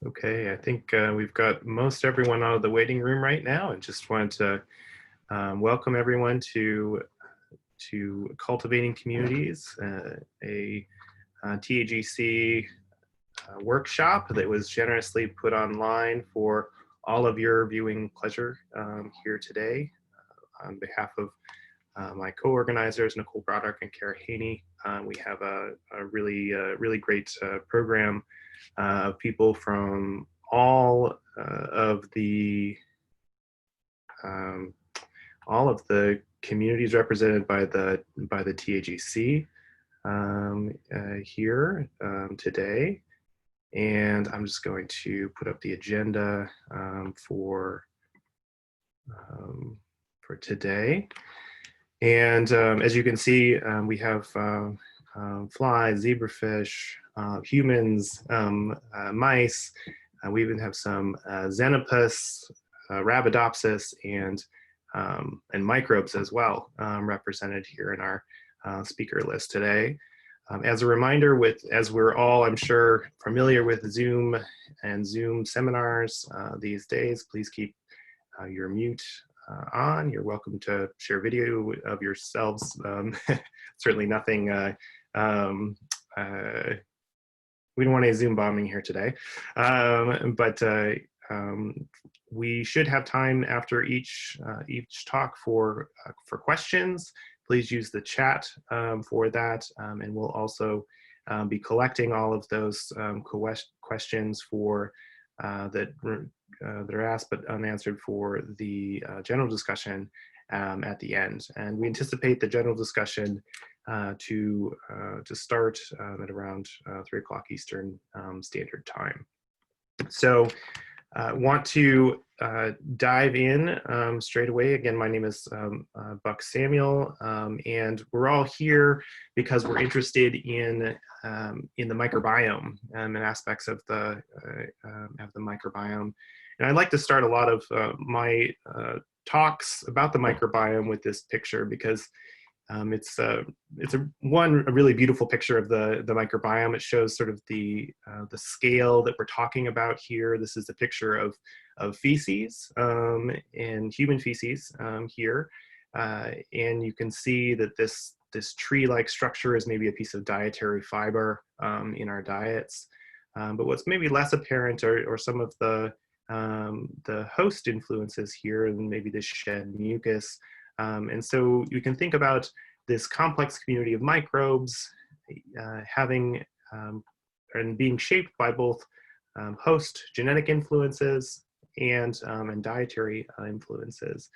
Okay, I think we've got most everyone out of the waiting room right now, and just wanted to welcome everyone to Cultivating Communities, a TAGC workshop that was generously put online for all of your viewing pleasure here today. On behalf of my co-organizers, Nichole, Broderick, and Cara, Haney, we have a really great program of people from all of the communities represented by the TAGC here today. And I'm just going to put up the agenda for today. And as you can see, we have flies, zebrafish, humans, mice. We even have some Xenopus, Arabidopsis, and microbes as well represented here in our speaker list today. As a reminder, as we're all, I'm sure, familiar with Zoom and Zoom seminars these days, please keep your mute on. You're welcome to share video of yourselves. Certainly nothing, we don't want any Zoom bombing here today, but we should have time after each talk for questions. Please use the chat for that, and we'll also be collecting all of those questions for that are asked but unanswered for the general discussion at the end. And we anticipate the general discussion to start at around 3 o'clock Eastern Standard Time. So want to dive in straight away. Again, my name is Buck Samuel, and we're all here because we're interested in the microbiome and aspects of the microbiome. And I'd like to start a lot of my talks about the microbiome with this picture, because it's a really beautiful picture of the microbiome. It shows sort of the scale that we're talking about here. This is a picture of feces and human feces here, and you can see that this tree-like structure is maybe a piece of dietary fiber in our diets. But what's maybe less apparent are some of the host influences here, and maybe the shed mucus. And so you can think about this complex community of microbes having and being shaped by both host genetic influences and dietary influences.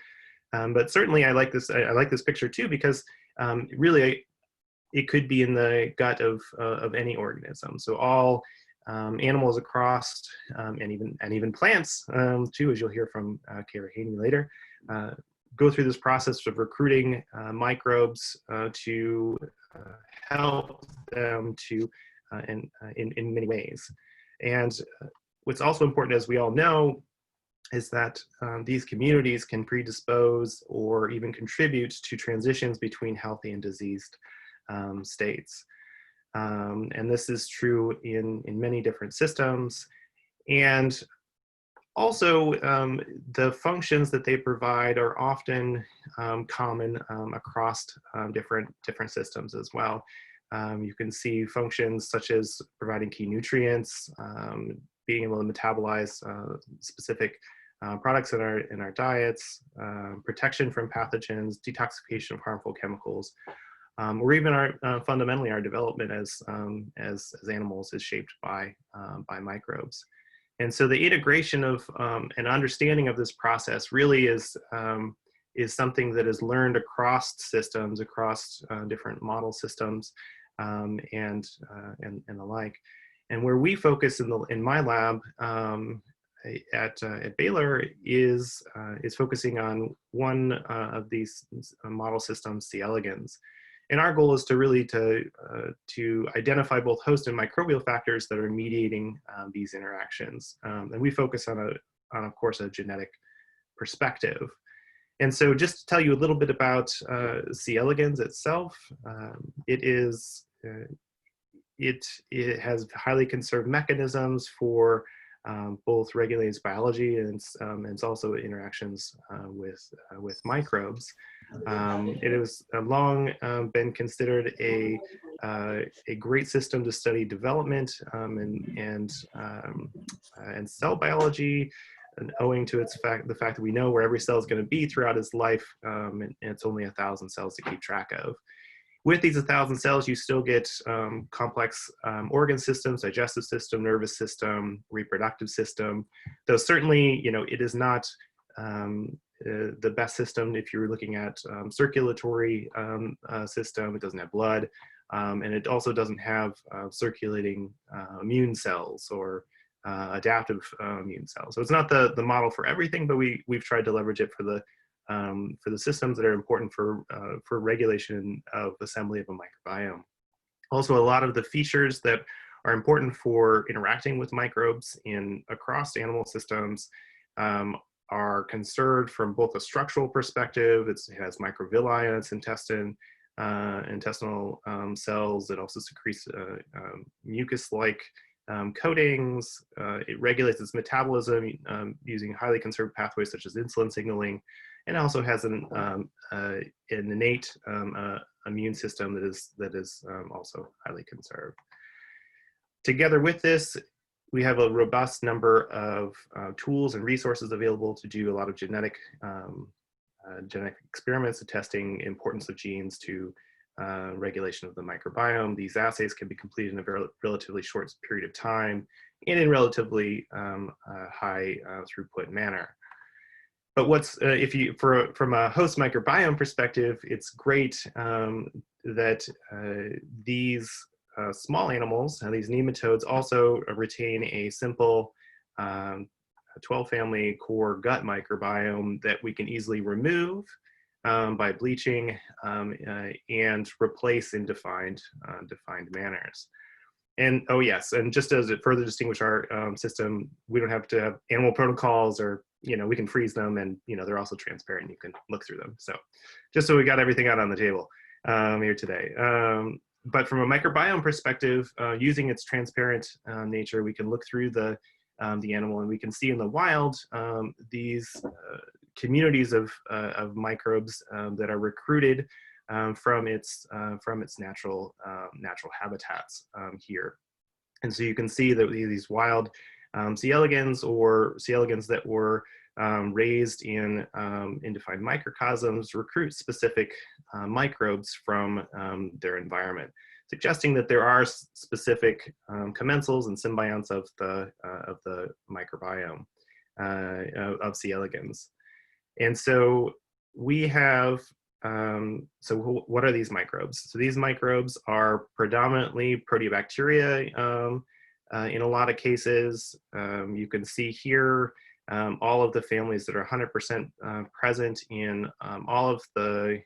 But certainly I like this picture too, because really it could be in the gut of any organism. So all animals across and even plants too, as you'll hear from Cara Haney later, go through this process of recruiting microbes to help them to in many ways. And what's also important, as we all know, is that these communities can predispose or even contribute to transitions between healthy and diseased states. And this is true in many different systems. And also, the functions that they provide are often common across different systems as well. You can see functions such as providing key nutrients, being able to metabolize specific products in our diets, protection from pathogens, detoxification of harmful chemicals, or even fundamentally our development as animals is shaped by microbes. And so the integration of an understanding of this process really is something that is learned across systems, across different model systems, and the like. And where we focus in my lab at Baylor is focusing on one of these model systems, C. elegans. And our goal is to really to identify both host and microbial factors that are mediating these interactions. And we focus on of course, a genetic perspective. And so just to tell you a little bit about C. elegans itself, it has highly conserved mechanisms for both regulating its biology and its also interactions with microbes. It has long been considered a great system to study development and cell biology, and owing to the fact that we know where every cell is going to be throughout its life, and it's only 1,000 cells to keep track of. With these 1,000 cells, you still get complex organ systems, digestive system, nervous system, reproductive system. Though certainly, it is not the best system if you're looking at circulatory system. It doesn't have blood, and it also doesn't have circulating immune cells or adaptive immune cells. So it's not the model for everything, but we've tried to leverage it for the systems that are important for regulation of assembly of a microbiome. Also, a lot of the features that are important for interacting with microbes across animal systems are conserved from both a structural perspective. It has microvilli in its intestinal cells. It also secretes mucus-like coatings. It regulates its metabolism using highly conserved pathways such as insulin signaling, and also has an innate immune system that is also highly conserved. Together with this, we have a robust number of tools and resources available to do a lot of genetic experiments and testing importance of genes to regulation of the microbiome. These assays can be completed in a relatively short period of time and in relatively high throughput manner. But from a host microbiome perspective, it's great that these small animals, these nematodes, also retain a simple 12-family core gut microbiome that we can easily remove by bleaching and replace in defined manners. And oh yes, and just as it further distinguish our system, we don't have to have animal protocols, or we can freeze them, and they're also transparent. You can look through them. So just so we got everything out on the table here today. But from a microbiome perspective, using its transparent nature, we can look through the animal, and we can see in the wild these communities of microbes that are recruited from its natural habitats here. And so you can see that these wild C. elegans, or C. elegans that were raised in defined microcosms, recruit specific microbes from their environment, suggesting that there are specific commensals and symbionts of the microbiome of C. elegans. And so we have, so what are these microbes? So these microbes are predominantly proteobacteria in a lot of cases. You can see here all of the families that are 100% present in all of the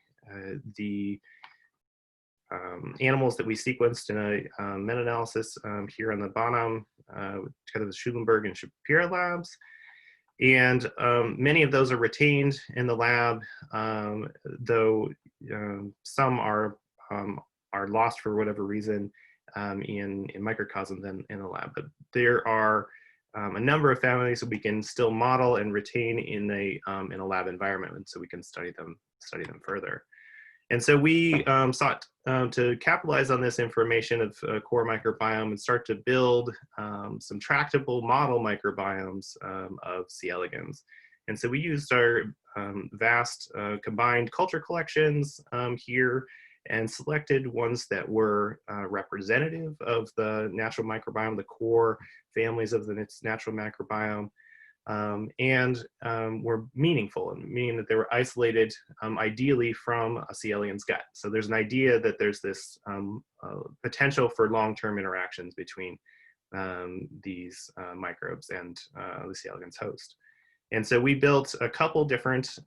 animals that we sequenced in a meta-analysis here on the bottom, together with Schulenberg and Shapiro labs. And many of those are retained in the lab, though some are lost for whatever reason in microcosms in the lab. But there are a number of families that we can still model and retain in a lab environment, and so we can study them further. And so we sought to capitalize on this information of core microbiome and start to build some tractable model microbiomes of C. elegans. And so we used our vast combined culture collections here and selected ones that were representative of the natural microbiome, the core families of the natural microbiome, and were meaningful, meaning that they were isolated ideally from a C. elegans gut. So there's an idea that there's this potential for long-term interactions between microbes and the C. elegans host. And so we built a couple different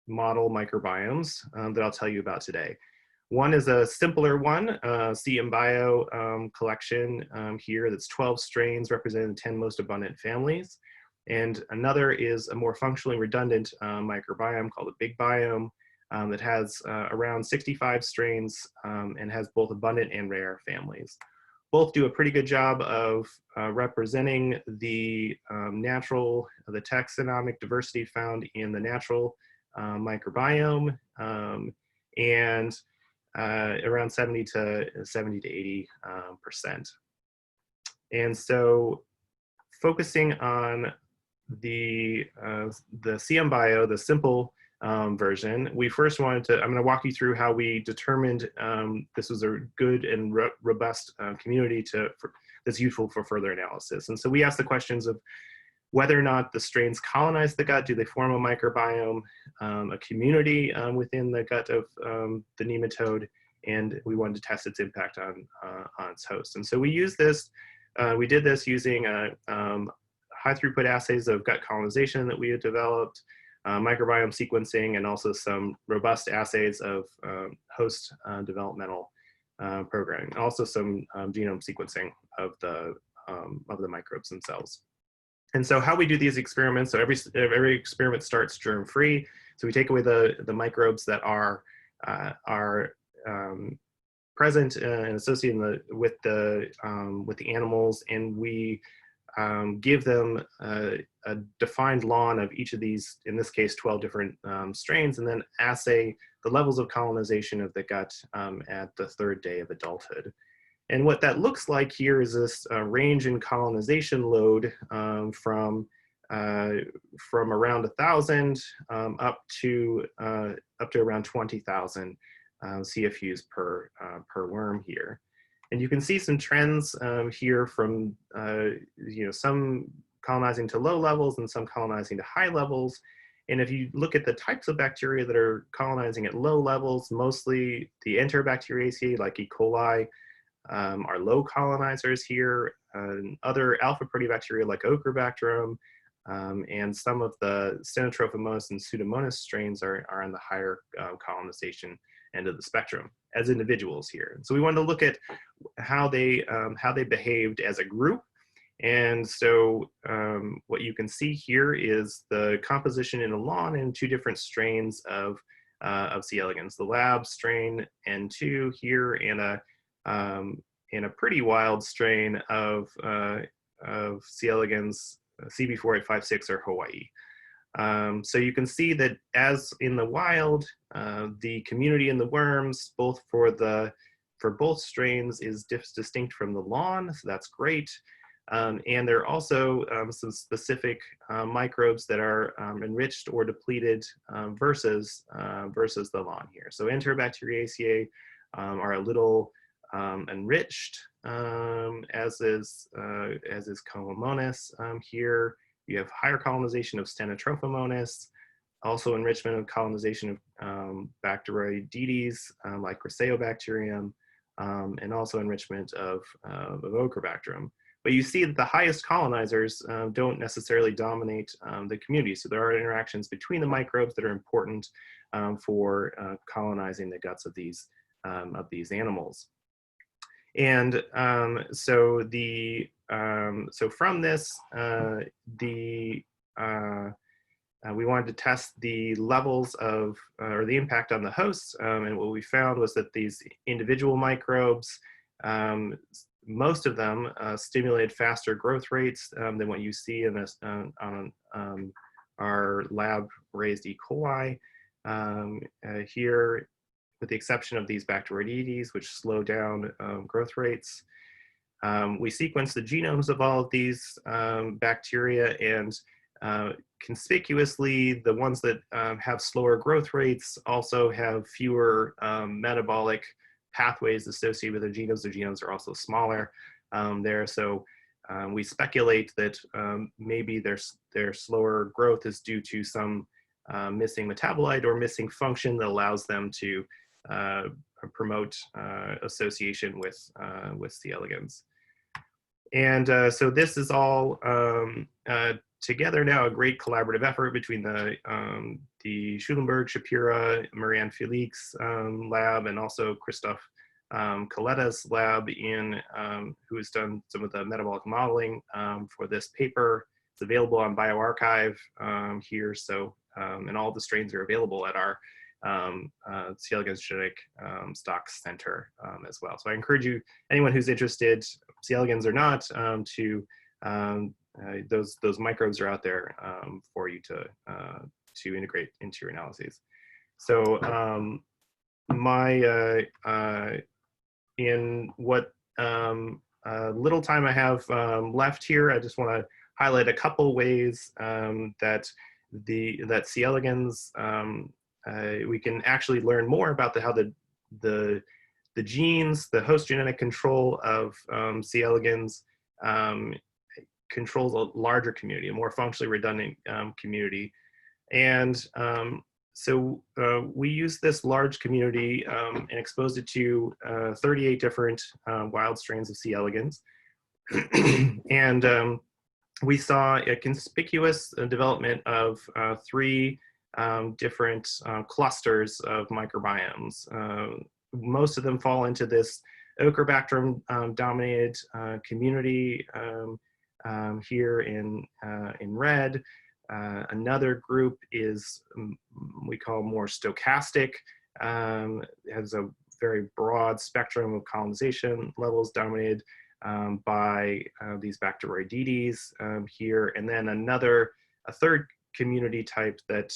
model microbiomes that I'll tell you about today. One is a simpler one, CMBio collection here that's 12 strains representing the 10 most abundant families. And another is a more functionally redundant microbiome called a big biome that has around 65 strains and has both abundant and rare families. Both do a pretty good job of representing the the taxonomic diversity found in the natural microbiome, and around 70 to 80%. And so focusing on the CMBio, the simple version, we first wanted to, I'm going to walk you through how we determined this was a good and robust community that's useful for further analysis. And so we asked the questions of whether or not the strains colonize the gut, do they form a microbiome, a community within the gut of the nematode, and we wanted to test its impact on its host. And so we used this, we did this using high throughput assays of gut colonization that we had developed, microbiome sequencing, and also some robust assays of host developmental programming, also some genome sequencing of the microbes themselves. And so how we do these experiments, so every experiment starts germ-free. So we take away the microbes that are present and associated with the animals, and we give them a defined lawn of each of these, in this case, 12 different strains, and then assay the levels of colonization of the gut at the 3rd day of adulthood. And what that looks like here is this range in colonization load from around 1,000 up to around 20,000 CFUs per worm here. And you can see some trends here from some colonizing to low levels and some colonizing to high levels. And if you look at the types of bacteria that are colonizing at low levels, mostly the Enterobacteriaceae like E. coli are low colonizers here. Other alpha proteobacteria like Ochrebacterium and some of the Stenotrophomonas and Pseudomonas strains are on the higher colonization end of the spectrum as individuals here. And so we wanted to look at how they behaved as a group. And so what you can see here is the composition in a lawn in 2 different strains of C. elegans, the lab strain N2 here, and a pretty wild strain of C. elegans, CB4856 or Hawaii. So you can see that as in the wild, the community in the worms, both for both strains, is distinct from the lawn, so that's great. And there are also some specific microbes that are enriched or depleted versus the lawn here. So Enterobacteriaceae are a little enriched, as is Cohomonas here. You have higher colonization of Stenotrophomonas, also enrichment of colonization of Bacteroidetes like Chryseobacterium, and also enrichment of Ochrebacterium. But you see that the highest colonizers don't necessarily dominate the community. So there are interactions between the microbes that are important for colonizing the guts of these animals. And so from this, we wanted to test the levels of, or the impact on the hosts. And what we found was that these individual microbes, most of them stimulated faster growth rates than what you see in this, on our lab-raised E. coli here, with the exception of these Bacteroidetes, which slow down growth rates. We sequenced the genomes of all of these bacteria, and conspicuously, the ones that have slower growth rates also have fewer metabolic pathways associated with their genomes. Their genomes are also smaller there. So we speculate that maybe their slower growth is due to some missing metabolite or missing function that allows them to promote association with C. elegans. And so this is all together now a great collaborative effort between the Schulenberg, Shapira, Marianne Felix lab, and also Christoph Coletta's lab, who has done some of the metabolic modeling for this paper. It's available on bioRxiv here, so and all the strains are available at our C. elegans genetic stocks center as well. So I encourage you, anyone who's interested, C. elegans or not, those microbes are out there for you to integrate into your analyses. So in what little time I have left here, I just want to highlight a couple ways that C. elegans we can actually learn more about how the genes, the host genetic control of C. elegans controls a larger community, a more functionally redundant community. And so we use this large community and exposed it to 38 different wild strains of C. elegans. And we saw a conspicuous development of 3 different clusters of microbiomes. Most of them fall into this Ochrebacterium dominated community here in red. Another group is we call more stochastic, has a very broad spectrum of colonization levels dominated by these Bacteroidetes here, and then a third community type that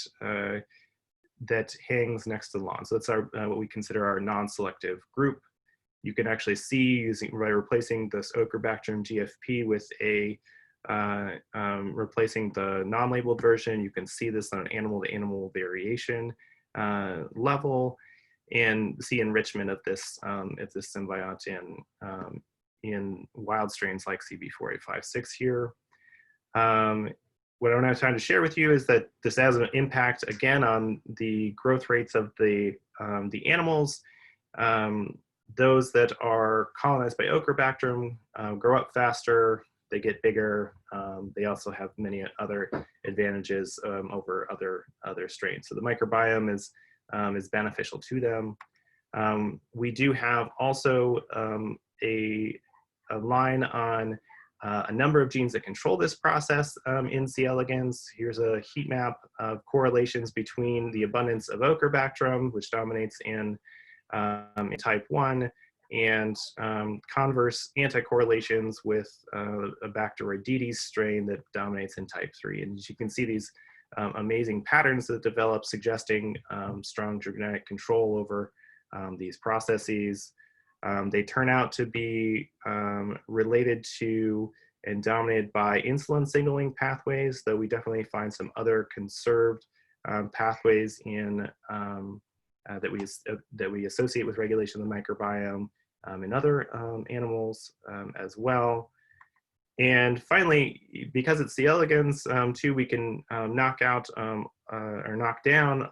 hangs next to the lawn. So that's what we consider our non-selective group. You can actually see by replacing this Ochrebacterium GFP with replacing the non-labeled version, you can see this on an animal-to-animal variation level, and see enrichment of this symbiont in wild strains like CB4856 here. What I don't have time to share with you is that this has an impact again on the growth rates of the animals. Those that are colonized by Ochrebacterium grow up faster, they get bigger. They also have many other advantages over other strains. So the microbiome is beneficial to them. We do have also a line on a number of genes that control this process in C. elegans. Here's a heat map of correlations between the abundance of Ochrebacterium, which dominates in type 1, and converse anti-correlations with a Bacteroidetes strain that dominates in type 3. And as you can see, these amazing patterns that develop suggesting strong genetic control over these processes. They turn out to be related to and dominated by insulin signaling pathways, though we definitely find some other conserved pathways in that we associate with regulation of the microbiome in other animals as well. And finally, because it's C. elegans too, we can knock out or knock down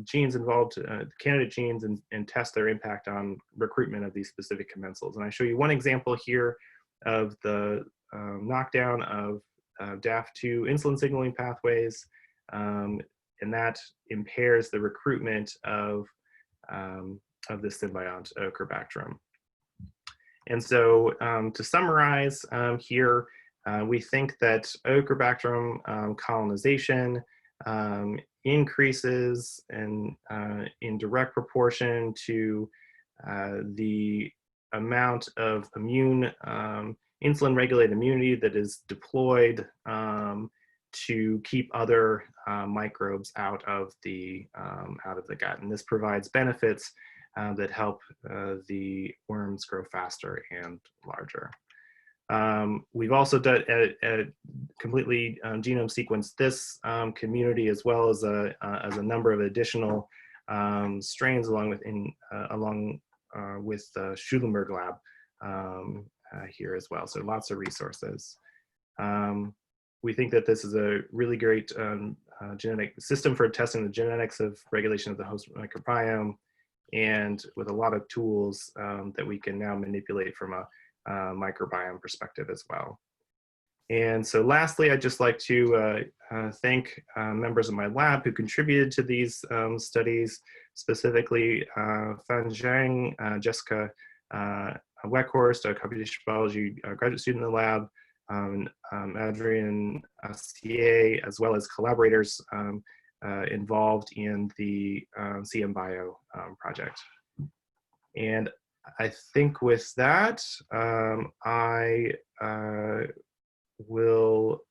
genes involved, candidate genes, and test their impact on recruitment of these specific commensals. And I show you one example here of the knockdown of DAF2 insulin signaling pathways, and that impairs the recruitment of this symbiont Ochrebacterium. And so to summarize here, we think that Ochrebacterium colonization increases in direct proportion to the amount of insulin-regulated immunity that is deployed to keep other microbes out of the gut, and this provides benefits that help the worms grow faster and larger. We've also done completely genome sequenced this community, as well as a number of additional strains, along with the Schulenberg lab here as well. So lots of resources. We think that this is a really great genetic system for testing the genetics of regulation of the host microbiome, and with a lot of tools that we can now manipulate from a microbiome perspective as well. And so lastly, I'd just like to thank members of my lab who contributed to these studies, specifically Fan Zhang, Jessica Weckhorst, a computational biology graduate student in the lab, Adrian Astier, as well as collaborators involved in the CM Bio project. And I think with that, I will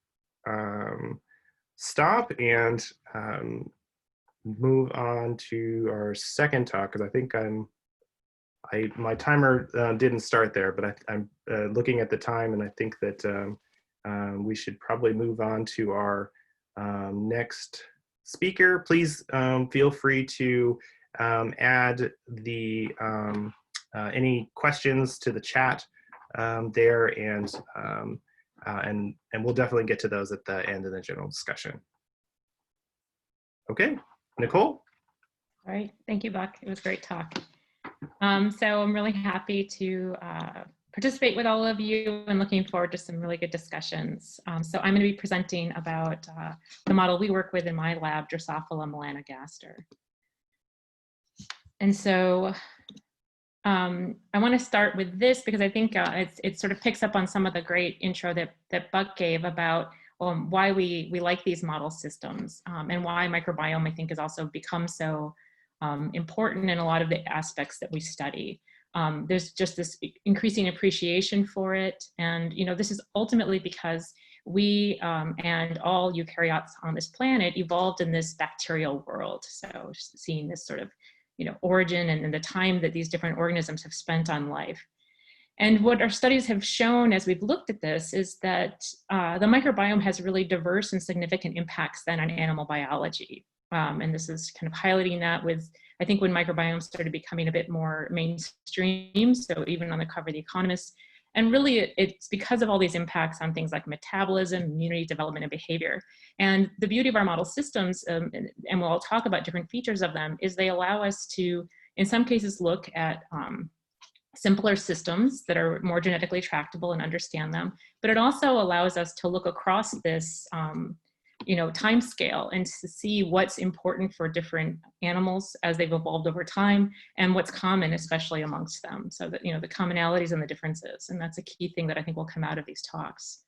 stop and move on to our second talk, because I think my timer didn't start there, but I'm looking at the time, and I think that we should probably move on to our next speaker. Please feel free to add the any questions to the chat there, and we'll definitely get to those at the end of the general discussion. Okay, Nichole? All right, thank you, Buck. It was a great talk. So I'm really happy to participate with all of you and looking forward to some really good discussions. So I'm going to be presenting about the model we work with in my lab, Drosophila melanogaster. And so I want to start with this because I think it sort of picks up on some of the great intro that Buck gave about why we like these model systems and why microbiome, I think, has also become so important in a lot of the aspects that we study. There's just this increasing appreciation for it. And, you know, this is ultimately because we and all eukaryotes on this planet evolved in this bacterial world. So just seeing this sort of, you know, origin and the time that these different organisms have spent on life. And what our studies have shown as we've looked at this is that the microbiome has really diverse and significant impacts then on animal biology. And this is kind of highlighting that with, I think, when microbiomes started becoming a bit more mainstream, so even on the cover of The Economist. And really, it's because of all these impacts on things like metabolism, immunity, development, and behavior. And the beauty of our model systems, and we'll all talk about different features of them, is they allow us to, in some cases, look at simpler systems that are more genetically tractable and understand them. But it also allows us to look across this you know, time scale and to see what's important for different animals as they've evolved over time and what's common, especially amongst them. So that, you know, the commonalities and the differences. And that's a key thing that I think will come out of these talks.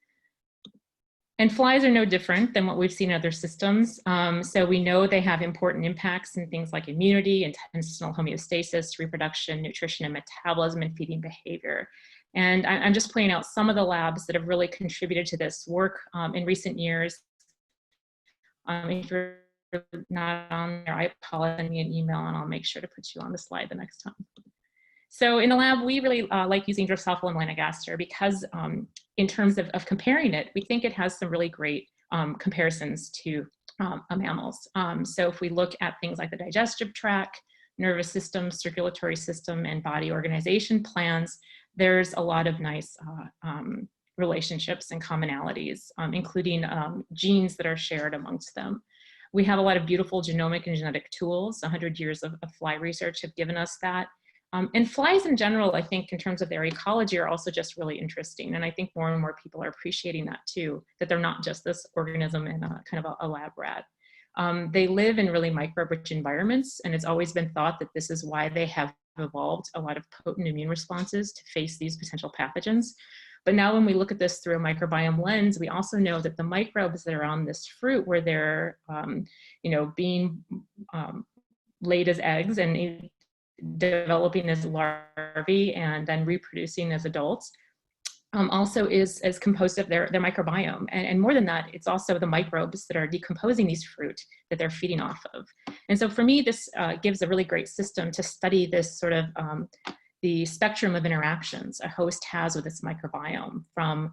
And flies are no different than what we've seen in other systems. So we know they have important impacts in things like immunity, intestinal homeostasis, reproduction, nutrition, and metabolism, and feeding behavior. And I'm just pointing out some of the labs that have really contributed to this work in recent years. If you're not on there, I apologize, send me an email and I'll make sure to put you on the slide the next time. So in the lab, we really like using Drosophila melanogaster because in terms of comparing it, we think it has some really great comparisons to mammals. So if we look at things like the digestive tract, nervous system, circulatory system, and body organization plans, there's a lot of nice relationships and commonalities, including genes that are shared amongst them. We have a lot of beautiful genomic and genetic tools. 100 years of fly research have given us that. And flies in general, I think, in terms of their ecology, are also just really interesting. And I think more and more people are appreciating that too, that they're not just this organism in a kind of a lab rat. They live in really microbe-rich environments, and it's always been thought that this is why they have evolved a lot of potent immune responses to face these potential pathogens. But now when we look at this through a microbiome lens, we also know that the microbes that are on this fruit where they're you know, being laid as eggs and developing as larvae and then reproducing as adults, also is composed of their microbiome. And more than that, it's also the microbes that are decomposing these fruit that they're feeding off of. And so for me, this gives a really great system to study this sort of the spectrum of interactions a host has with its microbiome, from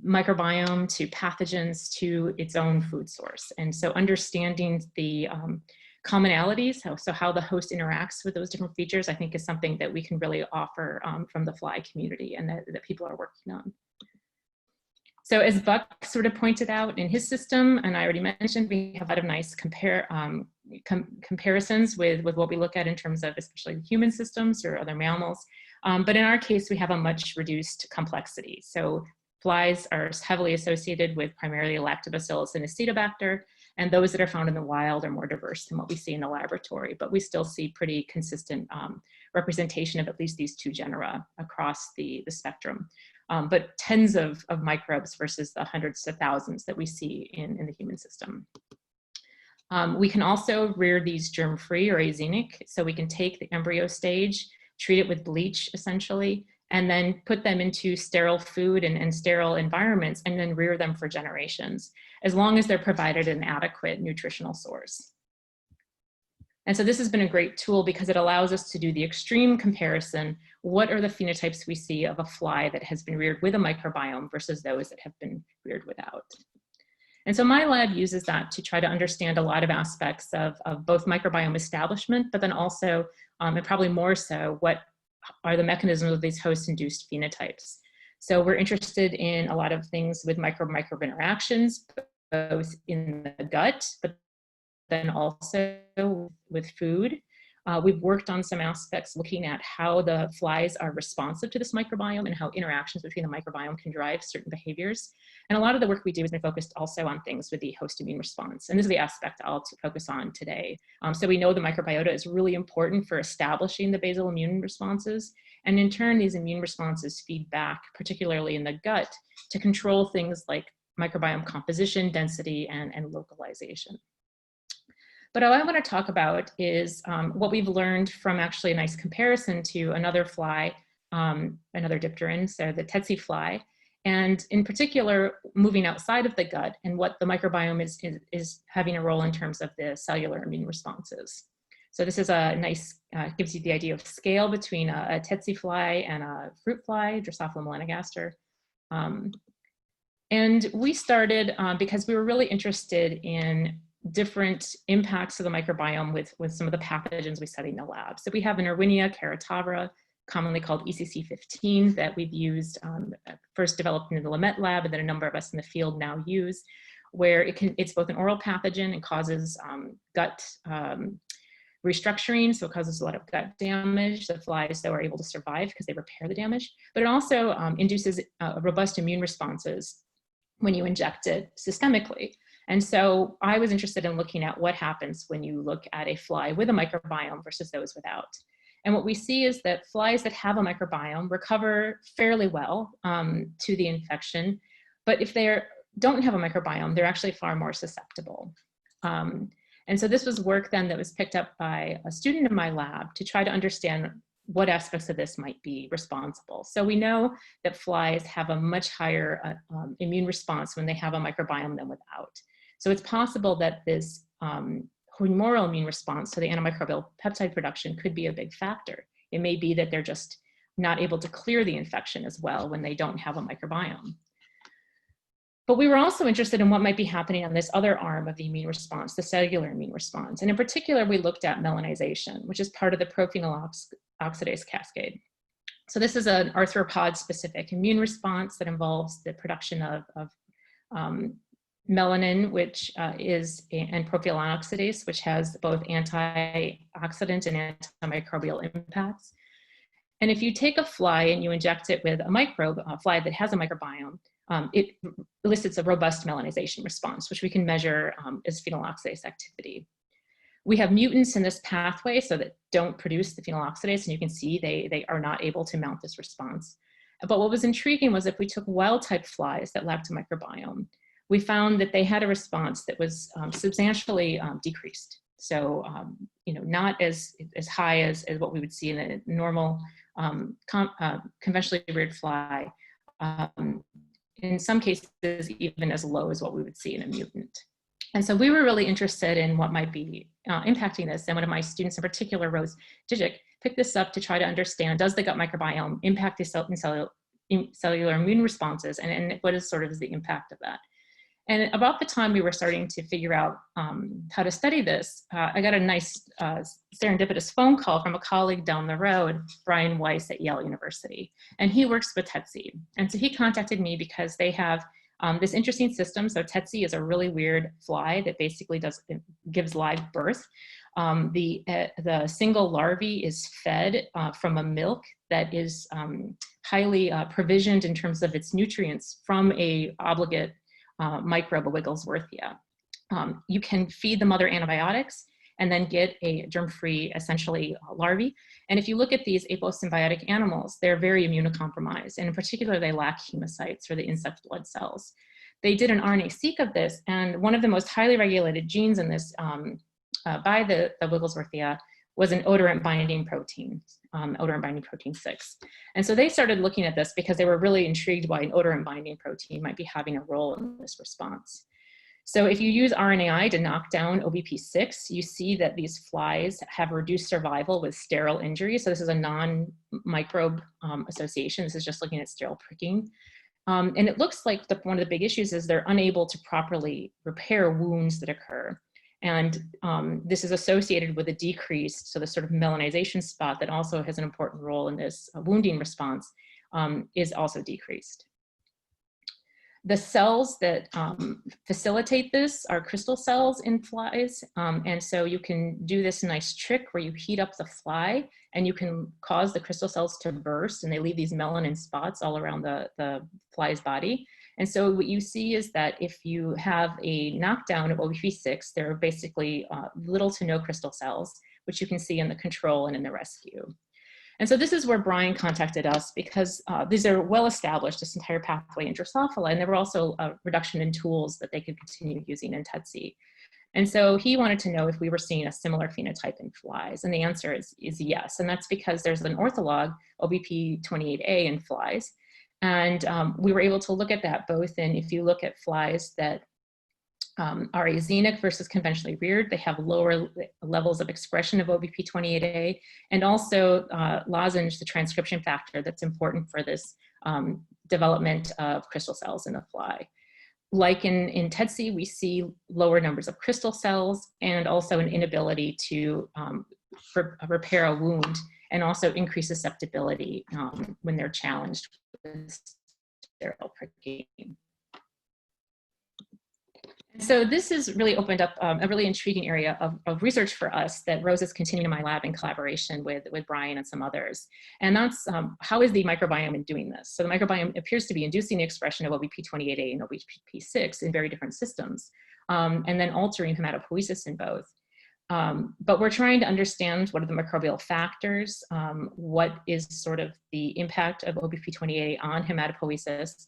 microbiome to pathogens to its own food source. And so understanding the commonalities, so how the host interacts with those different features, I think is something that we can really offer from the fly community and that people are working on. So as Buck sort of pointed out in his system, and I already mentioned, we have a lot of nice comparisons with what we look at in terms of especially human systems or other mammals. But in our case, we have a much reduced complexity. So flies are heavily associated with primarily Lactobacillus and Acetobacter, and those that are found in the wild are more diverse than what we see in the laboratory, but we still see pretty consistent representation of at least these two genera across the spectrum. But tens of microbes versus the hundreds to thousands that we see in the human system. We can also rear these germ-free or azenic, so we can take the embryo stage, treat it with bleach essentially, and then put them into sterile food and sterile environments and then rear them for generations, as long as they're provided an adequate nutritional source. And so this has been a great tool because it allows us to do the extreme comparison. What are the phenotypes we see of a fly that has been reared with a microbiome versus those that have been reared without? And so my lab uses that to try to understand a lot of aspects of both microbiome establishment, but then also, and probably more so, what are the mechanisms of these host-induced phenotypes. So we're interested in a lot of things with microbe interactions, both in the gut, but then also with food. We've worked on some aspects looking at how the flies are responsive to this microbiome and how interactions between the microbiome can drive certain behaviors. And a lot of the work we do has been focused also on things with the host immune response. And this is the aspect I'll focus on today. So we know the microbiota is really important for establishing the basal immune responses. And in turn, these immune responses feed back, particularly in the gut, to control things like microbiome composition, density, and localization. But what I want to talk about is what we've learned from actually a nice comparison to another fly, another dipteran, so the tsetse fly, and in particular, moving outside of the gut and what the microbiome is having a role in terms of the cellular immune responses. So this is a nice, gives you the idea of scale between a tsetse fly and a fruit fly, Drosophila melanogaster. And we started because we were really interested in different impacts of the microbiome with some of the pathogens we study in the lab. So we have an Erwinia caratavra, commonly called ECC15, that we've used, first developed in the Lamette lab, and then a number of us in the field now use, where it's both an oral pathogen and causes gut restructuring, so it causes a lot of gut damage. The flies, though, are able to survive because they repair the damage, but it also induces robust immune responses when you inject it systemically. And so I was interested in looking at what happens when you look at a fly with a microbiome versus those without. And what we see is that flies that have a microbiome recover fairly well to the infection, but if they don't have a microbiome, they're actually far more susceptible. And so this was work then that was picked up by a student in my lab to try to understand what aspects of this might be responsible. So we know that flies have a much higher immune response when they have a microbiome than without. So it's possible that this humoral immune response to the antimicrobial peptide production could be a big factor. It may be that they're just not able to clear the infection as well when they don't have a microbiome. But we were also interested in what might be happening on this other arm of the immune response, the cellular immune response. And in particular, we looked at melanization, which is part of the prophenol oxidase cascade. So this is an arthropod-specific immune response that involves the production of melanin, which and propionol oxidase, which has both antioxidant and antimicrobial impacts. And if you take a fly and you inject it with a microbe, a fly that has a microbiome, it elicits a robust melanization response, which we can measure as phenol oxidase activity. We have mutants in this pathway so that don't produce the phenol oxidase, and you can see they are not able to mount this response. But what was intriguing was if we took wild-type flies that lacked a microbiome, we found that they had a response that was substantially decreased. So, not as high as what we would see in a normal conventionally reared fly. In some cases, even as low as what we would see in a mutant. And so we were really interested in what might be impacting this. And one of my students in particular, Rose Dijic, picked this up to try to understand, does the gut microbiome impact the cellular immune responses, and what is sort of the impact of that? And about the time we were starting to figure out how to study this, I got a nice serendipitous phone call from a colleague down the road, Brian Weiss at Yale University, and he works with tsetse. And so he contacted me because they have this interesting system. So tsetse is a really weird fly that basically gives live birth. The single larvae is fed from a milk that is highly provisioned in terms of its nutrients from a obligate microbe, a Wigglesworthia. You can feed the mother antibiotics and then get a germ-free, essentially, larvae. And if you look at these aposymbiotic animals, they're very immunocompromised, and in particular, they lack hemocytes, or the insect blood cells. They did an RNA-seq of this, and one of the most highly regulated genes in this by the Wigglesworthia was an odorant binding protein, odorant binding protein 6. And so they started looking at this because they were really intrigued why an odorant binding protein might be having a role in this response. So if you use RNAi to knock down OBP6, you see that these flies have reduced survival with sterile injury. So this is a non-microbe association. This is just looking at sterile pricking. And it looks like one of the big issues is they're unable to properly repair wounds that occur. And this is associated with a decrease, so the sort of melanization spot that also has an important role in this wounding response is also decreased. The cells that facilitate this are crystal cells in flies. And so you can do this nice trick where you heat up the fly and you can cause the crystal cells to burst, and they leave these melanin spots all around the fly's body. And so what you see is that if you have a knockdown of OBP6, there are basically little to no crystal cells, which you can see in the control and in the rescue. And so this is where Brian contacted us, because these are well established, this entire pathway in Drosophila, and there were also a reduction in tools that they could continue using in TAGC. And so he wanted to know if we were seeing a similar phenotype in flies, and the answer is yes. And that's because there's an ortholog, OBP28A, in flies. And we were able to look at that both in, if you look at flies that are azenic versus conventionally reared, they have lower levels of expression of OBP28A, and also lozenge, the transcription factor that's important for this development of crystal cells in the fly. Like in TAGC, we see lower numbers of crystal cells and also an inability to repair a wound, and also increase susceptibility when they're challenged with sterile pricking. So this has really opened up a really intriguing area of research for us that Rose is continuing in my lab in collaboration with Brian and some others. And that's how is the microbiome doing this? So the microbiome appears to be inducing the expression of OBP28A and OBP6 in very different systems, and then altering hematopoiesis in both. But we're trying to understand what are the microbial factors, what is sort of the impact of OBP28A on hematopoiesis.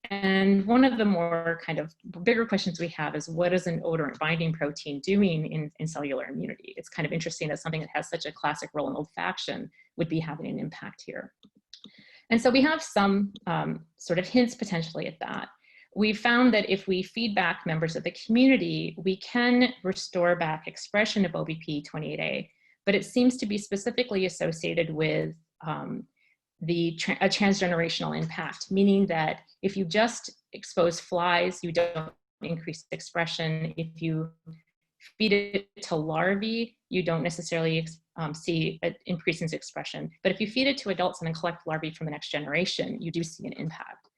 And one of the more kind of bigger questions we have is, what is an odorant binding protein doing in cellular immunity? It's kind of interesting that something that has such a classic role in olfaction would be having an impact here. And so we have some sort of hints potentially at that. We found that if we feed back members of the community, we can restore back expression of OBP28A, but it seems to be specifically associated with a transgenerational impact, meaning that if you just expose flies, you don't increase expression. If you feed it to larvae, you don't necessarily see an increase in expression. But if you feed it to adults and then collect larvae from the next generation, you do see an impact.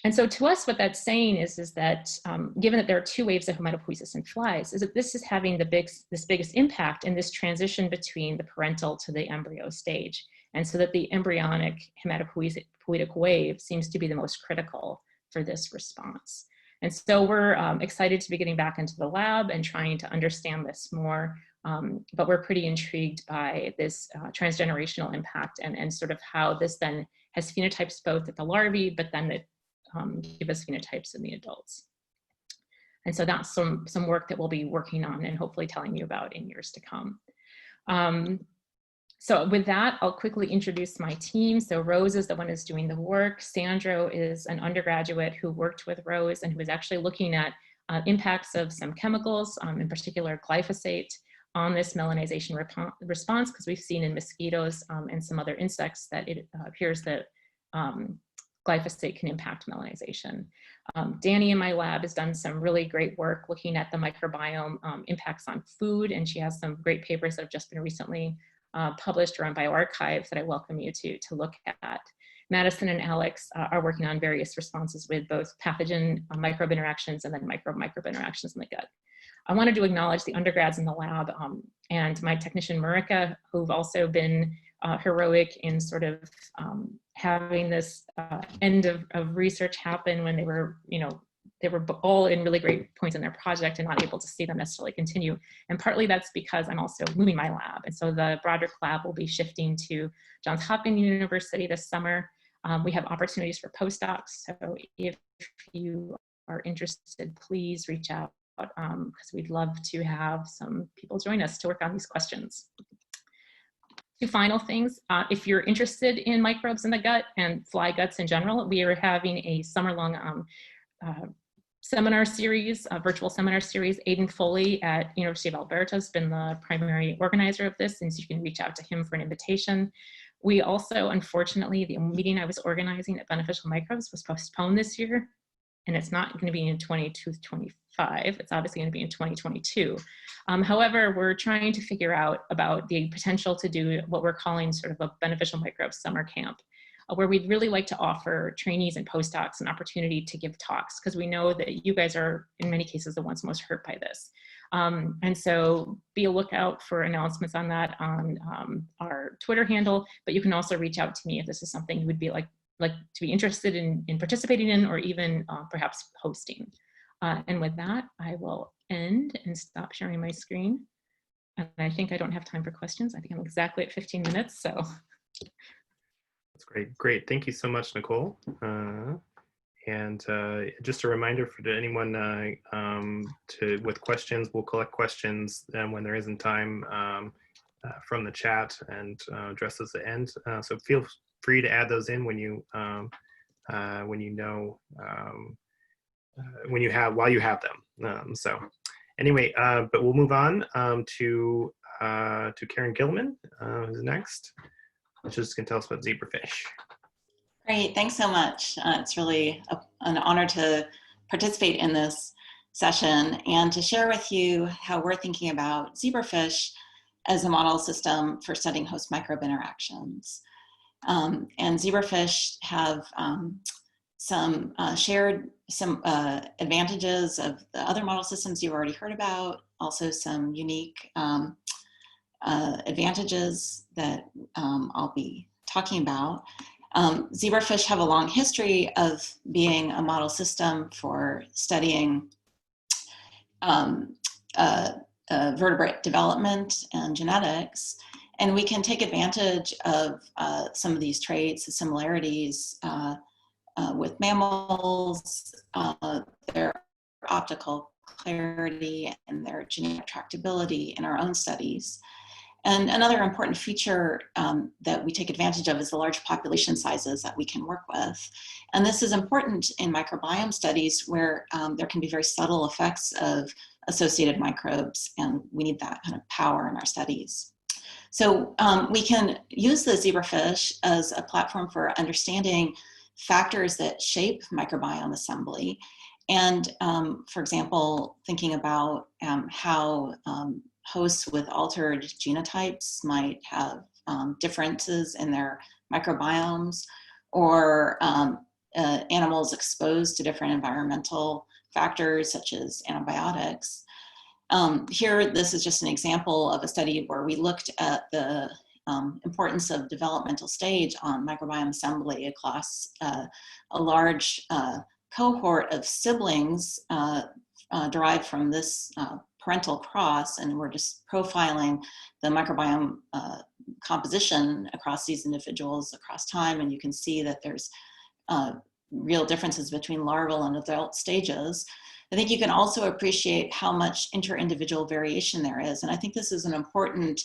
And so to us, what that's saying is that given that there are two waves of hematopoiesis in flies, is that this is having this biggest impact in this transition between the parental to the embryo stage. And so that the embryonic hematopoietic wave seems to be the most critical for this response. And so we're excited to be getting back into the lab and trying to understand this more, but we're pretty intrigued by this transgenerational impact and sort of how this then has phenotypes both at the larvae, but then it give us phenotypes in the adults. And so that's some work that we'll be working on and hopefully telling you about in years to come. So with that, I'll quickly introduce my team. So Rose is the one who's doing the work. Sandro is an undergraduate who worked with Rose and who was actually looking at impacts of some chemicals, in particular glyphosate, on this melanization response, because we've seen in mosquitoes and some other insects that it appears that glyphosate can impact melanization. Danny in my lab has done some really great work looking at the microbiome impacts on food, and she has some great papers that have just been recently published around bioarchives that I welcome you to look at. Madison and Alex are working on various responses with both pathogen microbe interactions and then microbe interactions in the gut. I wanted to acknowledge the undergrads in the lab and my technician Marika, who've also been heroic in sort of having this end of research happen when they were, they were all in really great points in their project and not able to see them necessarily continue. And partly that's because I'm also moving my lab. And so the Broderick lab will be shifting to Johns Hopkins University this summer. We have opportunities for postdocs. So if you are interested, please reach out because we'd love to have some people join us to work on these questions. Two final things. If you're interested in microbes in the gut and fly guts in general, we are having a summer-long seminar series, a virtual seminar series. Aidan Foley at University of Alberta has been the primary organizer of this, and so you can reach out to him for an invitation. We also, unfortunately, the meeting I was organizing at Beneficial Microbes was postponed this year, and it's not going to be in 2025. It's obviously going to be in 2022. However, we're trying to figure out about the potential to do what we're calling sort of a Beneficial Microbes summer camp, where we'd really like to offer trainees and postdocs an opportunity to give talks, because we know that you guys are, in many cases, the ones most hurt by this. And so be a lookout for announcements on that on our Twitter handle, but you can also reach out to me if this is something you would be like to be interested in participating in, or even perhaps hosting. And with that, I will end and stop sharing my screen. And I think I don't have time for questions. I think I'm exactly at 15 minutes, so. That's great. Great. Thank you so much, Nichole. And just a reminder for anyone with questions, we'll collect questions when there isn't time from the chat and address those at the end. So feel free to add those in when you while you have them. So anyway, but we'll move on to Karen Gilman, who's next. She's going to tell us about zebrafish. Great, thanks so much. It's really an honor to participate in this session and to share with you how we're thinking about zebrafish as a model system for studying host microbe interactions. And zebrafish have some advantages of the other model systems you've already heard about, also some unique advantages that I'll be talking about. Zebrafish have a long history of being a model system for studying vertebrate development and genetics. And we can take advantage of some of these traits, the similarities with mammals, their optical clarity and their genetic tractability in our own studies. And another important feature that we take advantage of is the large population sizes that we can work with. And this is important in microbiome studies where there can be very subtle effects of associated microbes, and we need that kind of power in our studies. So we can use the zebrafish as a platform for understanding factors that shape microbiome assembly. And for example, thinking about how hosts with altered genotypes might have differences in their microbiomes, or animals exposed to different environmental factors such as antibiotics. Here, this is just an example of a study where we looked at the importance of developmental stage on microbiome assembly across a large cohort of siblings derived from this parental cross, and we're just profiling the microbiome composition across these individuals across time, and you can see that there's real differences between larval and adult stages. I think you can also appreciate how much inter-individual variation there is, and I think this is an important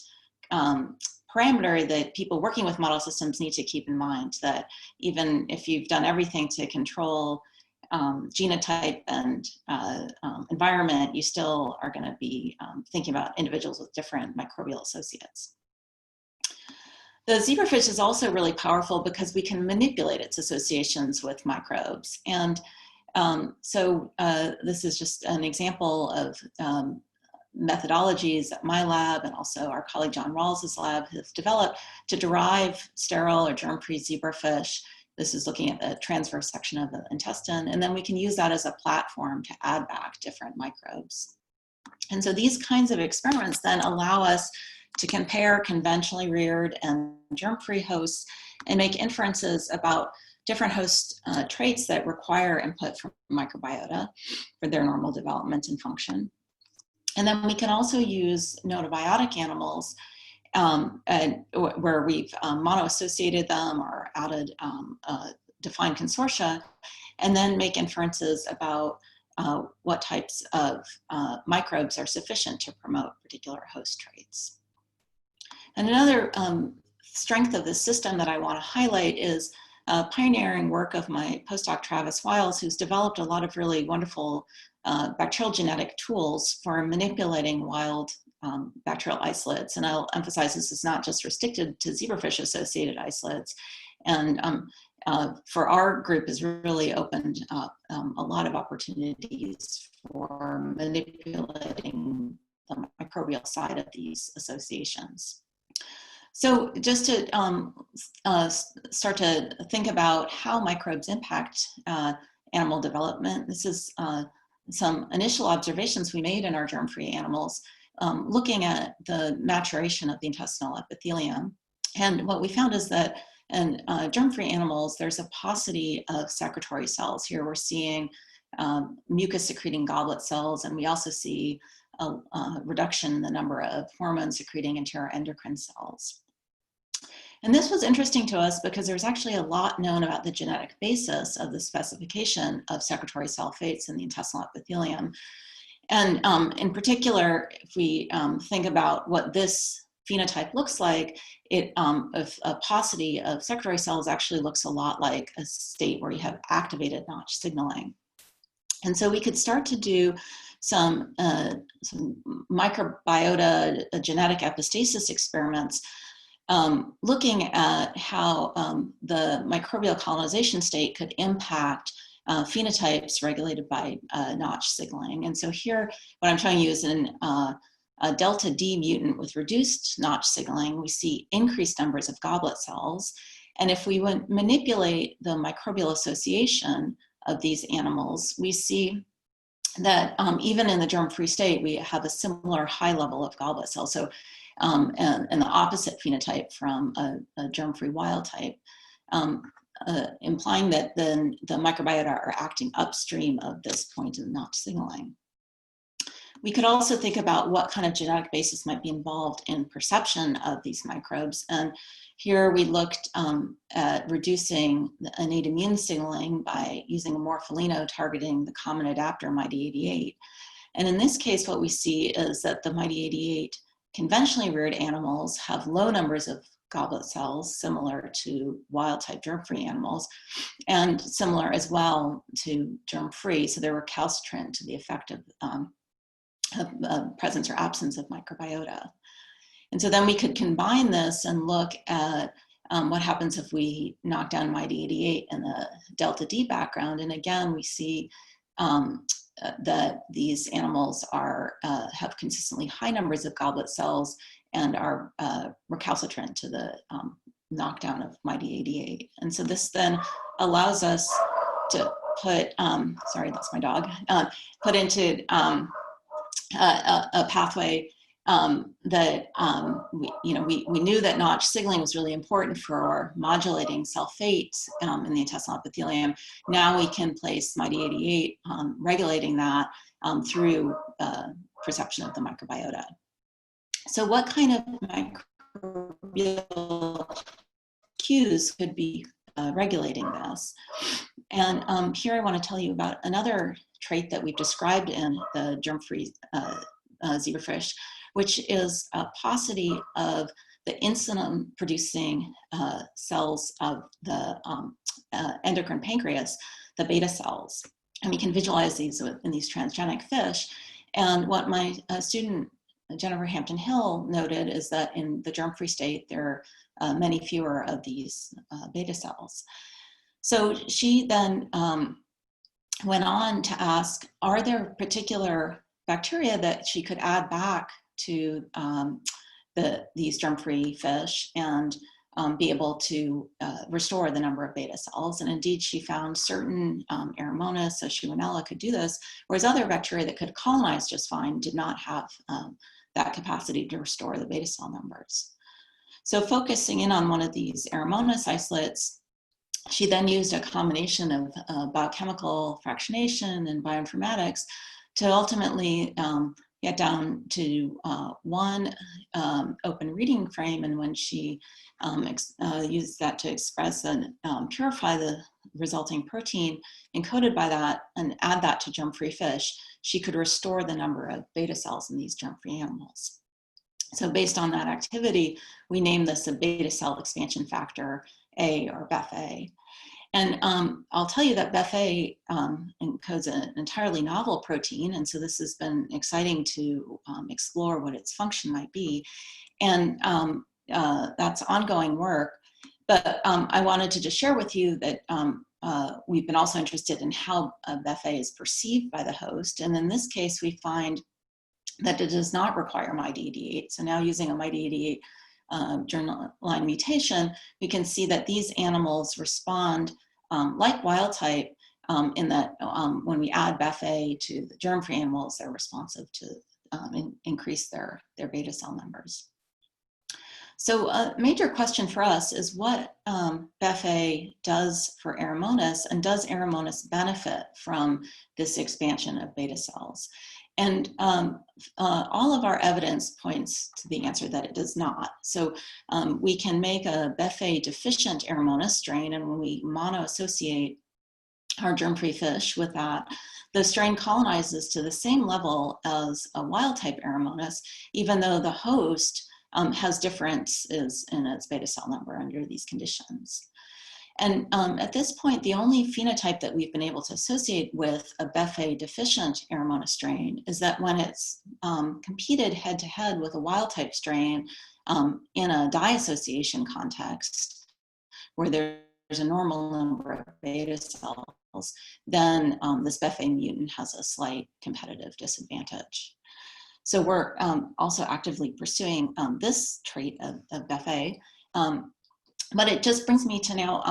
parameter that people working with model systems need to keep in mind, that even if you've done everything to control genotype and environment, you still are going to be thinking about individuals with different microbial associates. The zebrafish is also really powerful because we can manipulate its associations with microbes. And so this is just an example of methodologies that my lab and also our colleague John Rawls's lab have developed to derive sterile or germ-free zebrafish. This is looking at the transverse section of the intestine, and then we can use that as a platform to add back different microbes. And so these kinds of experiments then allow us to compare conventionally reared and germ-free hosts and make inferences about different host traits that require input from microbiota for their normal development and function. And then we can also use notobiotic animals where we've monoassociated them or added defined consortia, and then make inferences about what types of microbes are sufficient to promote particular host traits. And another strength of this system that I want to highlight is pioneering work of my postdoc Travis Wiles, who's developed a lot of really wonderful bacterial genetic tools for manipulating wild bacterial isolates. And I'll emphasize this is not just restricted to zebrafish-associated isolates. And for our group has really opened up a lot of opportunities for manipulating the microbial side of these associations. So just to start to think about how microbes impact animal development, this is some initial observations we made in our germ-free animals, looking at the maturation of the intestinal epithelium. And what we found is that in germ-free animals, there's a paucity of secretory cells. Here we're seeing mucus-secreting goblet cells, and we also see a reduction in the number of hormone-secreting enteroendocrine cells. And this was interesting to us because there's actually a lot known about the genetic basis of the specification of secretory cell fates in the intestinal epithelium. And in particular, if we think about what this phenotype looks like, a paucity of secretory cells actually looks a lot like a state where you have activated Notch signaling. And so we could start to do some microbiota genetic epistasis experiments, looking at how the microbial colonization state could impact phenotypes regulated by Notch signaling. And so here, what I'm showing you is a delta D mutant with reduced Notch signaling. We see increased numbers of goblet cells. And if we would manipulate the microbial association of these animals, we see that even in the germ-free state, we have a similar high level of goblet cells. So, and the opposite phenotype from a germ-free wild type, implying that then the microbiota are acting upstream of this point in Notch signaling. We could also think about what kind of genetic basis might be involved in perception of these microbes. And here we looked at reducing the innate immune signaling by using a morpholino targeting the common adapter MID88. And in this case, what we see is that the MID88 conventionally reared animals have low numbers of goblet cells, similar to wild type germ-free animals, and similar as well to germ-free. So they're recalcitrant to the effect of presence or absence of microbiota. And so then we could combine this and look at what happens if we knock down MID88 in the delta D background. And again, we see that these animals are have consistently high numbers of goblet cells and are recalcitrant to the knockdown of MID88. And so this then allows us to put, sorry, that's my dog, put into a pathway that we knew that Notch signaling was really important for modulating cell fate in the intestinal epithelium. Now we can place MID88 regulating that through perception of the microbiota. So what kind of microbial cues could be regulating this? And here I want to tell you about another trait that we've described in the germ-free zebrafish, which is a paucity of the insulin-producing cells of the endocrine pancreas, the beta cells. And we can visualize these in these transgenic fish. And what my student, Jennifer Hampton-Hill, noted is that in the germ-free state, there are many fewer of these beta cells. So she then went on to ask, are there particular bacteria that she could add back to these germ-free fish and be able to restore the number of beta cells. And indeed, she found certain Aeromonas, so Shmonella could do this, whereas other bacteria that could colonize just fine did not have that capacity to restore the beta cell numbers. So focusing in on one of these Aeromonas isolates, she then used a combination of biochemical fractionation and bioinformatics to ultimately get down to one open reading frame. And when she used that to express and purify the resulting protein encoded by that and add that to germ-free fish, she could restore the number of beta cells in these germ-free animals. So based on that activity, we named this a beta cell expansion factor A, or BEF-A. And I'll tell you that BEF-A encodes an entirely novel protein, and so this has been exciting to explore what its function might be. And that's ongoing work. But I wanted to just share with you that we've been also interested in how BEF-A is perceived by the host. And in this case, we find that it does not require MyD88. So now using a MyD88 germline mutation, we can see that these animals respond like wild type in that when we add BEF-A to the germ-free animals, they're responsive to increase their beta cell numbers. So a major question for us is what BEF-A does for Aeromonas, and does Aeromonas benefit from this expansion of beta cells? And all of our evidence points to the answer that it does not. So we can make a BEF-A deficient Aeromonas strain, and when we monoassociate our germ-free fish with that, the strain colonizes to the same level as a wild type Aeromonas, even though the host has differences in its beta cell number under these conditions. And at this point, the only phenotype that we've been able to associate with a BEF-A deficient Aeromonas strain is that when it's competed head-to-head with a wild-type strain in a dissociation context, where there's a normal number of beta cells, then this BEF-A mutant has a slight competitive disadvantage. So we're also actively pursuing this trait of BEF-A. But it just brings me to now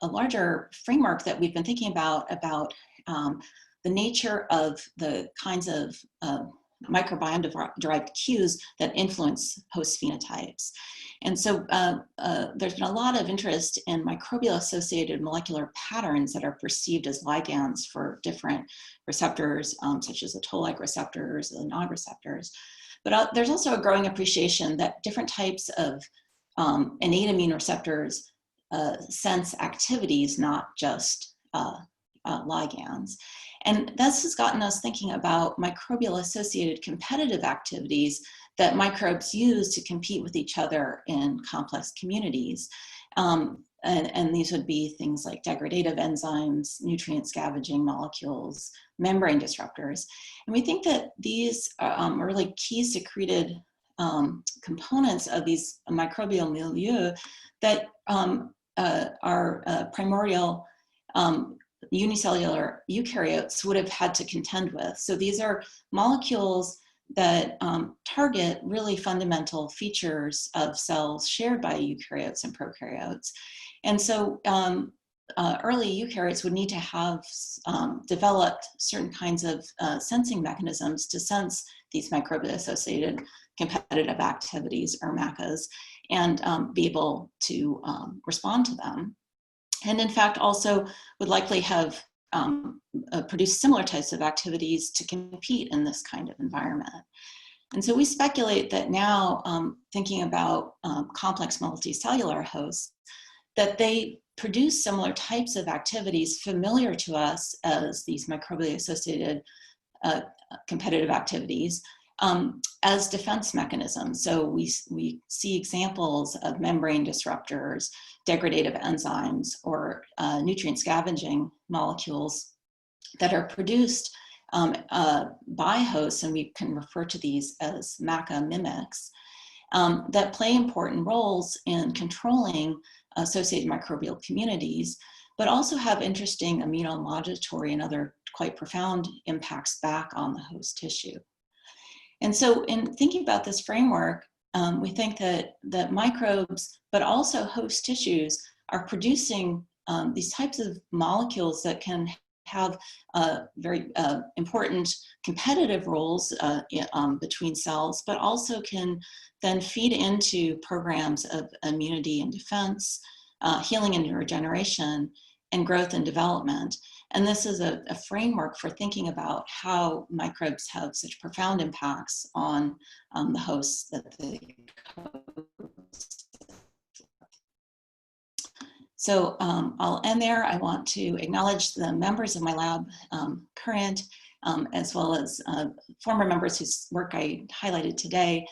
a larger framework that we've been thinking about the nature of the kinds of microbiome-derived cues that influence host phenotypes. And so there's been a lot of interest in microbial-associated molecular patterns that are perceived as ligands for different receptors, such as the toll-like receptors, the NOG receptors. But there's also a growing appreciation that different types of innate immune receptors sense activities, not just ligands. And this has gotten us thinking about microbial-associated competitive activities that microbes use to compete with each other in complex communities. And these would be things like degradative enzymes, nutrient scavenging molecules, membrane disruptors. And we think that these are really key secreted components of these microbial milieu that are primordial unicellular eukaryotes would have had to contend with. So these are molecules that target really fundamental features of cells shared by eukaryotes and prokaryotes. And so early eukaryotes would need to have developed certain kinds of sensing mechanisms to sense these microbial-associated competitive activities, or MACAs, and be able to respond to them. And in fact, also would likely have produced similar types of activities to compete in this kind of environment. And so we speculate that now, thinking about complex multicellular hosts, that they produce similar types of activities familiar to us as these microbially associated competitive activities as defense mechanisms. So we see examples of membrane disruptors, degradative enzymes, or nutrient scavenging molecules that are produced by hosts, and we can refer to these as MACA mimics, that play important roles in controlling associated microbial communities, but also have interesting immunomodulatory and other quite profound impacts back on the host tissue. And so in thinking about this framework, we think that microbes, but also host tissues, are producing these types of molecules that can have very important competitive roles between cells, but also can then feed into programs of immunity and defense, healing and regeneration, and growth and development. And this is a framework for thinking about how microbes have such profound impacts on the hosts that they host. So I'll end there. I want to acknowledge the members of my lab, current, as well as former members whose work I highlighted today,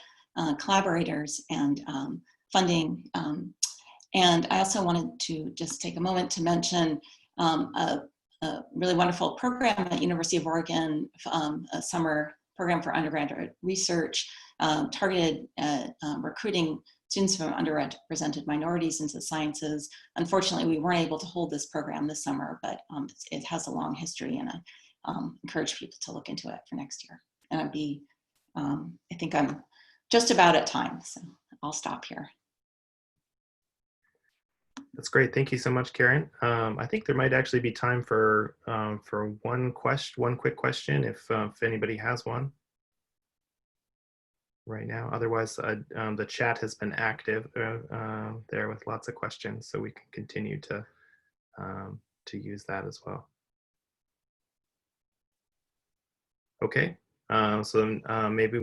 collaborators and funding. And I also wanted to just take a moment to mention a really wonderful program at University of Oregon, a summer program for undergraduate research targeted at recruiting students from underrepresented minorities into the sciences. Unfortunately, we weren't able to hold this program this summer, but it has a long history, and I encourage people to look into it for next year. And I think I'm just about at time, so I'll stop here. That's great. Thank you so much, Karen. I think there might actually be time for one quick question, if anybody has one right now. Otherwise, the chat has been active there with lots of questions, so we can continue to use that as well. Okay, so maybe.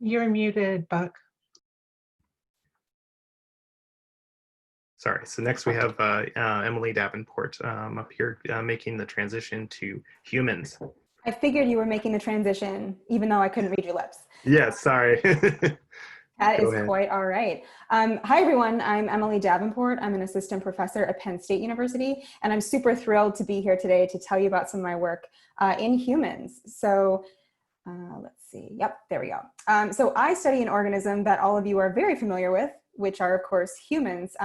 You're muted, Buck. Sorry, so next we have Emily Davenport up here making the transition to humans. I figured you were making the transition, even though I couldn't read your lips. Yes, sorry. That is quite all right. Hi, everyone. I'm Emily Davenport. I'm an assistant professor at Penn State University, and I'm super thrilled to be here today to tell you about some of my work in humans. So let's see. Yep, there we go. So I study an organism that all of you are very familiar with, which are, of course, humans.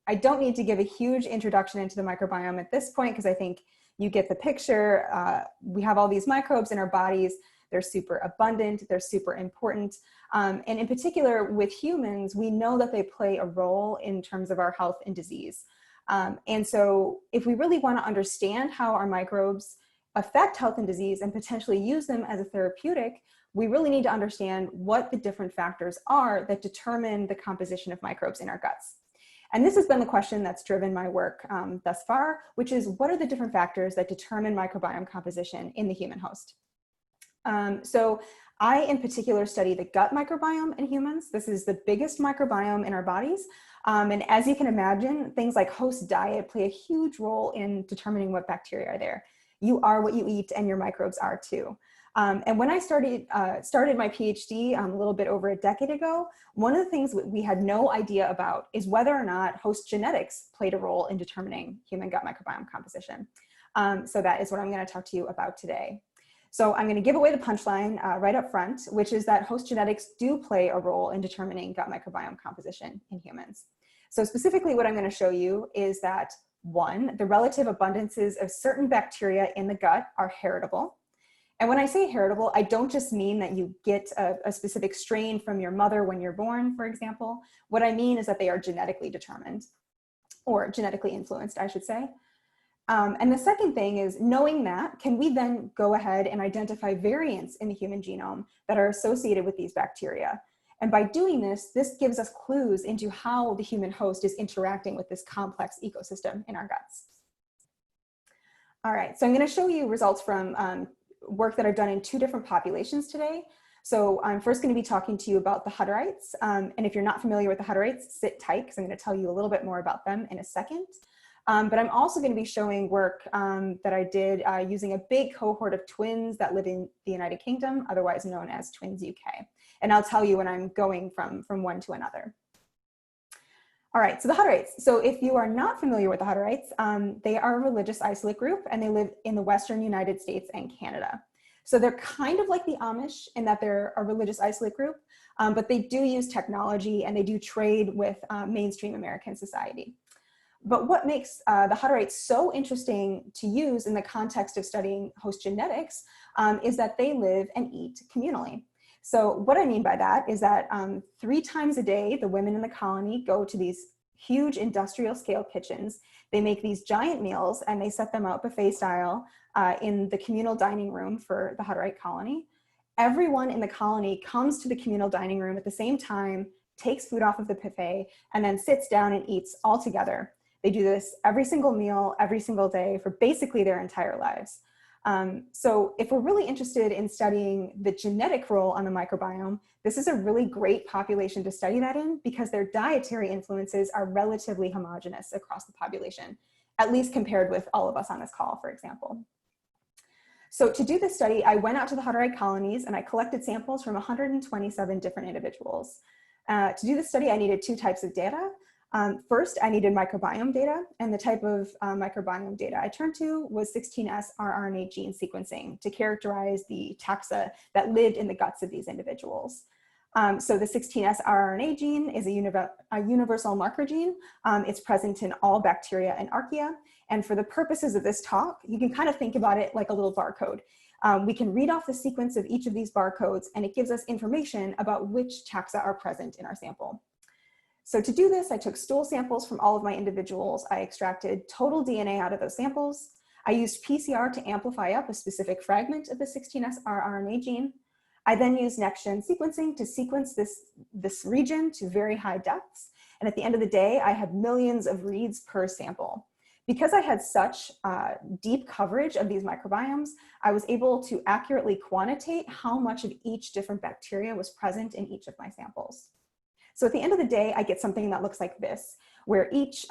I don't need to give a huge introduction into the microbiome at this point, because I think you get the picture. We have all these microbes in our bodies. They're super abundant. They're super important. And in particular, with humans, we know that they play a role in terms of our health and disease. And so if we really want to understand how our microbes affect health and disease and potentially use them as a therapeutic, we really need to understand what the different factors are that determine the composition of microbes in our guts. And this has been the question that's driven my work thus far, which is, what are the different factors that determine microbiome composition in the human host? So I, in particular, study the gut microbiome in humans. This is the biggest microbiome in our bodies. And as you can imagine, things like host diet play a huge role in determining what bacteria are there. You are what you eat, and your microbes are too. And when I started my PhD a little bit over a decade ago, one of the things we had no idea about is whether or not host genetics played a role in determining human gut microbiome composition. So that is what I'm going to talk to you about today. So I'm going to give away the punchline right up front, which is that host genetics do play a role in determining gut microbiome composition in humans. So specifically, what I'm going to show you is that, one, the relative abundances of certain bacteria in the gut are heritable. And when I say heritable, I don't just mean that you get a specific strain from your mother when you're born, for example. What I mean is that they are genetically determined, or genetically influenced, I should say. And the second thing is, knowing that, can we then go ahead and identify variants in the human genome that are associated with these bacteria? And by doing this, this gives us clues into how the human host is interacting with this complex ecosystem in our guts. All right, so I'm going to show you results from work that I've done in 2 different populations today. So I'm first going to be talking to you about the Hutterites. And if you're not familiar with the Hutterites, sit tight, because I'm going to tell you a little bit more about them in a second. But I'm also going to be showing work that I did using a big cohort of twins that live in the United Kingdom, otherwise known as Twins UK. And I'll tell you when I'm going from one to another. All right, so the Hutterites. So if you are not familiar with the Hutterites, they are a religious isolate group, and they live in the Western United States and Canada. So they're kind of like the Amish in that they're a religious isolate group, but they do use technology, and they do trade with mainstream American society. But what makes the Hutterites so interesting to use in the context of studying host genetics is that they live and eat communally. So what I mean by that is that 3 times a day, the women in the colony go to these huge industrial scale kitchens. They make these giant meals and they set them out buffet style in the communal dining room for the Hutterite colony. Everyone in the colony comes to the communal dining room at the same time, takes food off of the buffet, and then sits down and eats all together. They do this every single meal, every single day for basically their entire lives. So if we're really interested in studying the genetic role on the microbiome, this is a really great population to study that in because their dietary influences are relatively homogeneous across the population, at least compared with all of us on this call, for example. So to do this study, I went out to the Hutterite colonies and I collected samples from 127 different individuals. To do this study, I needed 2 types of data. First, I needed microbiome data, and the type of microbiome data I turned to was 16S rRNA gene sequencing to characterize the taxa that lived in the guts of these individuals. So the 16S rRNA gene is a universal marker gene. It's present in all bacteria and archaea. And for the purposes of this talk, you can kind of think about it like a little barcode. We can read off the sequence of each of these barcodes, and it gives us information about which taxa are present in our sample. So to do this, I took stool samples from all of my individuals. I extracted total DNA out of those samples. I used PCR to amplify up a specific fragment of the 16S rRNA gene. I then used next-gen sequencing to sequence this region to very high depths. And at the end of the day, I had millions of reads per sample. Because I had such deep coverage of these microbiomes, I was able to accurately quantitate how much of each different bacteria was present in each of my samples. So at the end of the day, I get something that looks like this, where each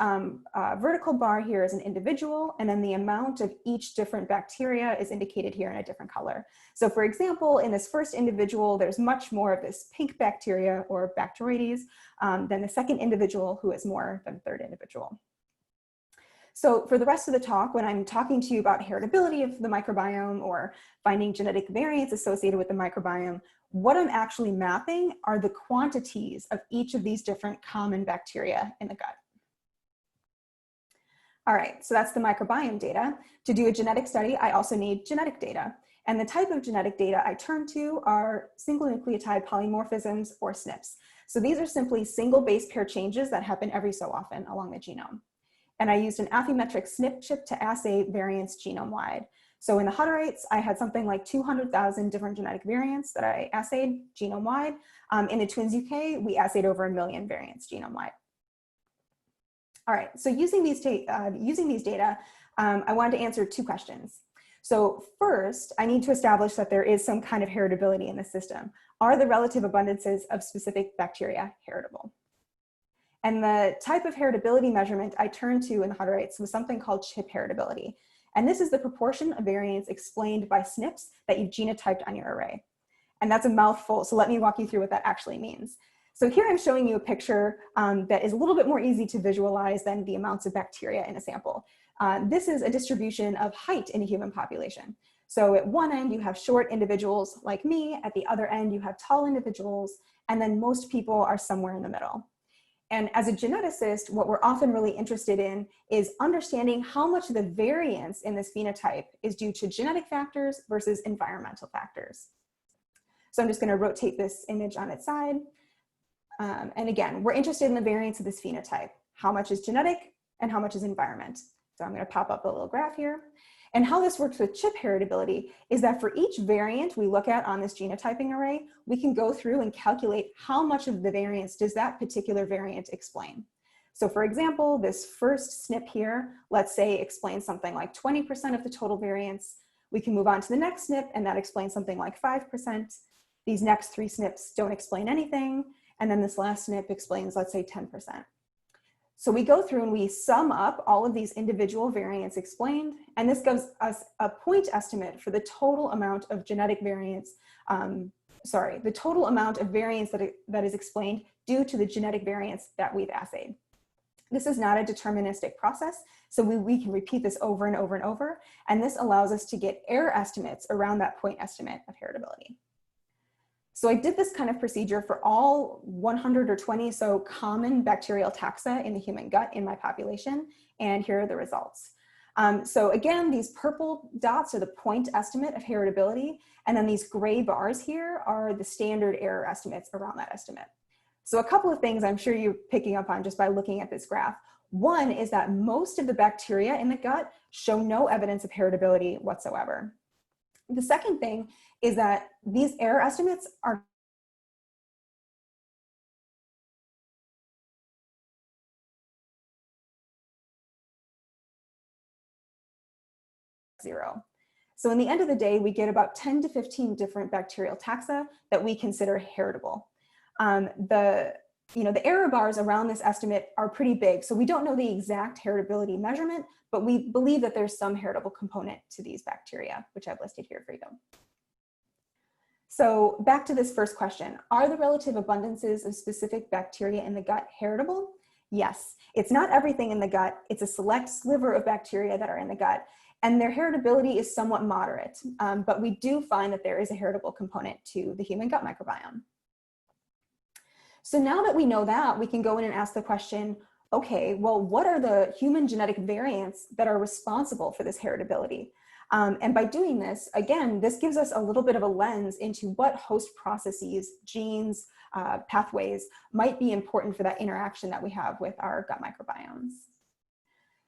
vertical bar here is an individual, and then the amount of each different bacteria is indicated here in a different color. So for example, in this first individual, there's much more of this pink bacteria or Bacteroides than the second individual, who is more than the third individual. So for the rest of the talk, when I'm talking to you about heritability of the microbiome or finding genetic variants associated with the microbiome, what I'm actually mapping are the quantities of each of these different common bacteria in the gut. All right, so that's the microbiome data. To do a genetic study, I also need genetic data. And the type of genetic data I turn to are single nucleotide polymorphisms, or SNPs. So these are simply single base pair changes that happen every so often along the genome. And I used an Affymetrix SNP chip to assay variants genome-wide. So in the Hutterites, I had something like 200,000 different genetic variants that I assayed genome-wide. In the Twins UK, we assayed over 1 million variants genome-wide. All right, so using these data, I wanted to answer 2 questions. So first, I need to establish that there is some kind of heritability in the system. Are the relative abundances of specific bacteria heritable? And the type of heritability measurement I turned to in the Hutterites was something called chip heritability. And this is the proportion of variants explained by SNPs that you've genotyped on your array. And that's a mouthful, so let me walk you through what that actually means. So here I'm showing you a picture that is a little bit more easy to visualize than the amounts of bacteria in a sample. This is a distribution of height in a human population. So at one end, you have short individuals like me. At the other end, you have tall individuals. And then most people are somewhere in the middle. And as a geneticist, what we're often really interested in is understanding how much of the variance in this phenotype is due to genetic factors versus environmental factors. So I'm just going to rotate this image on its side. And again, we're interested in the variance of this phenotype. How much is genetic and how much is environment? So I'm going to pop up a little graph here. And how this works with chip heritability is that for each variant we look at on this genotyping array, we can go through and calculate how much of the variance does that particular variant explain. So for example, this first SNP here, let's say explains something like 20% of the total variance. We can move on to the next SNP and that explains something like 5%. These next 3 SNPs don't explain anything. And then this last SNP explains, let's say 10%. So we go through and we sum up all of these individual variants explained, and this gives us a point estimate for the total amount of genetic variants, the total amount of variance that is explained due to the genetic variants that we've assayed. This is not a deterministic process, so we can repeat this over and over and over, and this allows us to get error estimates around that point estimate of heritability. So I did this kind of procedure for all 120 so common bacterial taxa in the human gut in my population, and here are the results. So again, these purple dots are the point estimate of heritability, and then these gray bars here are the standard error estimates around that estimate. So a couple of things I'm sure you're picking up on just by looking at this graph. One is that most of the bacteria in the gut show no evidence of heritability whatsoever. The second thing is that these error estimates are zero. So in the end of the day, we get about 10 to 15 different bacterial taxa that we consider heritable. The error bars around this estimate are pretty big, so we don't know the exact heritability measurement, but we believe that there's some heritable component to these bacteria, which I've listed here for you. So back to this first question, are the relative abundances of specific bacteria in the gut heritable? Yes, it's not everything in the gut, it's a select sliver of bacteria that are in the gut, and their heritability is somewhat moderate, but we do find that there is a heritable component to the human gut microbiome. So now that we know that, we can go in and ask the question, okay, well, what are the human genetic variants that are responsible for this heritability? And by doing this, again, this gives us a little bit of a lens into what host processes, genes, pathways might be important for that interaction that we have with our gut microbiomes.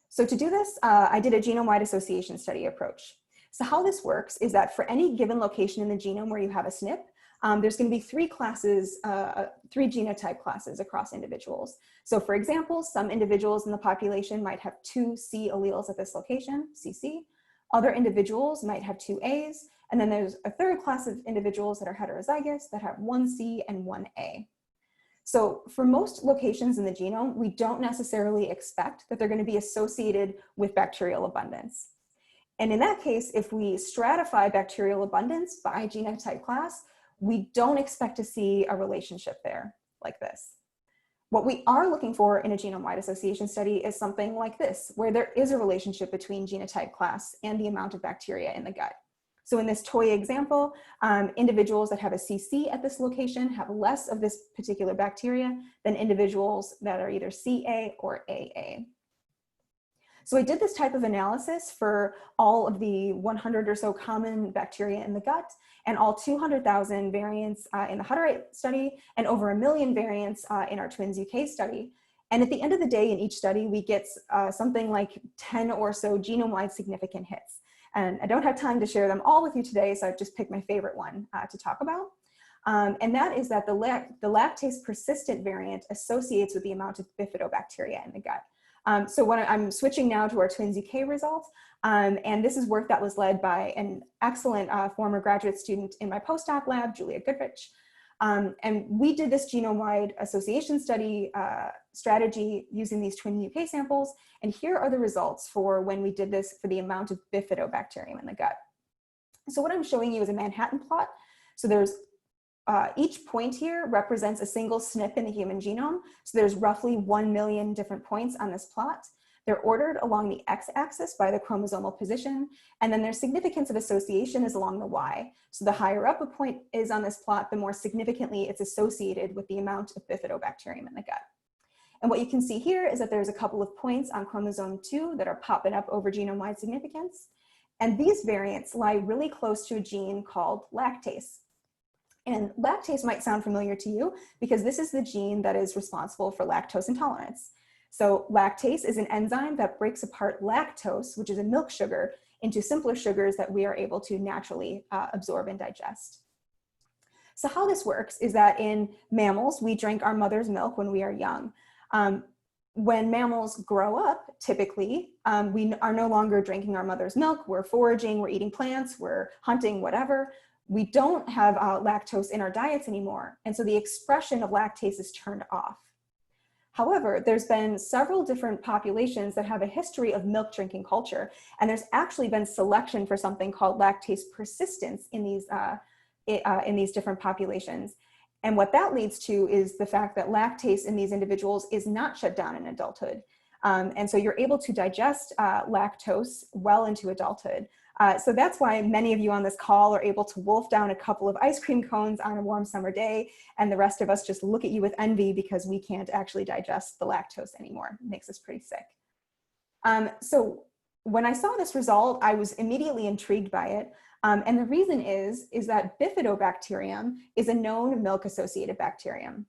So to do this, I did a genome-wide association study approach. So how this works is that for any given location in the genome where you have a SNP, there's going to be three genotype classes across individuals. So for example, some individuals in the population might have 2 C alleles at this location, CC. Other individuals might have 2 A's, and then there's a third class of individuals that are heterozygous that have 1 C and 1 A. So for most locations in the genome, we don't necessarily expect that they're going to be associated with bacterial abundance. And in that case, if we stratify bacterial abundance by genotype class, we don't expect to see a relationship there like this. What we are looking for in a genome-wide association study is something like this, where there is a relationship between genotype class and the amount of bacteria in the gut. So in this toy example, individuals that have a CC at this location have less of this particular bacteria than individuals that are either CA or AA. So I did this type of analysis for all of the 100 or so common bacteria in the gut and all 200,000 variants in the Hutterite study and over 1 million variants in our Twins UK study. And at the end of the day, in each study, we get something like 10 or so genome-wide significant hits. And I don't have time to share them all with you today, so I've just picked my favorite one to talk about. And that is that the lactase persistent variant associates with the amount of bifidobacteria in the gut. So when I'm switching now to our Twins UK results, and this is work that was led by an excellent former graduate student in my postdoc lab, Julia Goodrich. And we did this genome-wide association study strategy using these Twin UK samples. And here are the results for when we did this for the amount of bifidobacterium in the gut. So what I'm showing you is a Manhattan plot. So there's each point here represents a single SNP in the human genome. So there's roughly 1 million different points on this plot. They're ordered along the x-axis by the chromosomal position, and then their significance of association is along the y. So the higher up a point is on this plot, the more significantly it's associated with the amount of bifidobacterium in the gut. And what you can see here is that there's a couple of points on chromosome 2 that are popping up over genome-wide significance. And these variants lie really close to a gene called lactase. And lactase might sound familiar to you because this is the gene that is responsible for lactose intolerance. So lactase is an enzyme that breaks apart lactose, which is a milk sugar, into simpler sugars that we are able to naturally absorb and digest. So how this works is that in mammals, we drink our mother's milk when we are young. When mammals grow up, typically, we are no longer drinking our mother's milk. We're foraging, we're eating plants, we're hunting, whatever. We don't have lactose in our diets anymore. And so the expression of lactase is turned off. However, there's been several different populations that have a history of milk drinking culture. And there's actually been selection for something called lactase persistence in these different populations. And what that leads to is the fact that lactase in these individuals is not shut down in adulthood. And so you're able to digest lactose well into adulthood. So that's why many of you on this call are able to wolf down a couple of ice cream cones on a warm summer day, and the rest of us just look at you with envy because we can't actually digest the lactose anymore. It makes us pretty sick. So when I saw this result, I was immediately intrigued by it. And the reason is that bifidobacterium is a known milk-associated bacterium.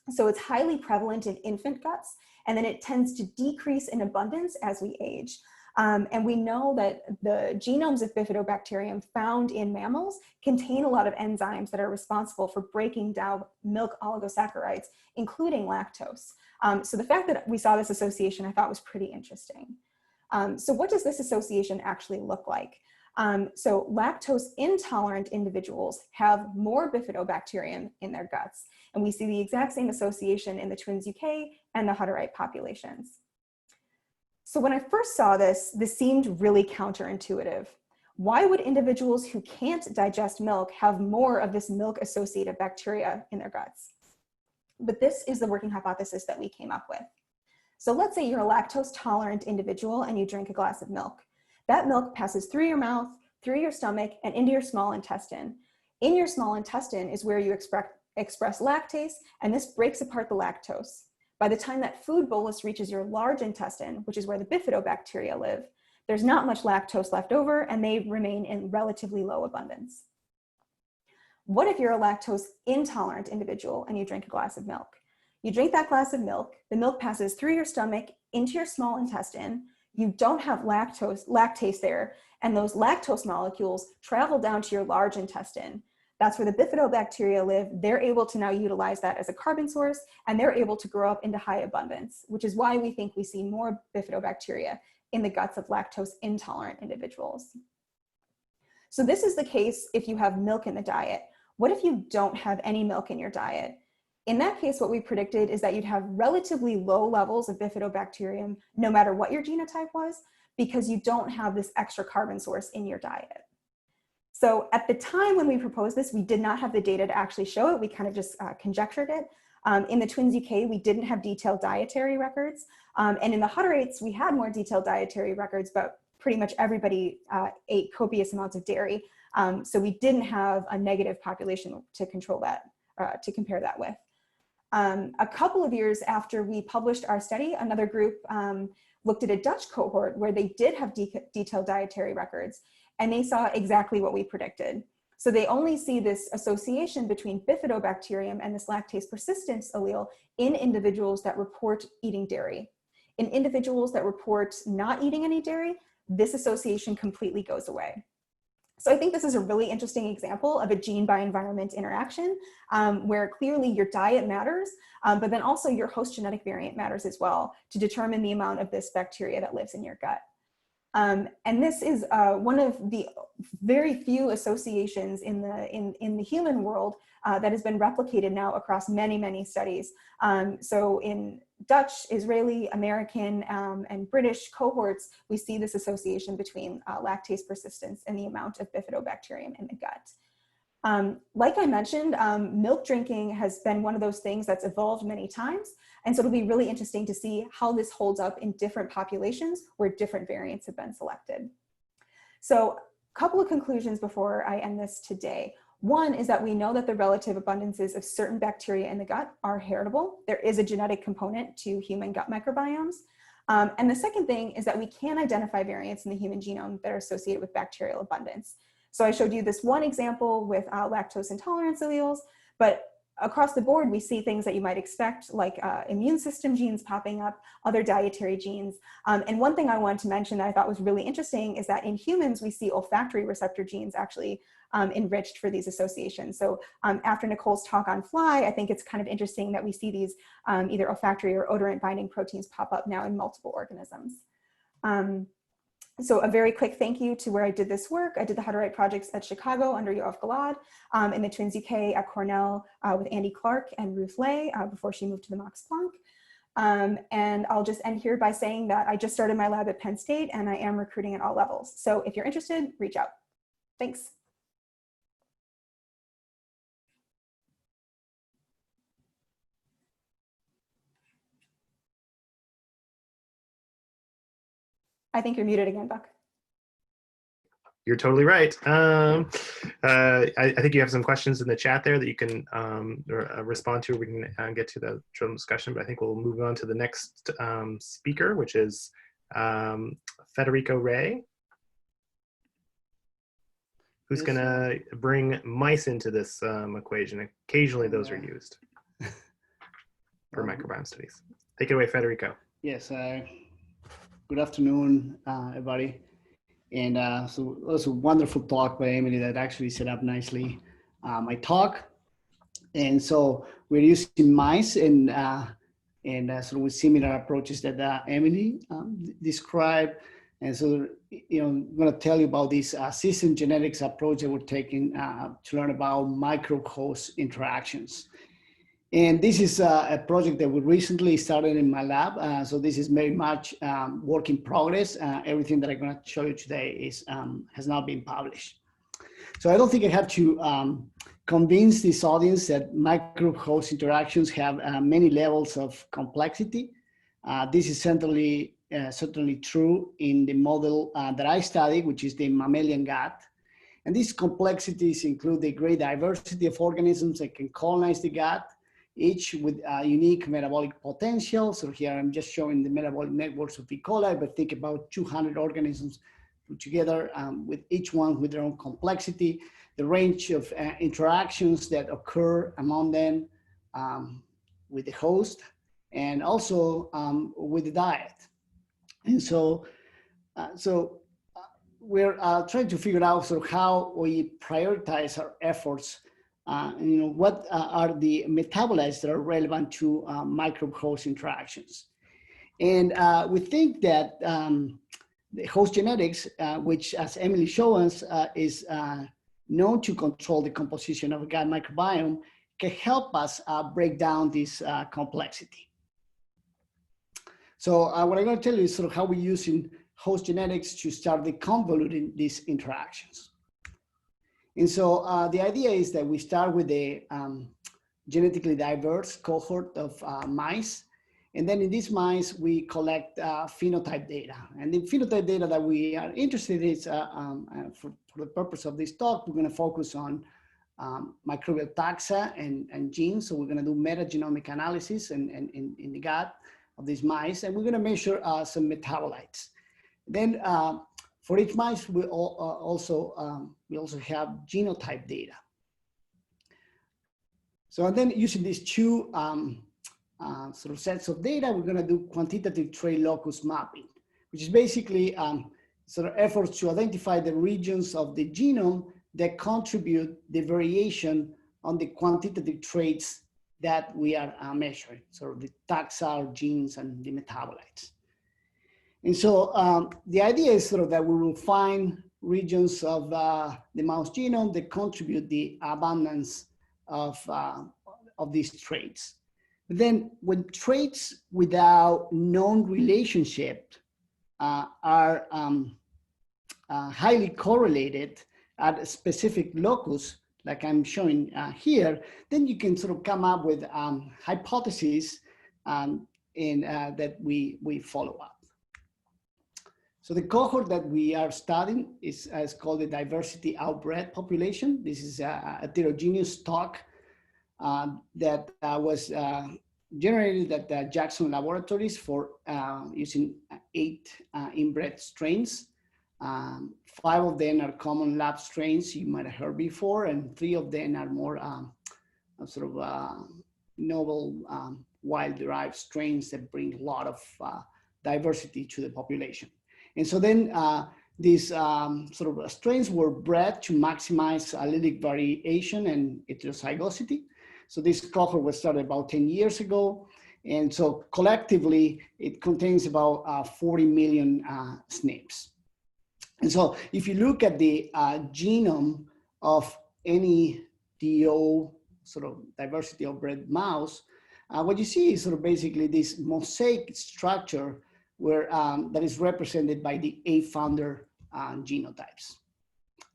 So it's highly prevalent in infant guts, and then it tends to decrease in abundance as we age. And we know that the genomes of bifidobacterium found in mammals contain a lot of enzymes that are responsible for breaking down milk oligosaccharides, including lactose. So the fact that we saw this association I thought was pretty interesting. So what does this association actually look like? So lactose intolerant individuals have more bifidobacterium in their guts. And we see the exact same association in the twins UK and the Hutterite populations. So when I first saw this, this seemed really counterintuitive. Why would individuals who can't digest milk have more of this milk-associated bacteria in their guts? But this is the working hypothesis that we came up with. So let's say you're a lactose-tolerant individual and you drink a glass of milk. That milk passes through your mouth, through your stomach, and into your small intestine. In your small intestine is where you express lactase, and this breaks apart the lactose. By the time that food bolus reaches your large intestine, which is where the bifidobacteria live, there's not much lactose left over, and they remain in relatively low abundance. What if you're a lactose intolerant individual and you drink a glass of milk? You drink that glass of milk, the milk passes through your stomach into your small intestine, you don't have lactase there, and those lactose molecules travel down to your large intestine. That's where the bifidobacteria live. They're able to now utilize that as a carbon source, and they're able to grow up into high abundance, which is why we think we see more bifidobacteria in the guts of lactose intolerant individuals. So this is the case if you have milk in the diet. What if you don't have any milk in your diet? In that case, what we predicted is that you'd have relatively low levels of bifidobacterium no matter what your genotype was, because you don't have this extra carbon source in your diet. So at the time when we proposed this, we did not have the data to actually show it. We kind of just conjectured it. In the Twins UK, we didn't have detailed dietary records. And in the Hutterites, we had more detailed dietary records, but pretty much everybody ate copious amounts of dairy. So we didn't have a negative population to control that, to compare that with. A couple of years after we published our study, another group looked at a Dutch cohort where they did have detailed dietary records, and they saw exactly what we predicted. So they only see this association between bifidobacterium and this lactase persistence allele in individuals that report eating dairy. In individuals that report not eating any dairy, this association completely goes away. So I think this is a really interesting example of a gene by environment interaction where clearly your diet matters, but then also your host genetic variant matters as well to determine the amount of this bacteria that lives in your gut. And this is one of the very few associations in the human world that has been replicated now across many, many studies. So in Dutch, Israeli, American, and British cohorts, we see this association between lactase persistence and the amount of bifidobacterium in the gut. Like I mentioned, milk drinking has been one of those things that's evolved many times. And so it'll be really interesting to see how this holds up in different populations where different variants have been selected. So a couple of conclusions before I end this today. One is that we know that the relative abundances of certain bacteria in the gut are heritable. There is a genetic component to human gut microbiomes. And the second thing is that we can identify variants in the human genome that are associated with bacterial abundance. So I showed you this one example with lactose intolerance alleles, but across the board, we see things that you might expect, like immune system genes popping up, other dietary genes. And one thing I wanted to mention that I thought was really interesting is that in humans, we see olfactory receptor genes actually enriched for these associations. So after Nichole's talk on fly, I think it's kind of interesting that we see these either olfactory or odorant binding proteins pop up now in multiple organisms. So a very quick thank you to where I did this work. I did the Hutterite projects at Chicago under Yoav Gilad, in the Twins UK at Cornell with Andy Clark and Ruth Lay before she moved to the Max Planck. And I'll just end here by saying that I just started my lab at Penn State and I am recruiting at all levels. So if you're interested, reach out. Thanks. I think you're muted again, Buck. You're totally right. I think you have some questions in the chat there that you can respond to. We can get to the discussion, but I think we'll move on to the next speaker, which is Federico Ray, who's going to bring mice into this equation. Occasionally those are used for microbiome studies. Take it away, Federico. Yes, good afternoon, everybody. And so it was a wonderful talk by Emily that actually set up nicely my talk. And so we're using mice and sort of with similar approaches that Emily described. And so, I'm going to tell you about this system genetics approach that we're taking to learn about microbe-host interactions. And this is a project that we recently started in my lab. So this is very much work in progress. Everything that I'm going to show you today is has not been published. So I don't think I have to convince this audience that microbe-host interactions have many levels of complexity. This is certainly true in the model that I study, which is the mammalian gut. And these complexities include the great diversity of organisms that can colonize the gut, each with unique metabolic potential. So here I'm just showing the metabolic networks of E. coli, but think about 200 organisms put together with each one with their own complexity, the range of interactions that occur among them with the host, and also with the diet. And so, we're trying to figure out sort of how we prioritize our efforts. What are the metabolites that are relevant to microbe-host interactions? And we think that the host genetics, which as Emily showed us, is known to control the composition of a gut microbiome, can help us break down this complexity. So what I'm going to tell you is sort of how we're using host genetics to start deconvoluting these interactions. And so the idea is that we start with a genetically diverse cohort of mice. And then in these mice, we collect phenotype data. And the phenotype data that we are interested in is, for the purpose of this talk, we're going to focus on microbial taxa and genes. So we're going to do metagenomic analysis in the gut of these mice. And we're going to measure some metabolites. Then for each mice, we also have genotype data. So and then using these two sort of sets of data, we're going to do quantitative trait locus mapping, which is basically sort of efforts to identify the regions of the genome that contribute the variation on the quantitative traits that we are measuring, sort of the taxa, genes, and the metabolites. And so the idea is sort of that we will find regions of the mouse genome that contribute the abundance of these traits. But then when traits without known relationship are highly correlated at a specific locus, like I'm showing here, then you can sort of come up with hypotheses that we follow up. So the cohort that we are studying is called the diversity outbred population. This is a heterogeneous stock that was generated at the Jackson laboratories for using 8 inbred strains. 5 of them are common lab strains you might have heard before, and 3 of them are more sort of novel wild-derived strains that bring a lot of diversity to the population. And so then these sort of strains were bred to maximize allelic variation and heterozygosity. So this cohort was started about 10 years ago. And so collectively, it contains about 40 million SNPs. And so if you look at the genome of any DO, sort of diversity of bred mouse, what you see is sort of basically this mosaic structure where that is represented by the 8 founder genotypes.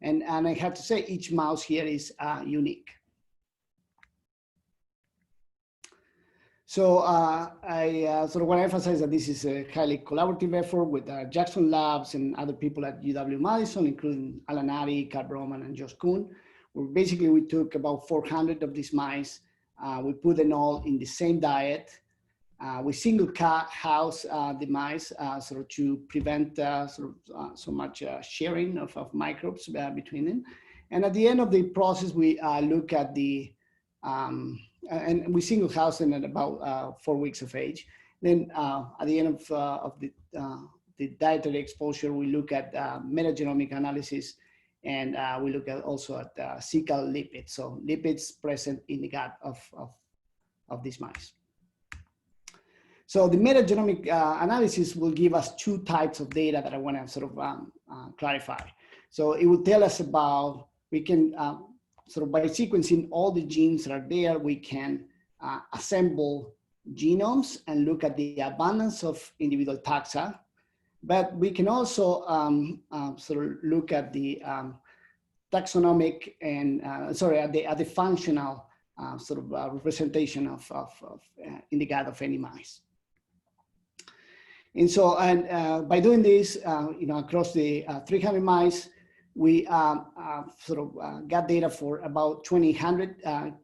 And I have to say each mouse here is unique. So I sort of want to emphasize that this is a highly collaborative effort with Jackson Labs and other people at UW-Madison, including Alan Addy, Carl Broman, and Josh Kuhn. Where basically we took about 400 of these mice. We put them all in the same diet. We single house the mice sort of to prevent so much sharing of microbes between them. And at the end of the process, we look at the, and we single house them at about 4 weeks of age. Then at the end of the dietary exposure, we look at metagenomic analysis, and we look at also at cecal lipids, so lipids present in the gut of these mice. So the metagenomic analysis will give us two types of data that I want to sort of clarify. So it will tell us about, we can sort of by sequencing all the genes that are there, we can assemble genomes and look at the abundance of individual taxa. But we can also sort of look at the taxonomic and at the functional sort of representation of in the gut of any mice. And so, by doing this, across the 300 mice, we sort of got data for about 2,000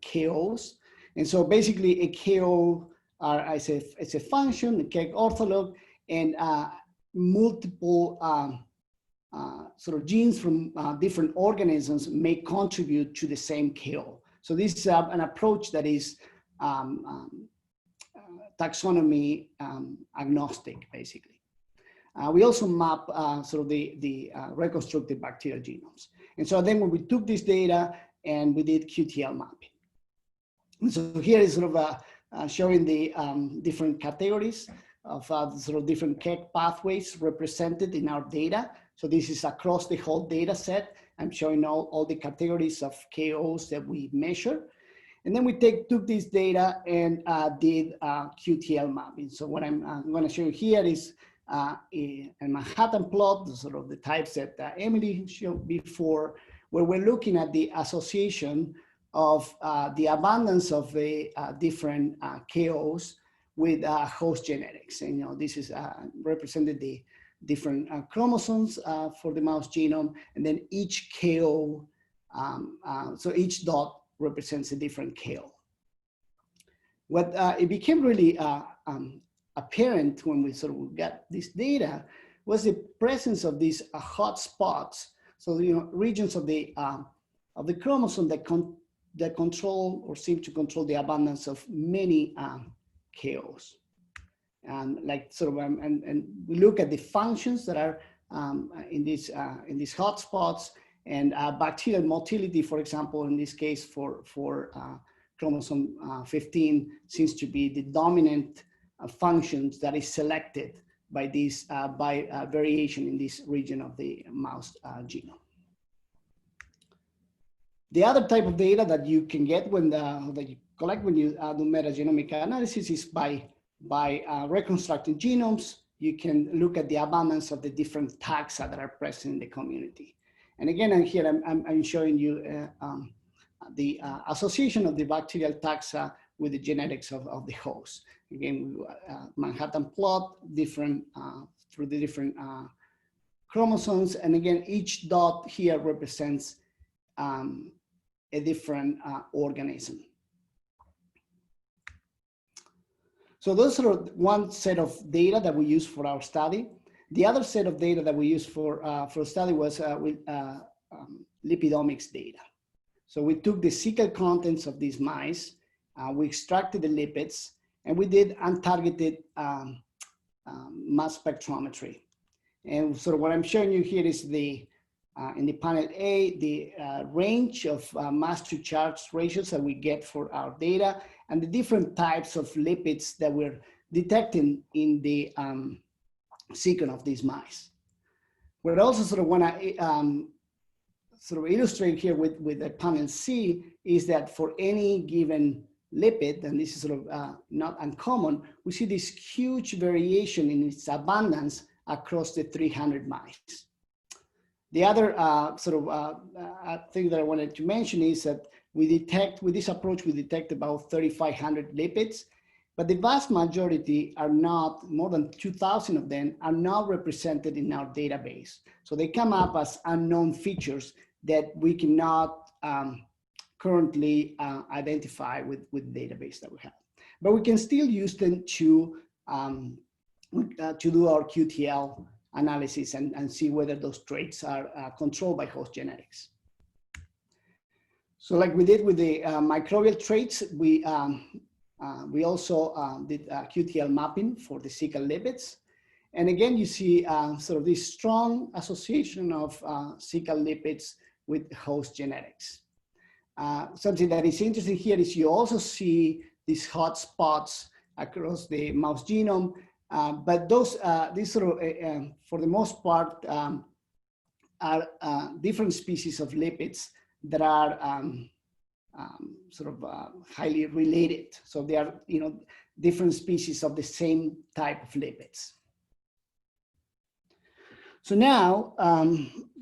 KOs. And so basically a KO it's a function, a KEGG ortholog, and multiple sort of genes from different organisms may contribute to the same KO. So this is an approach that is taxonomy agnostic, basically. We also map sort of the reconstructed bacterial genomes. And so then when we took this data and we did QTL mapping. And so here is sort of showing the different categories of sort of different KEGG pathways represented in our data. So this is across the whole data set. I'm showing all the categories of KOs that we measure. And then we took this data and did QTL mapping. So what I'm going to show you here is a Manhattan plot, sort of the types that Emily showed before, where we're looking at the association of the abundance of the different KOs with host genetics. And this is represented the different chromosomes for the mouse genome, and then each KO, so each dot represents a different KO. What it became really apparent when we sort of got this data was the presence of these hot spots. So regions of the chromosome that control or seem to control the abundance of many KOs. Like sort of and we look at the functions that are in these hot spots, and bacterial motility, for example, in this case for chromosome 15 seems to be the dominant functions that is selected by this by variation in this region of the mouse genome. The other type of data that you can get that you collect when you do metagenomic analysis is by reconstructing genomes. You can look at the abundance of the different taxa that are present in the community. And again, here I'm showing you the association of the bacterial taxa with the genetics of the host. Again, Manhattan plot different through the different chromosomes, and again, each dot here represents a different organism. So those are one set of data that we use for our study. The other set of data that we used for study was lipidomics data. So we took the cecal contents of these mice, we extracted the lipids, and we did untargeted mass spectrometry. And so what I'm showing you here is the in the panel A, the range of mass to charge ratios that we get for our data, and the different types of lipids that we're detecting in the sequence of these mice. What I also sort of want to sort of illustrate here with the panel C is that for any given lipid, and this is sort of not uncommon, we see this huge variation in its abundance across the 300 mice. The other sort of thing that I wanted to mention is that we detect, with this approach, we detect about 3,500 lipids. But the vast majority are not, more than 2,000 of them are not represented in our database. So they come up as unknown features that we cannot currently identify with the database that we have. But we can still use them to do our QTL analysis and see whether those traits are controlled by host genetics. So like we did with the microbial traits, we also did QTL mapping for the cecal lipids. And again, you see sort of this strong association of cecal lipids with host genetics. Something that is interesting here is you also see these hot spots across the mouse genome, but these sort of, for the most part, are different species of lipids that are highly related. So they are, different species of the same type of lipids. So now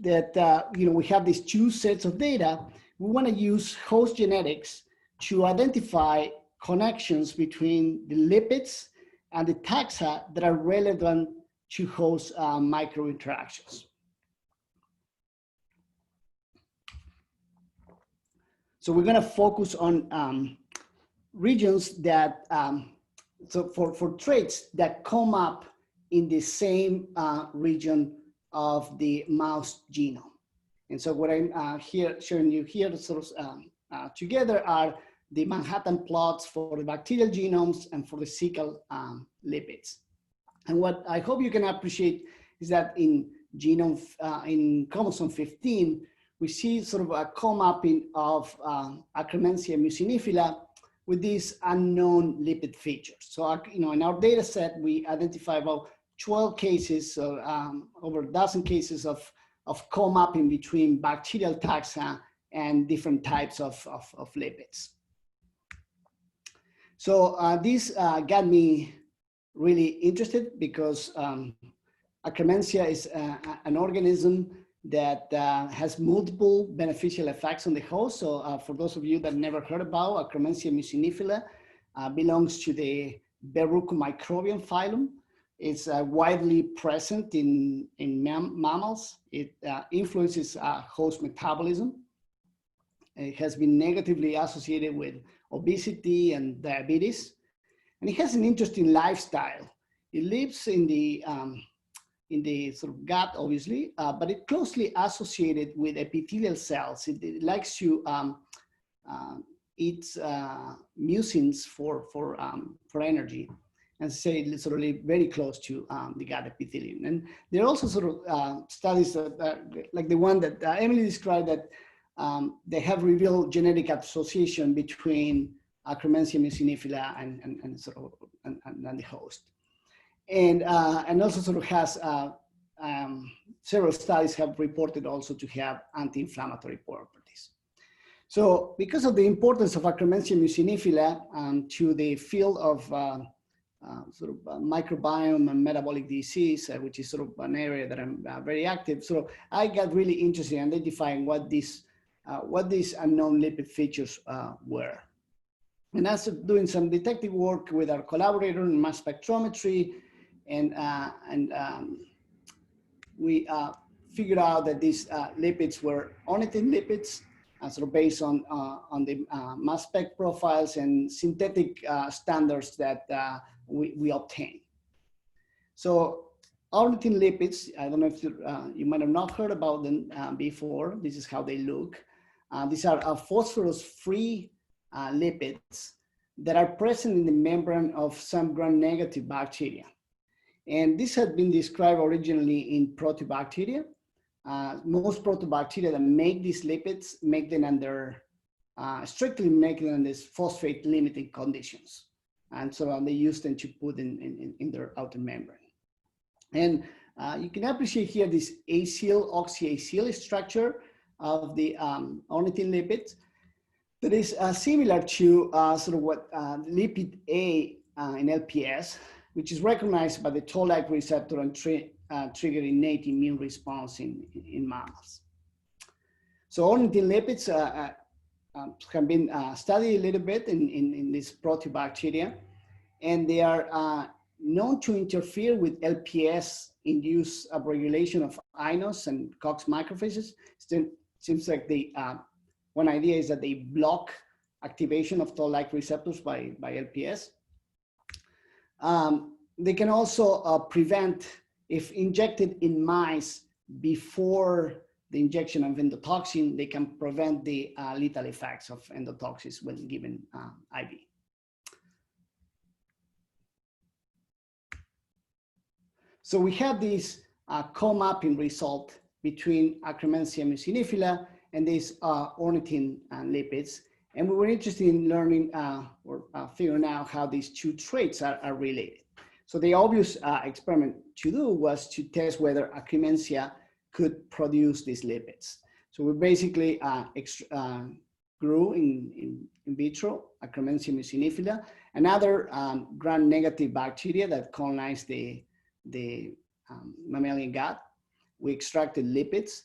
that we have these two sets of data, we want to use host genetics to identify connections between the lipids and the taxa that are relevant to host micro interactions. So we're going to focus on regions that, so for traits that come up in the same region of the mouse genome. And so what I'm showing you here sort of together are the Manhattan plots for the bacterial genomes and for the cecal lipids. And what I hope you can appreciate is that in in chromosome 15, we see sort of a co-mapping of Akkermansia muciniphala with these unknown lipid features. So, in our data set, we identify about 12 cases, over a dozen cases of co-mapping between bacterial taxa and different types of lipids. So this got me really interested because Akkermansia is an organism that has multiple beneficial effects on the host. So for those of you that never heard about Akkermansia muciniphala, belongs to the Microbiome phylum. It's widely present in mammals. It influences host metabolism. It has been negatively associated with obesity and diabetes. And it has an interesting lifestyle. It lives in the sort of gut, obviously, but it's closely associated with epithelial cells. It likes to eat mucins for energy, and say literally very close to the gut epithelium. And there are also sort of studies that, like the one that Emily described, that they have revealed genetic association between Akkermansia muciniphala and the host. And also sort of has several studies have reported also to have anti-inflammatory properties. So because of the importance of Akkermansia muciniphala to the field of microbiome and metabolic disease, which is sort of an area that I'm very active. So I got really interested in identifying what these unknown lipid features were. And after doing some detective work with our collaborator in mass spectrometry, and we figured out that these lipids were ornithine lipids, sort of based on the mass spec profiles and synthetic standards that we obtain. So ornithine lipids, I don't know if you might have not heard about them before. This is how they look. These are phosphorus-free lipids that are present in the membrane of some gram-negative bacteria. And this had been described originally in proteobacteria. Most proteobacteria that make these lipids make them under, strictly make them under phosphate limiting conditions. And so they use them to put in their outer membrane. And you can appreciate here this acyl, oxyacyl structure of the ornithine lipids that is similar to sort of what lipid A in LPS, which is recognized by the toll-like receptor and trigger innate immune response in mammals. So ornithine lipids have been studied a little bit in this proteobacteria. and they are known to interfere with LPS-induced upregulation of inos and COX macrophages. Still, seems like they, one idea is that they block activation of toll-like receptors by LPS. They can also prevent, if injected in mice before the injection of endotoxin, they can prevent the lethal effects of endotoxins when given IV. So we have this co-mapping result between Akkermansia mucinifila and these ornithine lipids. And we were interested in learning or figuring out how these two traits are related. So the obvious experiment to do was to test whether Akkermansia could produce these lipids. So we basically grew in vitro Akkermansia mucinifila, another gram-negative bacteria that colonized the mammalian gut. We extracted lipids,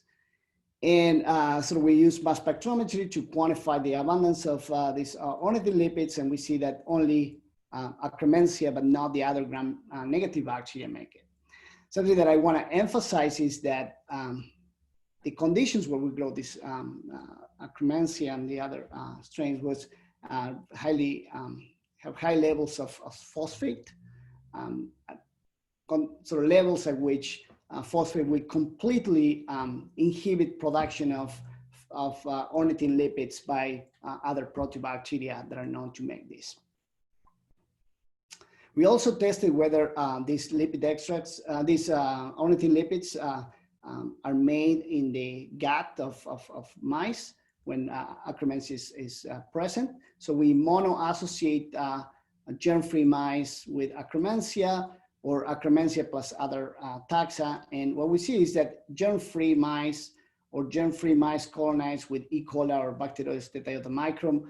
and so we used mass spectrometry to quantify the abundance of these ornithine lipids, and we see that only Akkermansia, but not the other gram-negative bacteria make it. Something that I want to emphasize is that the conditions where we grow this Akkermansia and the other strains was have high levels of phosphate, sort of levels at which phosphate will completely inhibit production of ornithine lipids by other proteobacteria that are known to make this. We also tested whether these lipid extracts, these ornithine lipids are made in the gut of mice when Akkermansia is present. So we mono-associate germ-free mice with Akkermansia or Akkermansia plus other taxa. And what we see is that germ-free mice or germ-free mice colonized with E. coli or Bacteroides tetraiotomicron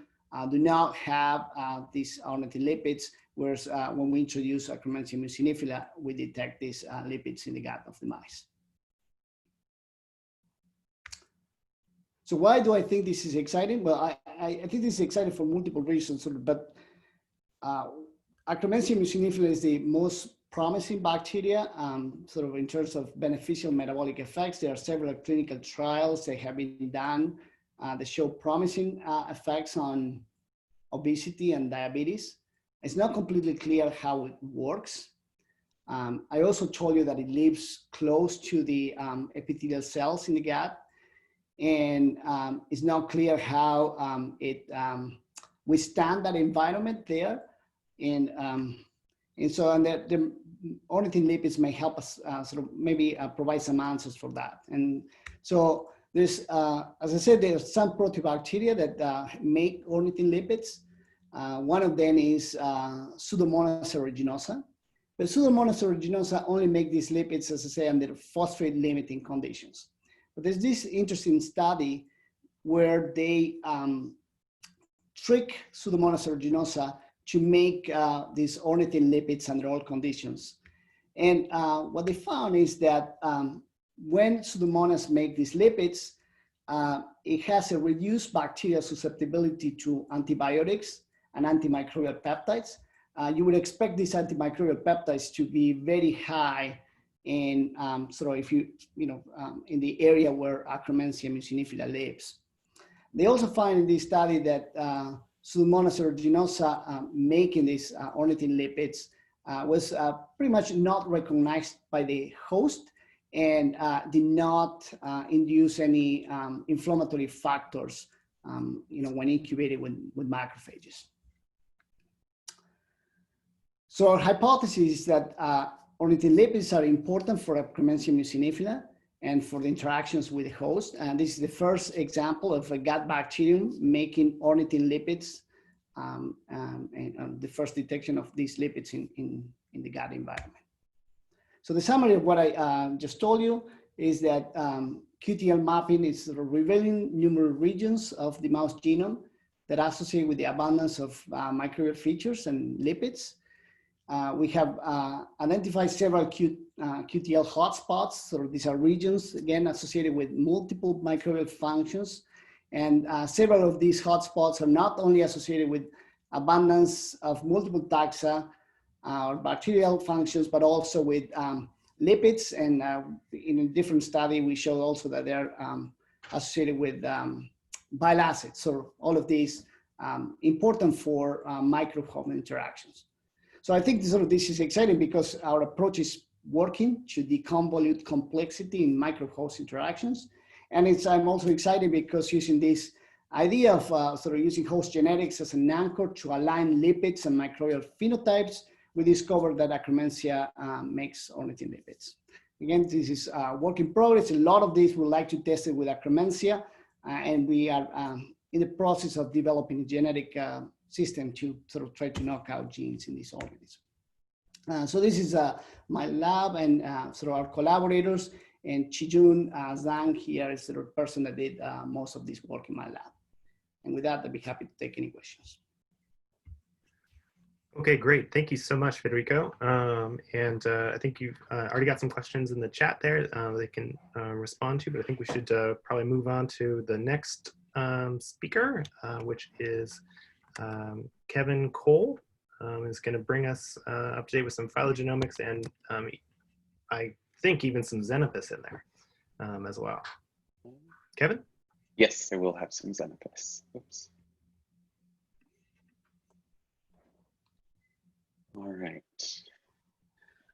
do not have these ornithine lipids, whereas when we introduce Akkermansia mucinifila, we detect these lipids in the gut of the mice. So why do I think this is exciting? Well, I think this is exciting for multiple reasons, but Akkermansia mucinifila is the most promising bacteria, sort of in terms of beneficial metabolic effects. There are several clinical trials that have been done that show promising effects on obesity and diabetes. It's not completely clear how it works. I also told you that it lives close to the epithelial cells in the gut, and it's not clear how it withstand that environment there. And so the ornithine lipids may help us sort of maybe provide some answers for that. And so there's, as I said, there's some proteobacteria that make ornithine lipids. One of them is Pseudomonas aeruginosa. But Pseudomonas aeruginosa only make these lipids, as I say, under phosphate limiting conditions. But there's this interesting study where they trick Pseudomonas aeruginosa to make these ornithine lipids under all conditions. And what they found is that when Pseudomonas make these lipids, it has a reduced bacterial susceptibility to antibiotics and antimicrobial peptides. You would expect these antimicrobial peptides to be very high in sort of if you in the area where Akkermansia mucinifila lives. They also find in this study that Pseudomonas aeruginosa making these ornithine lipids was pretty much not recognized by the host and did not induce any inflammatory factors when incubated with macrophages. So our hypothesis is that ornithine lipids are important for Akkermansia mucinifila and for the interactions with the host. And this is the first example of a gut bacterium making ornithine lipids and the first detection of these lipids in the gut environment. So the summary of what I just told you is that QTL mapping is revealing numerous regions of the mouse genome that associate with the abundance of microbial features and lipids. We have identified several QTL hotspots. So these are regions, again, associated with multiple microbial functions. And several of these hotspots are not only associated with abundance of multiple taxa, or bacterial functions, but also with lipids. And in a different study, we showed also that they're associated with bile acids. So all of these important for microbe-home interactions. So I think this is exciting because our approach is working to deconvolute complexity in microbe-host interactions. And I'm also excited because using this idea of using host genetics as an anchor to align lipids and microbial phenotypes, we discovered that Akkermansia makes ornithine lipids. Again, this is work in progress. A lot of these we'd like to test it with Akkermansia, and we are in the process of developing a genetic system to try to knock out genes in these organisms. So this is my lab and our collaborators, and Chijun Zhang here is the person that did most of this work in my lab. And with that, I'd be happy to take any questions. Okay, great. Thank you so much, Federico. I think you've already got some questions in the chat there they can respond to, but I think we should probably move on to the next speaker, which is Kevin Cole. Is going to bring us up to date with some phylogenomics and I think even some Xenophis in there as well. Kevin? Yes, I will have some Xenophis. Oops. All right.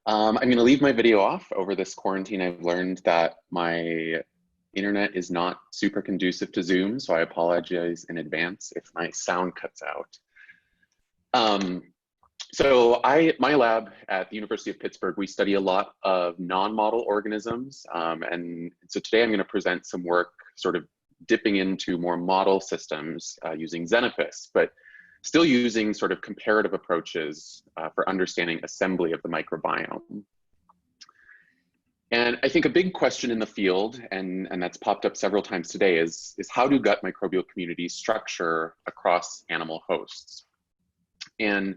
I'm going to leave my video off. Over this quarantine, I've learned that my internet is not super conducive to Zoom, so I apologize in advance if my sound cuts out. So my lab at the University of Pittsburgh, we study a lot of non-model organisms. And so today I'm going to present some work sort of dipping into more model systems using Xenophis, but still using sort of comparative approaches for understanding assembly of the microbiome. And I think a big question in the field, and that's popped up several times today, is how do gut microbial communities structure across animal hosts? And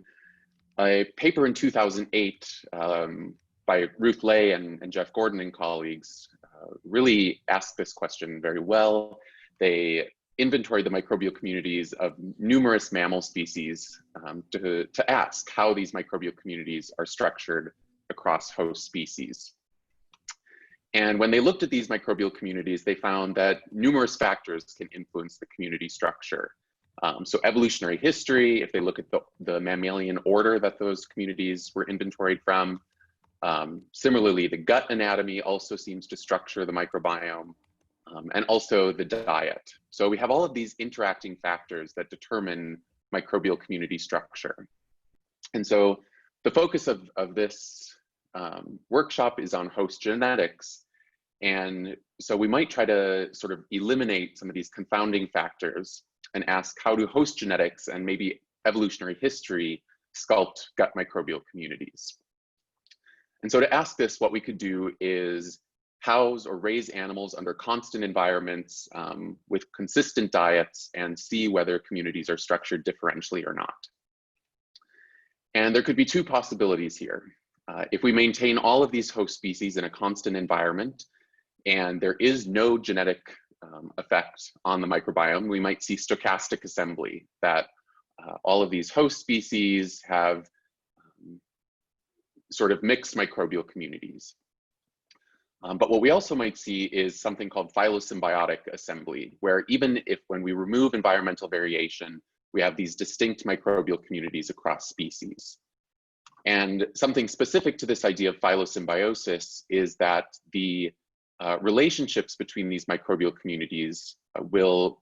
a paper in 2008 by Ruth Lay and Jeff Gordon and colleagues really asked this question very well. They inventoried the microbial communities of numerous mammal species to ask how these microbial communities are structured across host species. And when they looked at these microbial communities, they found that numerous factors can influence the community structure. So evolutionary history, if they look at the mammalian order that those communities were inventoried from. Similarly, the gut anatomy also seems to structure the microbiome, and also the diet. So we have all of these interacting factors that determine microbial community structure. And so the focus of this workshop is on host genetics. And so we might try to sort of eliminate some of these confounding factors and ask, how do host genetics and maybe evolutionary history sculpt gut microbial communities? And so to ask this, what we could do is house or raise animals under constant environments with consistent diets and see whether communities are structured differentially or not. And there could be two possibilities here. If we maintain all of these host species in a constant environment and there is no genetic effect on the microbiome, we might see stochastic assembly, that all of these host species have sort of mixed microbial communities. But what we also might see is something called phylosymbiotic assembly, where even if when we remove environmental variation, we have these distinct microbial communities across species. And something specific to this idea of phylosymbiosis is that the relationships between these microbial communities will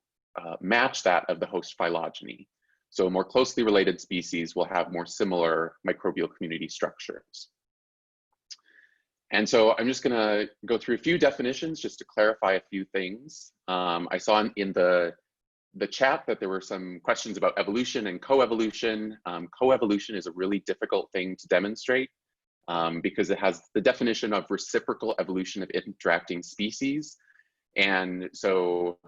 match that of the host phylogeny. So more closely related species will have more similar microbial community structures. And so I'm just gonna go through a few definitions just to clarify a few things. I saw in the chat that there were some questions about evolution and coevolution. Coevolution is a really difficult thing to demonstrate because it has the definition of reciprocal evolution of interacting species. And so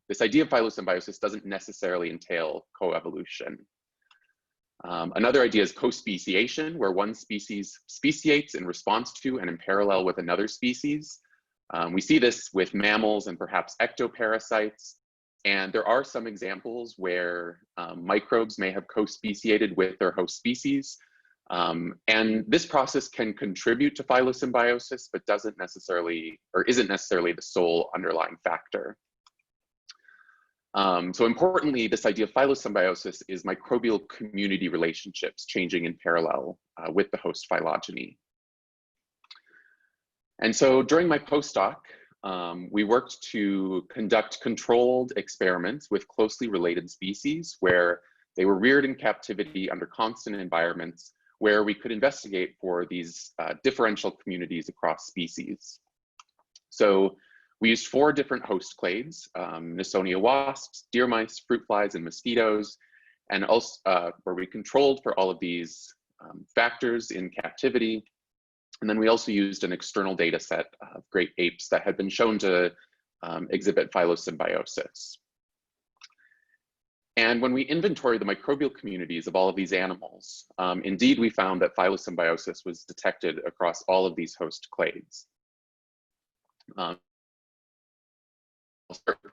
this idea of phylosymbiosis doesn't necessarily entail coevolution. Another idea is co-speciation, where one species speciates in response to and in parallel with another species. We see this with mammals and perhaps ectoparasites. And there are some examples where microbes may have co-speciated with their host species. And this process can contribute to phylosymbiosis, but doesn't necessarily, or isn't necessarily the sole underlying factor. So importantly, this idea of phylosymbiosis is microbial community relationships changing in parallel with the host phylogeny. And so during my postdoc, we worked to conduct controlled experiments with closely related species where they were reared in captivity under constant environments where we could investigate for these differential communities across species. So we used 4 different host clades, Nichole wasps, deer mice, fruit flies, and mosquitoes, and also where we controlled for all of these factors in captivity. And then we also used an external data set of great apes that had been shown to exhibit phylosymbiosis. And when we inventoried the microbial communities of all of these animals, indeed we found that phylosymbiosis was detected across all of these host clades.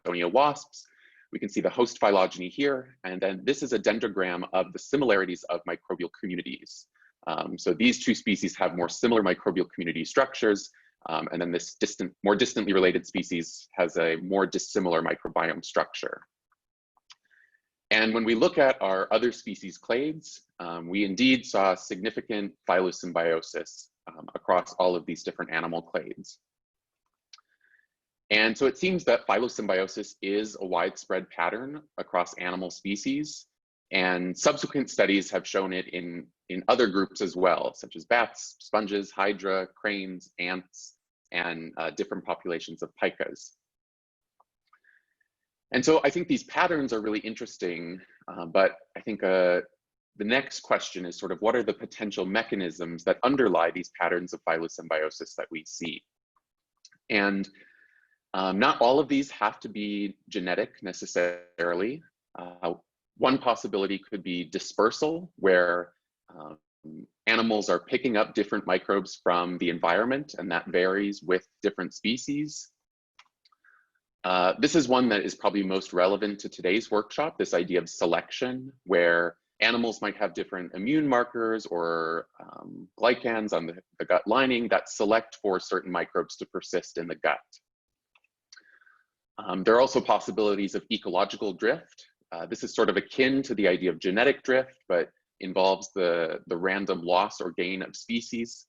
Wasps, we can see the host phylogeny here, and then this is a dendrogram of the similarities of microbial communities. So these 2 species have more similar microbial community structures, and then this more distantly related species has a more dissimilar microbiome structure. And when we look at our other species clades, we indeed saw significant phylosymbiosis across all of these different animal clades. And so it seems that phylosymbiosis is a widespread pattern across animal species, and subsequent studies have shown it in other groups as well, such as bats, sponges, hydra, cranes, ants, and different populations of picas. And so I think these patterns are really interesting, but I think the next question is sort of what are the potential mechanisms that underlie these patterns of phylosymbiosis that we see? And not all of these have to be genetic necessarily. One possibility could be dispersal, where animals are picking up different microbes from the environment, and that varies with different species. This is one that is probably most relevant to today's workshop, this idea of selection, where animals might have different immune markers or glycans on the gut lining that select for certain microbes to persist in the gut. There are also possibilities of ecological drift. This is sort of akin to the idea of genetic drift, but involves the random loss or gain of species.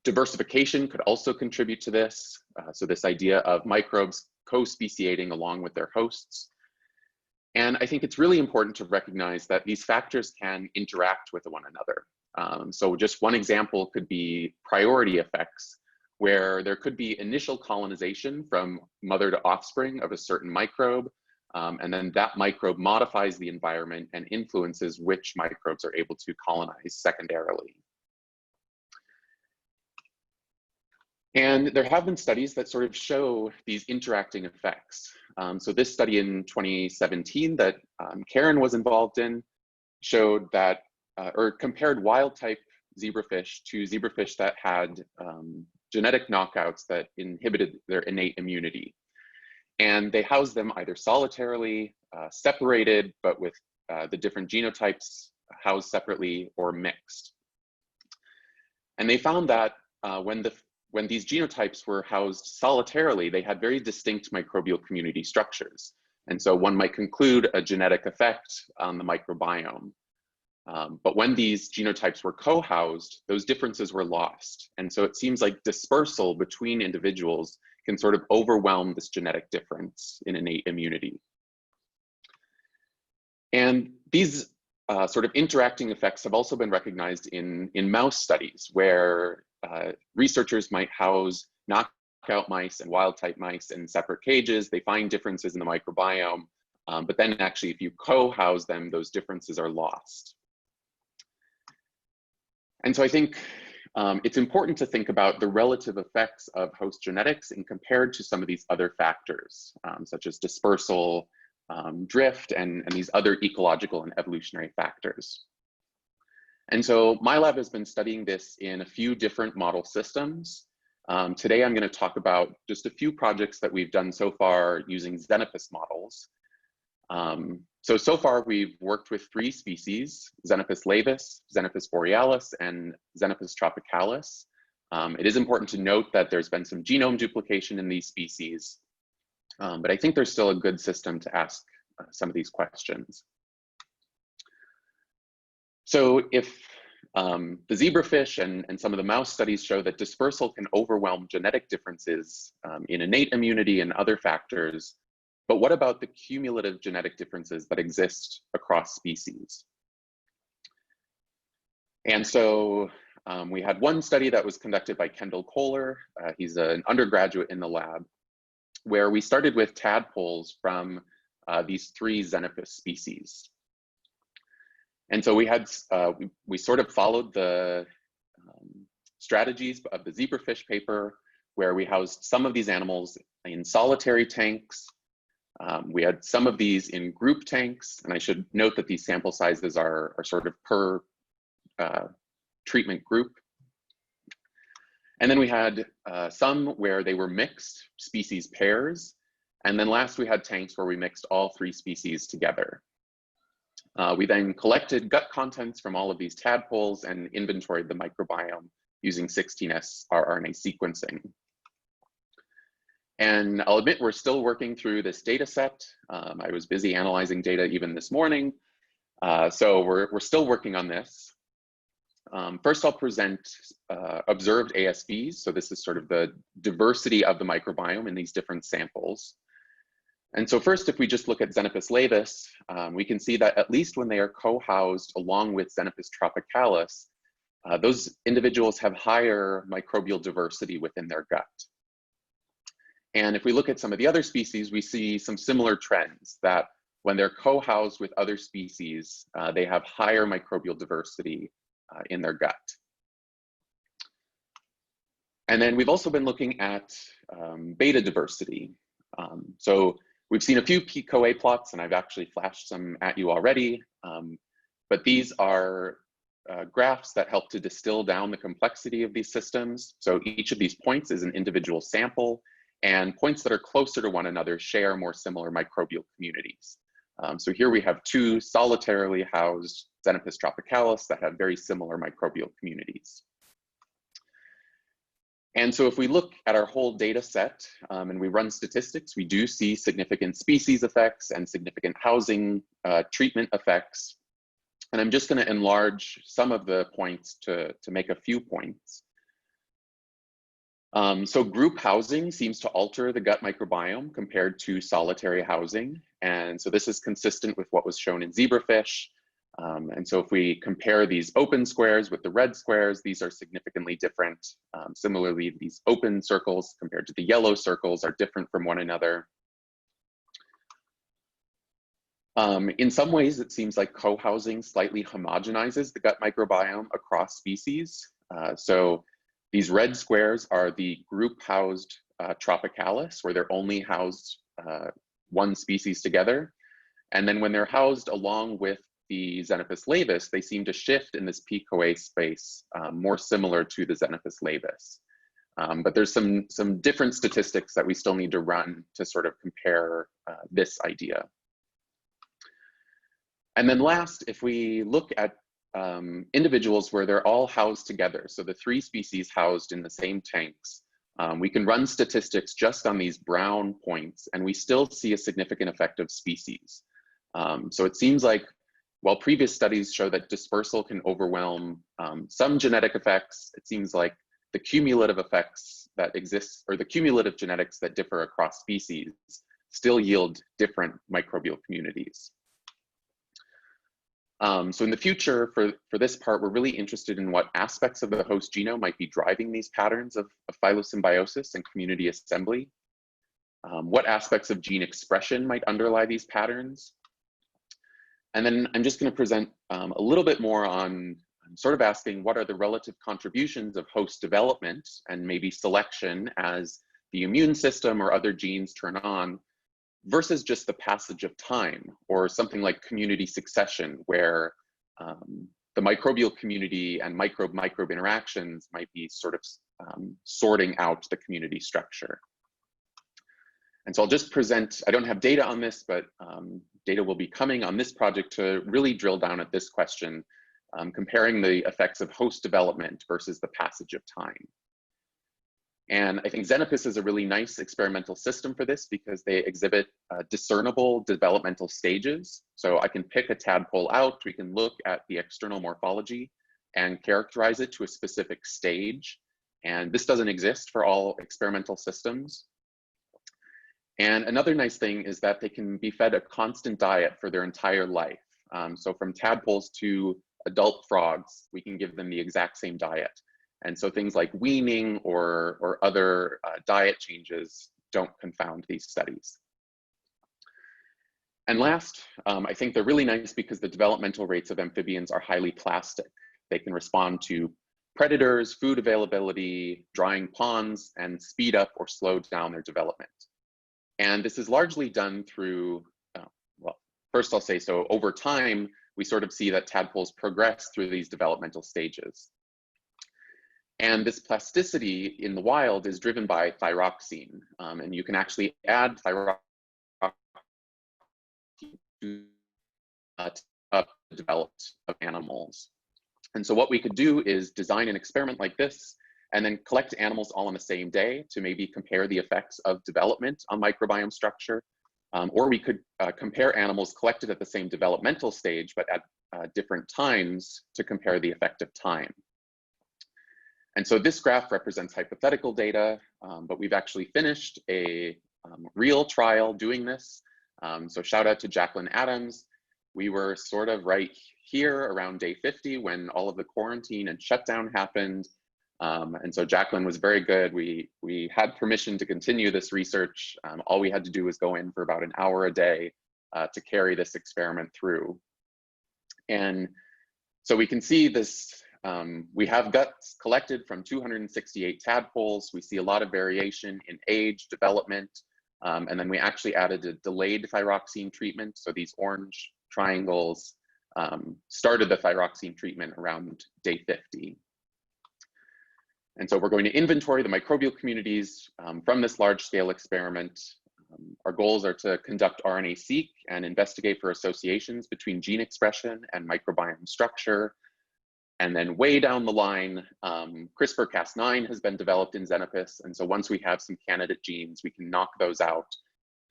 Diversification could also contribute to this. So this idea of microbes co-speciating along with their hosts. And I think it's really important to recognize that these factors can interact with one another. So just one example could be priority effects, where there could be initial colonization from mother to offspring of a certain microbe, and then that microbe modifies the environment and influences which microbes are able to colonize secondarily. And there have been studies that sort of show these interacting effects. So this study in 2017 that Karen was involved in showed that, or compared wild type zebrafish to zebrafish that had genetic knockouts that inhibited their innate immunity. And they housed them either solitarily, separated, but with the different genotypes housed separately, or mixed. And they found that when these genotypes were housed solitarily, they had very distinct microbial community structures. And so one might conclude a genetic effect on the microbiome. But when these genotypes were co-housed, those differences were lost. And so it seems like dispersal between individuals can sort of overwhelm this genetic difference in innate immunity. And these sort of interacting effects have also been recognized in mouse studies, where researchers might house knockout mice and wild type mice in separate cages. They find differences in the microbiome, but then actually if you co-house them, those differences are lost. And so I think it's important to think about the relative effects of host genetics and compared to some of these other factors, such as dispersal, drift, and these other ecological and evolutionary factors. And so my lab has been studying this in a few different model systems. Today I'm going to talk about just a few projects that we've done so far using Xenopus models. So far we've worked with 3 species, Xenophus laevis, Xenophus borealis, and Xenophus tropicalis. It is important to note that there's been some genome duplication in these species, but I think there's still a good system to ask some of these questions. So if the zebrafish and some of the mouse studies show that dispersal can overwhelm genetic differences in innate immunity and other factors, but what about the cumulative genetic differences that exist across species? And so we had one study that was conducted by Kendall Kohler. He's an undergraduate in the lab, where we started with tadpoles from these 3 Xenophus species. And so we had, we sort of followed the strategies of the zebrafish paper, where we housed some of these animals in solitary tanks. We had some of these in group tanks, and I should note that these sample sizes are sort of per treatment group. And then we had some where they were mixed species pairs. And then last we had tanks where we mixed all 3 species together. We then collected gut contents from all of these tadpoles and inventoried the microbiome using 16S rRNA sequencing. And I'll admit we're still working through this data set. I was busy analyzing data even this morning. So we're still working on this. First, I'll present observed ASVs. So this is sort of the diversity of the microbiome in these different samples. And so first, if we just look at Xenophus laevis, we can see that at least when they are co-housed along with Xenophus tropicalis, those individuals have higher microbial diversity within their gut. And if we look at some of the other species, we see some similar trends that when they're co-housed with other species, they have higher microbial diversity in their gut. And then we've also been looking at beta diversity. So we've seen a few peak-CoA plots, and I've actually flashed some at you already. But these are graphs that help to distill down the complexity of these systems. So each of these points is an individual sample, and points that are closer to one another share more similar microbial communities. So here we have 2 solitarily housed Xenophus tropicalis that have very similar microbial communities. And so if we look at our whole data set and we run statistics, we do see significant species effects and significant housing treatment effects. And I'm just going to enlarge some of the points to make a few points. So group housing seems to alter the gut microbiome compared to solitary housing. And so this is consistent with what was shown in zebrafish. And so if we compare these open squares with the red squares, these are significantly different. Similarly, these open circles compared to the yellow circles are different from one another. In some ways, it seems like co-housing slightly homogenizes the gut microbiome across species. So these red squares are the group housed tropicalis, where they're only housed one species together. And then when they're housed along with the Xenophus laevis, they seem to shift in this peak-CoA space, more similar to the Xenophus laevis. But there's some different statistics that we still need to run to sort of compare this idea. And then last, if we look at individuals where they're all housed together, so the 3 species housed in the same tanks, we can run statistics just on these brown points, and we still see a significant effect of species. So it seems like while previous studies show that dispersal can overwhelm some genetic effects, it seems like the cumulative effects that exist, or the cumulative genetics that differ across species, still yield different microbial communities. So in the future, for this part, we're really interested in what aspects of the host genome might be driving these patterns of phylosymbiosis and community assembly. What aspects of gene expression might underlie these patterns. And then I'm just going to present a little bit more on sort of asking what are the relative contributions of host development and maybe selection as the immune system or other genes turn on, versus just the passage of time, or something like community succession, where the microbial community and microbe-microbe interactions might be sort of sorting out the community structure. And so I'll just present, I don't have data on this, but data will be coming on this project to really drill down at this question, comparing the effects of host development versus the passage of time. And I think Xenopus is a really nice experimental system for this because they exhibit discernible developmental stages. So I can pick a tadpole out, we can look at the external morphology and characterize it to a specific stage. And this doesn't exist for all experimental systems. And another nice thing is that they can be fed a constant diet for their entire life. So from tadpoles to adult frogs, we can give them the exact same diet. And so things like weaning or other diet changes don't confound these studies. And last, I think they're really nice because the developmental rates of amphibians are highly plastic. They can respond to predators, food availability, drying ponds, and speed up or slow down their development. And this is largely done through, well, first I'll say, so over time, we sort of see that tadpoles progress through these developmental stages. And this plasticity in the wild is driven by thyroxine. And you can actually add thyroxine to the development of animals. And so what we could do is design an experiment like this and then collect animals all on the same day to maybe compare the effects of development on microbiome structure. Or we could compare animals collected at the same developmental stage, but at different times to compare the effect of time. And so this graph represents hypothetical data, but we've actually finished a real trial doing this. So shout out to Jacqueline Adams. We were sort of right here around day 50 when all of the quarantine and shutdown happened. And so Jacqueline was very good. We had permission to continue this research. All we had to do was go in for about an hour a day to carry this experiment through. And so we can see this, we have guts collected from 268 tadpoles. We see a lot of variation in age, development, and then we actually added a delayed thyroxine treatment. So these orange triangles started the thyroxine treatment around day 50. And so we're going to inventory the microbial communities from this large-scale experiment. Our goals are to conduct RNA-seq and investigate for associations between gene expression and microbiome structure. And then way down the line, CRISPR-Cas9 has been developed in Xenopus. And so once we have some candidate genes, we can knock those out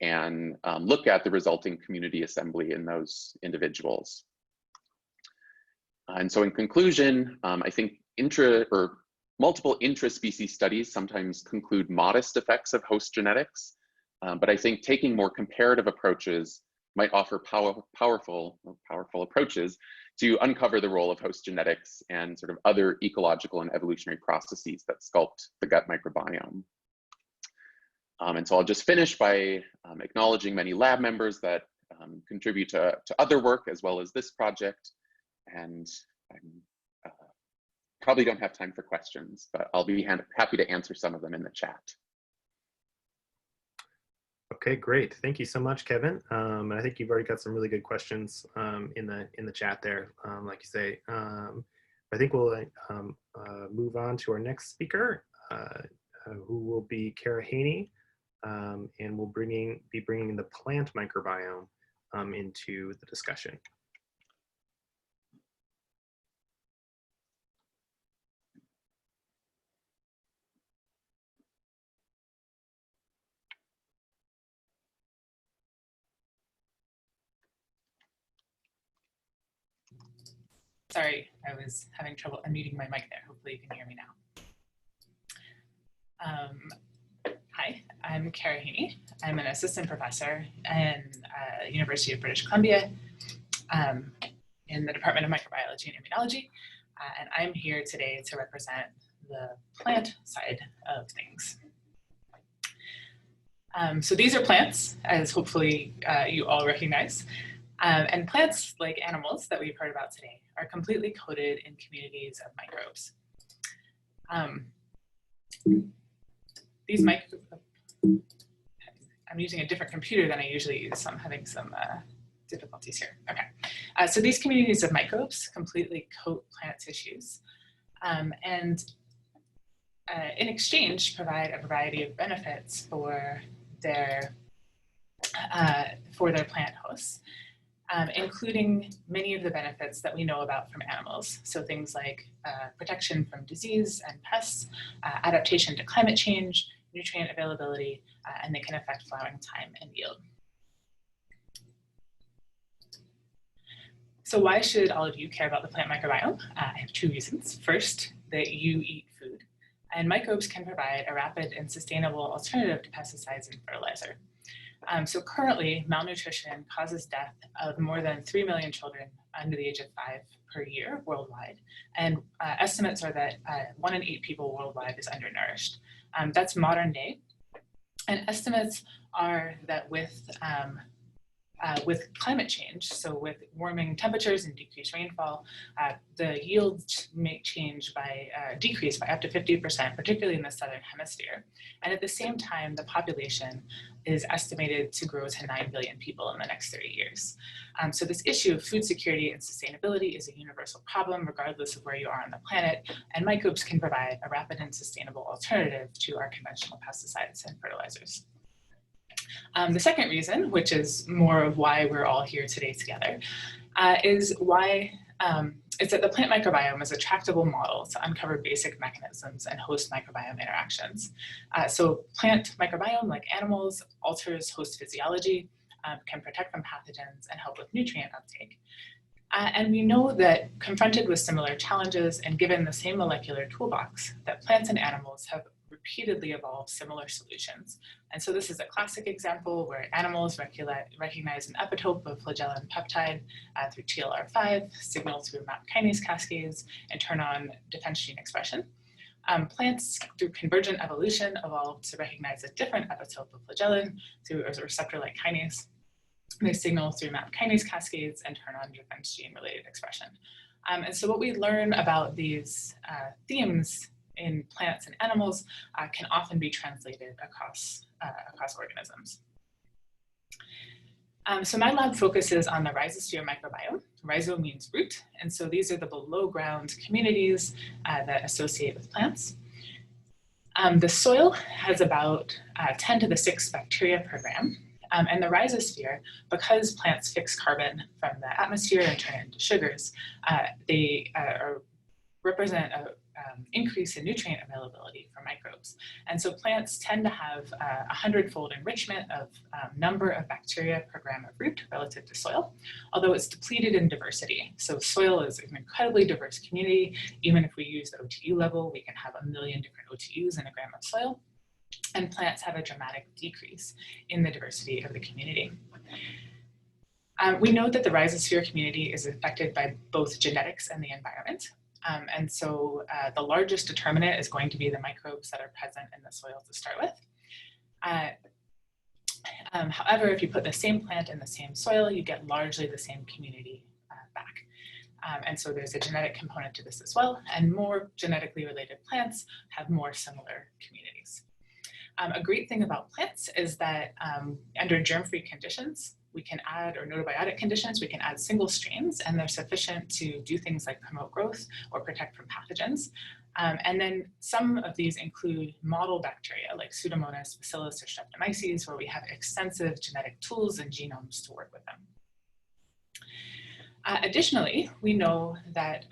and look at the resulting community assembly in those individuals. And so in conclusion, I think multiple intra-species studies sometimes conclude modest effects of host genetics, but I think taking more comparative approaches might offer powerful approaches to uncover the role of host genetics and sort of other ecological and evolutionary processes that sculpt the gut microbiome. And so I'll just finish by acknowledging many lab members that contribute to other work as well as this project. And I probably don't have time for questions, but I'll be happy to answer some of them in the chat. Okay, great. Thank you so much, Kevin. And I think you've already got some really good questions in the chat there, like you say. I think we'll move on to our next speaker, who will be Cara Haney, and we'll be bringing the plant microbiome into the discussion. Sorry, I was having trouble unmuting my mic there. Hopefully you can hear me now. Hi, I'm Cara Haney. I'm an assistant professor in University of British Columbia in the Department of Microbiology and Immunology. And I'm here today to represent the plant side of things. So these are plants, as hopefully you all recognize. And plants, like animals that we've heard about today, are completely coded in communities of microbes. These microbes, I'm using a different computer than I usually use, so I'm having some difficulties here. Okay, so these communities of microbes completely coat plant tissues and in exchange provide a variety of benefits for their plant hosts. including many of the benefits that we know about from animals. So things like protection from disease and pests, adaptation to climate change, nutrient availability, and they can affect flowering time and yield. So why should all of you care about the plant microbiome? I have two reasons. First, that you eat food, and microbes can provide a rapid and sustainable alternative to pesticides and fertilizer. So currently, malnutrition causes death of more than 3 million children under the age of 5 per year worldwide. And estimates are that 1 in 8 people worldwide is undernourished. That's modern day. And estimates are that with climate change, so with warming temperatures and decreased rainfall, the yields may decrease by up to 50%, particularly in the southern hemisphere. And at the same time, the population is estimated to grow to 9 billion people in the next 30 years. So this issue of food security and sustainability is a universal problem, regardless of where you are on the planet, and microbes can provide a rapid and sustainable alternative to our conventional pesticides and fertilizers. The second reason, which is more of why we're all here today together, is that the plant microbiome is a tractable model to uncover basic mechanisms and host microbiome interactions. So plant microbiome, like animals, alters host physiology, can protect from pathogens, and help with nutrient uptake. And we know that confronted with similar challenges and given the same molecular toolbox, that plants and animals have repeatedly evolved similar solutions. And so this is a classic example where animals recognize an epitope of flagellin peptide through TLR5, signal through MAP kinase cascades, and turn on defense gene expression. Plants, through convergent evolution, evolved to recognize a different epitope of flagellin through a receptor-like kinase. They signal through MAP kinase cascades and turn on defense gene-related expression. And so what we learn about these themes in plants and animals can often be translated across organisms. So my lab focuses on the rhizosphere microbiome. Rhizo means root, and so these are the below ground communities that associate with plants. The soil has about 10 to the 6 bacteria per gram. And the rhizosphere, because plants fix carbon from the atmosphere and turn it into sugars, they represent an increase in nutrient availability for microbes. And so plants tend to have a 100-fold enrichment of number of bacteria per gram of root relative to soil, although it's depleted in diversity. So soil is an incredibly diverse community. Even if we use the OTU level, we can have 1 million different OTUs in a gram of soil. And plants have a dramatic decrease in the diversity of the community. We know that the rhizosphere community is affected by both genetics and the environment. And so the largest determinant is going to be the microbes that are present in the soil to start with. However, if you put the same plant in the same soil, you get largely the same community back. And so there's a genetic component to this as well, and more genetically related plants have more similar communities. A great thing about plants is that under germ-free conditions, we can add, or notobiotic conditions, we can add single strains, and they're sufficient to do things like promote growth or protect from pathogens. And then some of these include model bacteria like Pseudomonas, Bacillus, or Streptomyces, where we have extensive genetic tools and genomes to work with them. Additionally, we know that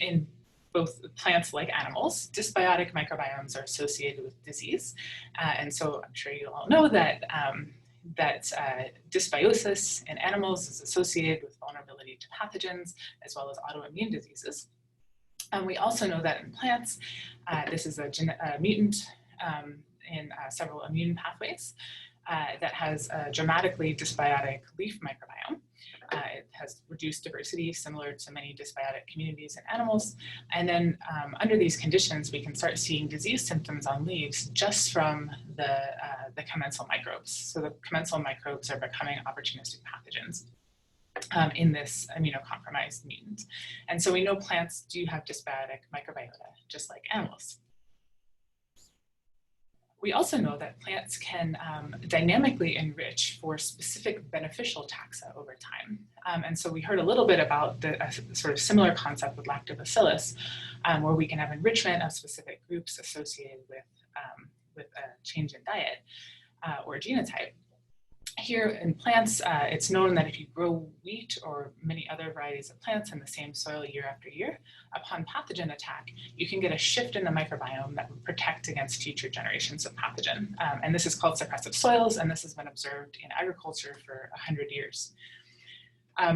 in both plants like animals, dysbiotic microbiomes are associated with disease. And so I'm sure you all know that dysbiosis in animals is associated with vulnerability to pathogens as well as autoimmune diseases. And we also know that in plants, this is a mutant in several immune pathways that has a dramatically dysbiotic leaf microbiome. It has reduced diversity similar to many dysbiotic communities in animals. And then under these conditions, we can start seeing disease symptoms on leaves just from the commensal microbes. So the commensal microbes are becoming opportunistic pathogens in this immunocompromised mutant. And so we know plants do have dysbiotic microbiota, just like animals. We also know that plants can dynamically enrich for specific beneficial taxa over time. And so we heard a little bit about the sort of similar concept with lactobacillus, where we can have enrichment of specific groups associated with a change in diet or genotype. Here in plants, it's known that if you grow wheat or many other varieties of plants in the same soil year after year, upon pathogen attack, you can get a shift in the microbiome that would protect against future generations of pathogen. And this is called suppressive soils, and this has been observed in agriculture for 100 years.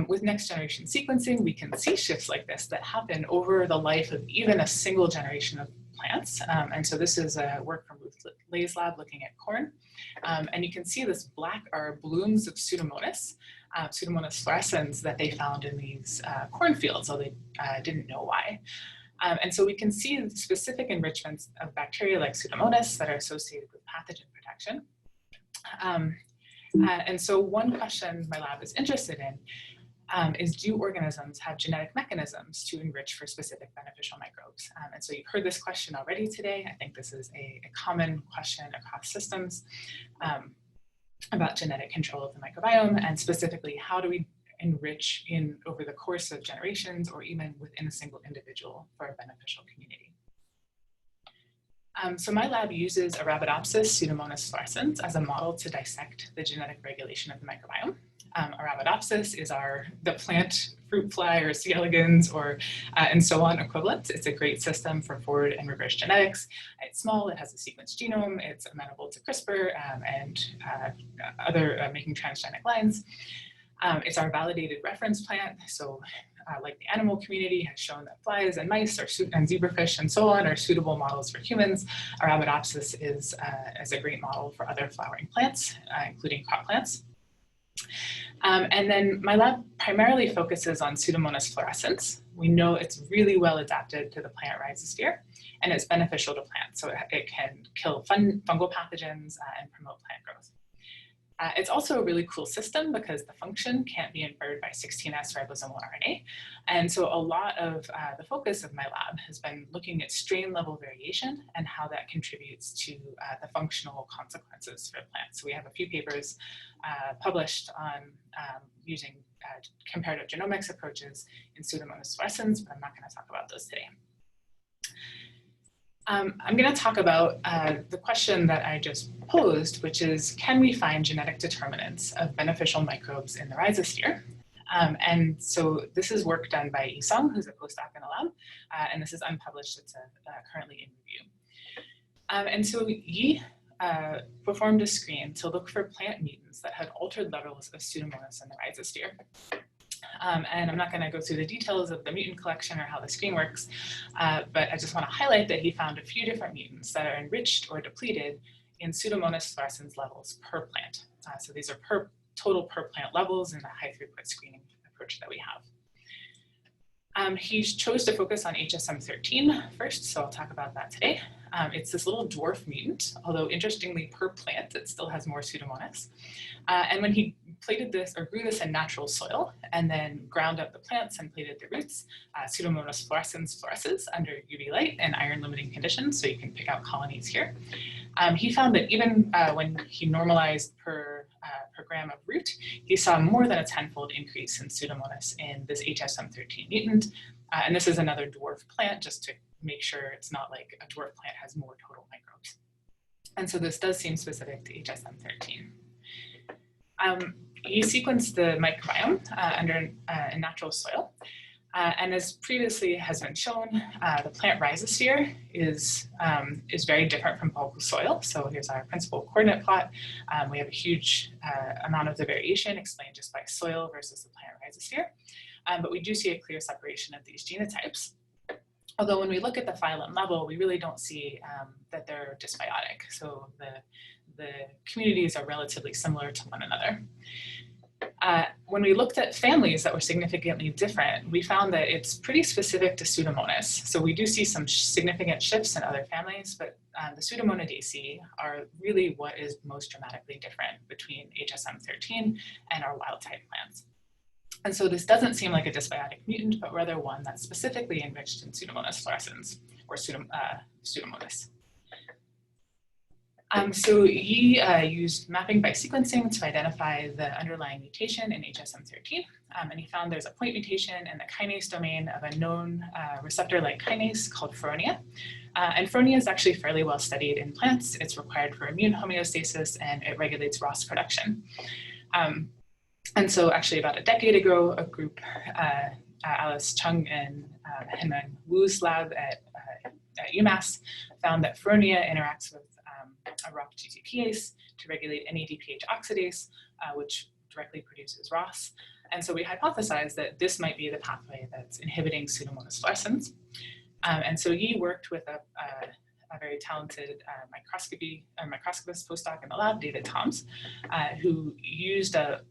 With next generation sequencing, we can see shifts like this that happen over the life of even a single generation of plants. And so this is work from Ruth Lay's lab looking at corn. And you can see this black are blooms of Pseudomonas, Pseudomonas fluorescens that they found in these cornfields, although they didn't know why. And so we can see specific enrichments of bacteria like Pseudomonas that are associated with pathogen protection. And so one question my lab is interested in is, do organisms have genetic mechanisms to enrich for specific beneficial microbes? And so you've heard this question already today. I think this is a common question across systems about genetic control of the microbiome, and specifically, how do we enrich over the course of generations or even within a single individual for a beneficial community? So my lab uses Arabidopsis Pseudomonas fluorescens as a model to dissect the genetic regulation of the microbiome. Arabidopsis is the plant fruit fly or C. elegans or and so on equivalent. It's a great system for forward and reverse genetics. It's small, it has a sequenced genome, it's amenable to CRISPR and other making transgenic lines. It's our validated reference plant. So like the animal community has shown that flies and mice and zebrafish and so on are suitable models for humans. Arabidopsis is a great model for other flowering plants, including crop plants. And then my lab primarily focuses on Pseudomonas fluorescens. We know it's really well adapted to the plant rhizosphere, and it's beneficial to plants. So it can kill fungal pathogens and promote plant growth. It's also a really cool system because the function can't be inferred by 16S ribosomal RNA. And so a lot of the focus of my lab has been looking at strain level variation and how that contributes to the functional consequences for plants. So we have a few papers published on using comparative genomics approaches in Pseudomonas fluorescens, but I'm not going to talk about those today. I'm going to talk about the question that I just posed, which is, can we find genetic determinants of beneficial microbes in the rhizosphere? And so this is work done by Yi-Sung, who's a postdoc in the lab, and this is unpublished. It's currently in review. And so Yi performed a screen to look for plant mutants that had altered levels of Pseudomonas in the rhizosphere. And I'm not going to go through the details of the mutant collection or how the screen works, but I just want to highlight that he found a few different mutants that are enriched or depleted in Pseudomonas fluorescens levels per plant. So these are total per plant levels in the high throughput screening approach that we have. He chose to focus on HSM13 first, so I'll talk about that today. It's this little dwarf mutant, although interestingly per plant, it still has more Pseudomonas. And when he plated this or grew this in natural soil and then ground up the plants and plated the roots, Pseudomonas fluorescens fluoresces under UV light and iron limiting conditions, so you can pick out colonies here. He found that even when he normalized per gram of root, he saw more than a 10-fold increase in Pseudomonas in this HSM13 mutant. And this is another dwarf plant, just to make sure it's not like a dwarf plant has more total microbes. And so this does seem specific to HSM13. He sequenced the microbiome in natural soil. And as previously has been shown, the plant rhizosphere is very different from bulk soil. So here's our principal coordinate plot. We have a huge amount of the variation explained just by soil versus the plant rhizosphere. But we do see a clear separation of these genotypes. Although when we look at the phylum level, we really don't see that they're dysbiotic. So the communities are relatively similar to one another. When we looked at families that were significantly different, we found that it's pretty specific to Pseudomonas. So we do see some significant shifts in other families, but the Pseudomonidaceae are really what is most dramatically different between HSM13 and our wild type plants. And so this doesn't seem like a dysbiotic mutant, but rather one that's specifically enriched in Pseudomonas fluorescens or Pseudomonas. So he used mapping by sequencing to identify the underlying mutation in HSM13, and he found there's a point mutation in the kinase domain of a known receptor-like kinase called Feronia. And Feronia is actually fairly well studied in plants. It's required for immune homeostasis, and it regulates ROS production. And so actually about a decade ago, a group, Alice Chung and Henman Wu's lab at UMass found that Feronia interacts with a ROCK GTPase to regulate NADPH oxidase, which directly produces ROS. And so we hypothesized that this might be the pathway that's inhibiting Pseudomonas fluorescens. And so Yi worked with a very talented microscopist postdoc in the lab, David Toms, who used a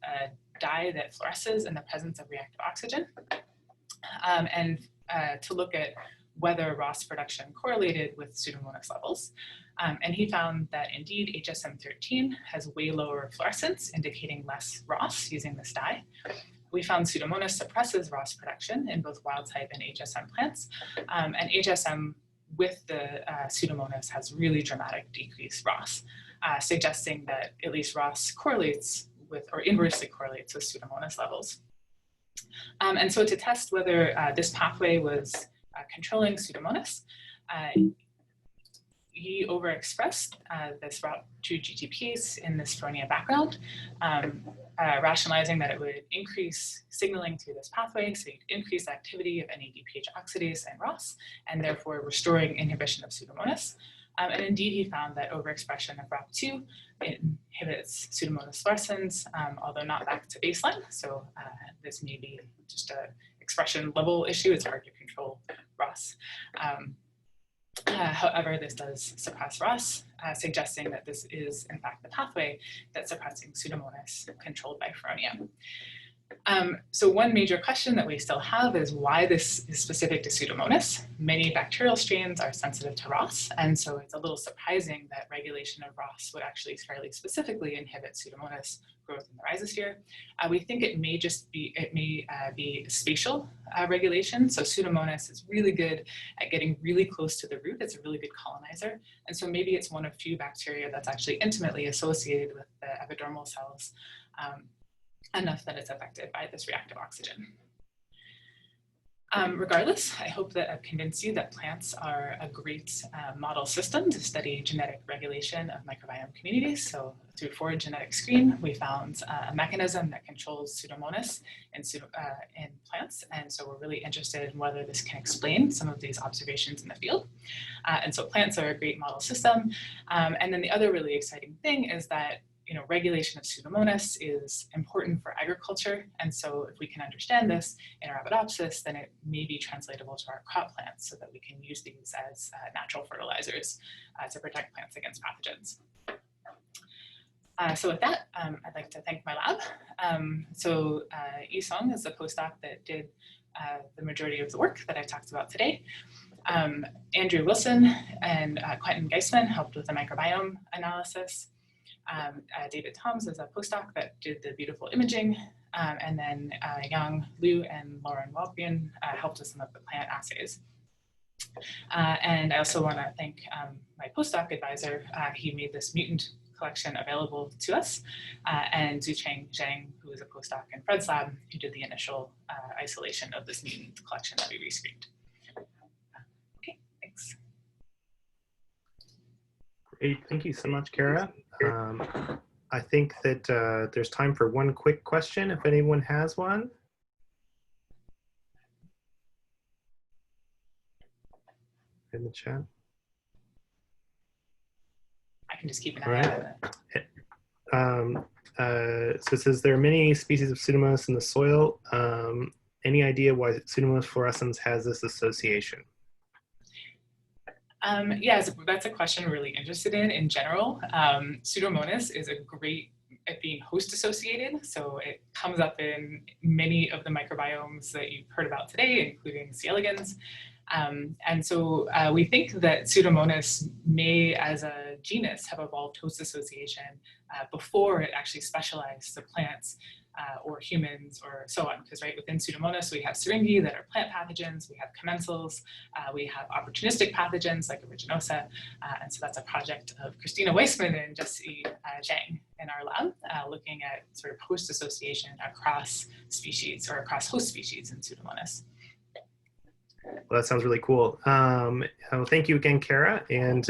dye that fluoresces in the presence of reactive oxygen, and to look at whether ROS production correlated with Pseudomonas levels. And he found that indeed HSM13 has way lower fluorescence, indicating less ROS using this dye. We found Pseudomonas suppresses ROS production in both wild type and HSM plants, and HSM with the Pseudomonas has really dramatic decreased ROS, suggesting that at least ROS correlates with, or inversely correlates with Pseudomonas levels. And so to test whether this pathway was controlling Pseudomonas, he overexpressed this ROCK2 GTPase in this Feronia background, rationalizing that it would increase signaling through this pathway, so you'd increase activity of NADPH oxidase and ROS, and therefore restoring inhibition of Pseudomonas. And indeed, he found that overexpression of ROCK2 inhibits Pseudomonas fluorescens, although not back to baseline. So this may be just an expression level issue. It's hard to control ROS. However, this does suppress ROS, suggesting that this is, in fact, the pathway that's suppressing Pseudomonas controlled by Feronia. So one major question that we still have is why this is specific to Pseudomonas. Many bacterial strains are sensitive to ROS, and so it's a little surprising that regulation of ROS would actually fairly specifically inhibit Pseudomonas growth in the rhizosphere. We think it may just be, be spatial regulation. So Pseudomonas is really good at getting really close to the root. It's a really good colonizer. And so maybe it's one of few bacteria that's actually intimately associated with the epidermal cells, enough that it's affected by this reactive oxygen. Regardless, I hope that I've convinced you that plants are a great model system to study genetic regulation of microbiome communities. So through forward genetic screen, we found a mechanism that controls Pseudomonas in plants. And so we're really interested in whether this can explain some of these observations in the field. And so plants are a great model system. And then the other really exciting thing is that regulation of Pseudomonas is important for agriculture. And so if we can understand this in Arabidopsis, then it may be translatable to our crop plants so that we can use these as natural fertilizers to protect plants against pathogens. So with that, I'd like to thank my lab. Yi Song is the postdoc that did the majority of the work that I talked about today. Andrew Wilson and Quentin Geisman helped with the microbiome analysis. David Toms is a postdoc that did the beautiful imaging, and then Yang Liu and Lauren Walgren helped with some of the plant assays. And I also want to thank my postdoc advisor. He made this mutant collection available to us, and Zucheng Zhang, who is a postdoc in Fred's lab, who did the initial isolation of this mutant collection that we rescreened. Okay, thanks. Great, thank you so much, Cara. I think that there's time for one quick question, if anyone has one. In the chat. I can just keep an eye on it. So it says there are many species of Pseudomonas in the soil. Any idea why Pseudomonas fluorescens has this association? Yeah, that's a question we're really interested in general. Pseudomonas is a great at being host associated. So it comes up in many of the microbiomes that you've heard about today, including C. elegans. And so we think that Pseudomonas may, as a genus, have evolved host association before it actually specialized to plants or humans or so on. Because right within Pseudomonas, we have syringae that are plant pathogens, we have commensals, we have opportunistic pathogens like aeruginosa. And so that's a project of Christina Weissman and Jesse Zhang in our lab, looking at sort of host association across species or across host species in Pseudomonas. Well, that sounds really cool. Thank you again, Cara. And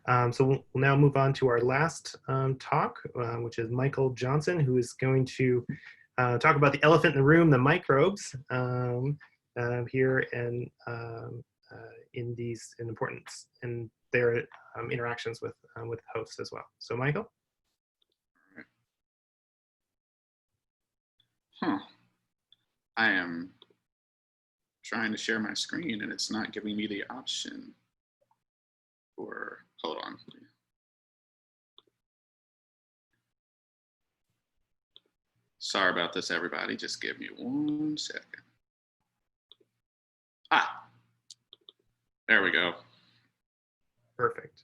So we'll now move on to our last talk, which is Michael Johnson, who is going to talk about the elephant in the room, the microbes, here and in these importance and their interactions with hosts as well. So Michael. I am trying to share my screen and it's not giving me the option for, hold on, please. Sorry about this, everybody. Just give me 1 second. Ah, there we go. Perfect.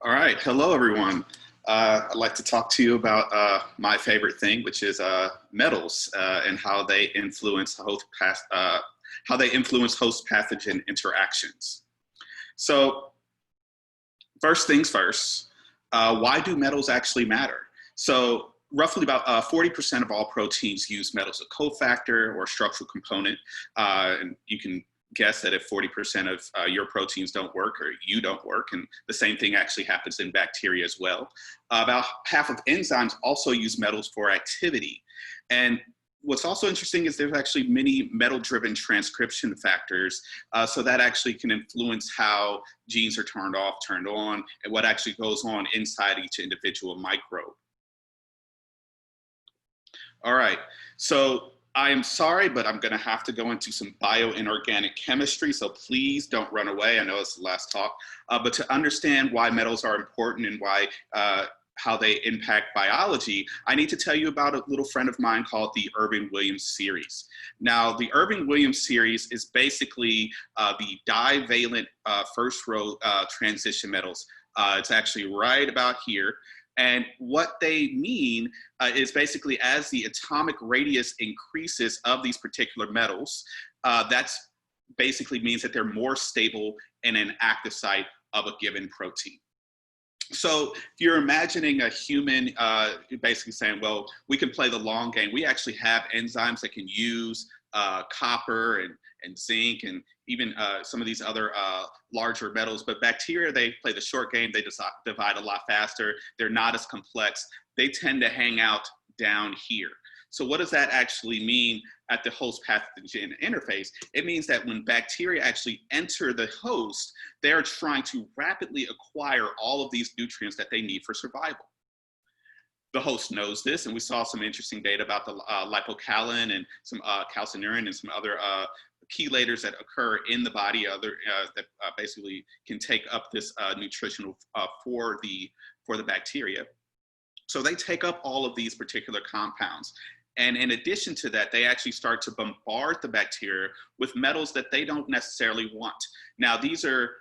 All right, hello everyone. I'd like to talk to you about my favorite thing, which is metals and how they influence host pathogen interactions. So first things first, why do metals actually matter? So roughly about 40% of all proteins use metals, a cofactor or a structural component. And you can guess that if 40% of your proteins don't work or you don't work, and the same thing actually happens in bacteria as well. About half of enzymes also use metals for activity. And what's also interesting is there's actually many metal-driven transcription factors, so that actually can influence how genes are turned off, turned on, and what actually goes on inside each individual microbe. All right, so I am sorry, but I'm gonna have to go into some bioinorganic chemistry, so please don't run away. I know it's the last talk, but to understand why metals are important and why how they impact biology, I need to tell you about a little friend of mine called the Irving-Williams series. Now, the Irving-Williams series is basically the divalent first row transition metals. It's actually right about here. And what they mean is basically as the atomic radius increases of these particular metals, that's basically means that they're more stable in an active site of a given protein. So if you're imagining a human basically saying, well, we can play the long game. We actually have enzymes that can use copper and zinc and even some of these other larger metals, but bacteria, they play the short game. They just divide a lot faster. They're not as complex. They tend to hang out down here. So what does that actually mean at the host pathogen interface? It means that when bacteria actually enter the host, they're trying to rapidly acquire all of these nutrients that they need for survival. The host knows this, and we saw some interesting data about the lipocalin and some calcineurin and some other chelators that occur in the body, that basically can take up this nutritional for the bacteria. So they take up all of these particular compounds. And in addition to that, they actually start to bombard the bacteria with metals that they don't necessarily want. Now, these are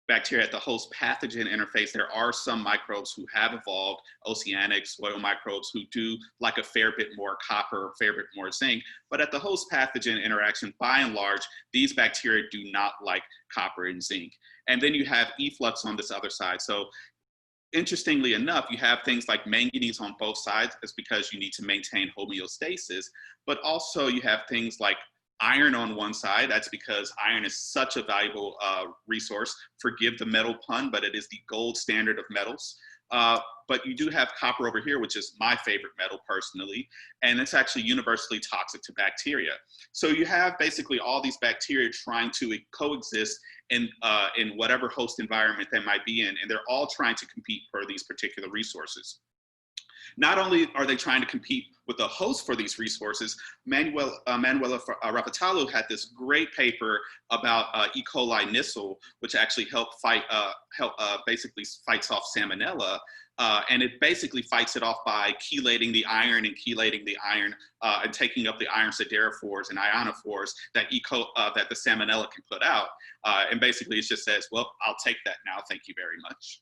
bacteria at the host pathogen interface. There are some microbes who have evolved, oceanic soil microbes, who do like a fair bit more copper, a fair bit more zinc. But at the host pathogen interaction, by and large, these bacteria do not like copper and zinc. And then you have efflux on this other side. So interestingly enough, you have things like manganese on both sides. It's because you need to maintain homeostasis, but also you have things like iron on one side. That's because iron is such a valuable resource. Forgive the metal pun, but it is the gold standard of metals. But you do have copper over here, which is my favorite metal personally, and it's actually universally toxic to bacteria. So you have basically all these bacteria trying to coexist in whatever host environment they might be in, and they're all trying to compete for these particular resources. Not only are they trying to compete with the host for these resources, Manuela Rapatalu had this great paper about E. coli Nichole, which actually basically fights off salmonella. And it basically fights it off by chelating the iron and taking up the iron siderophores and ionophores that that the salmonella can put out. And basically it just says, well, I'll take that now, thank you very much.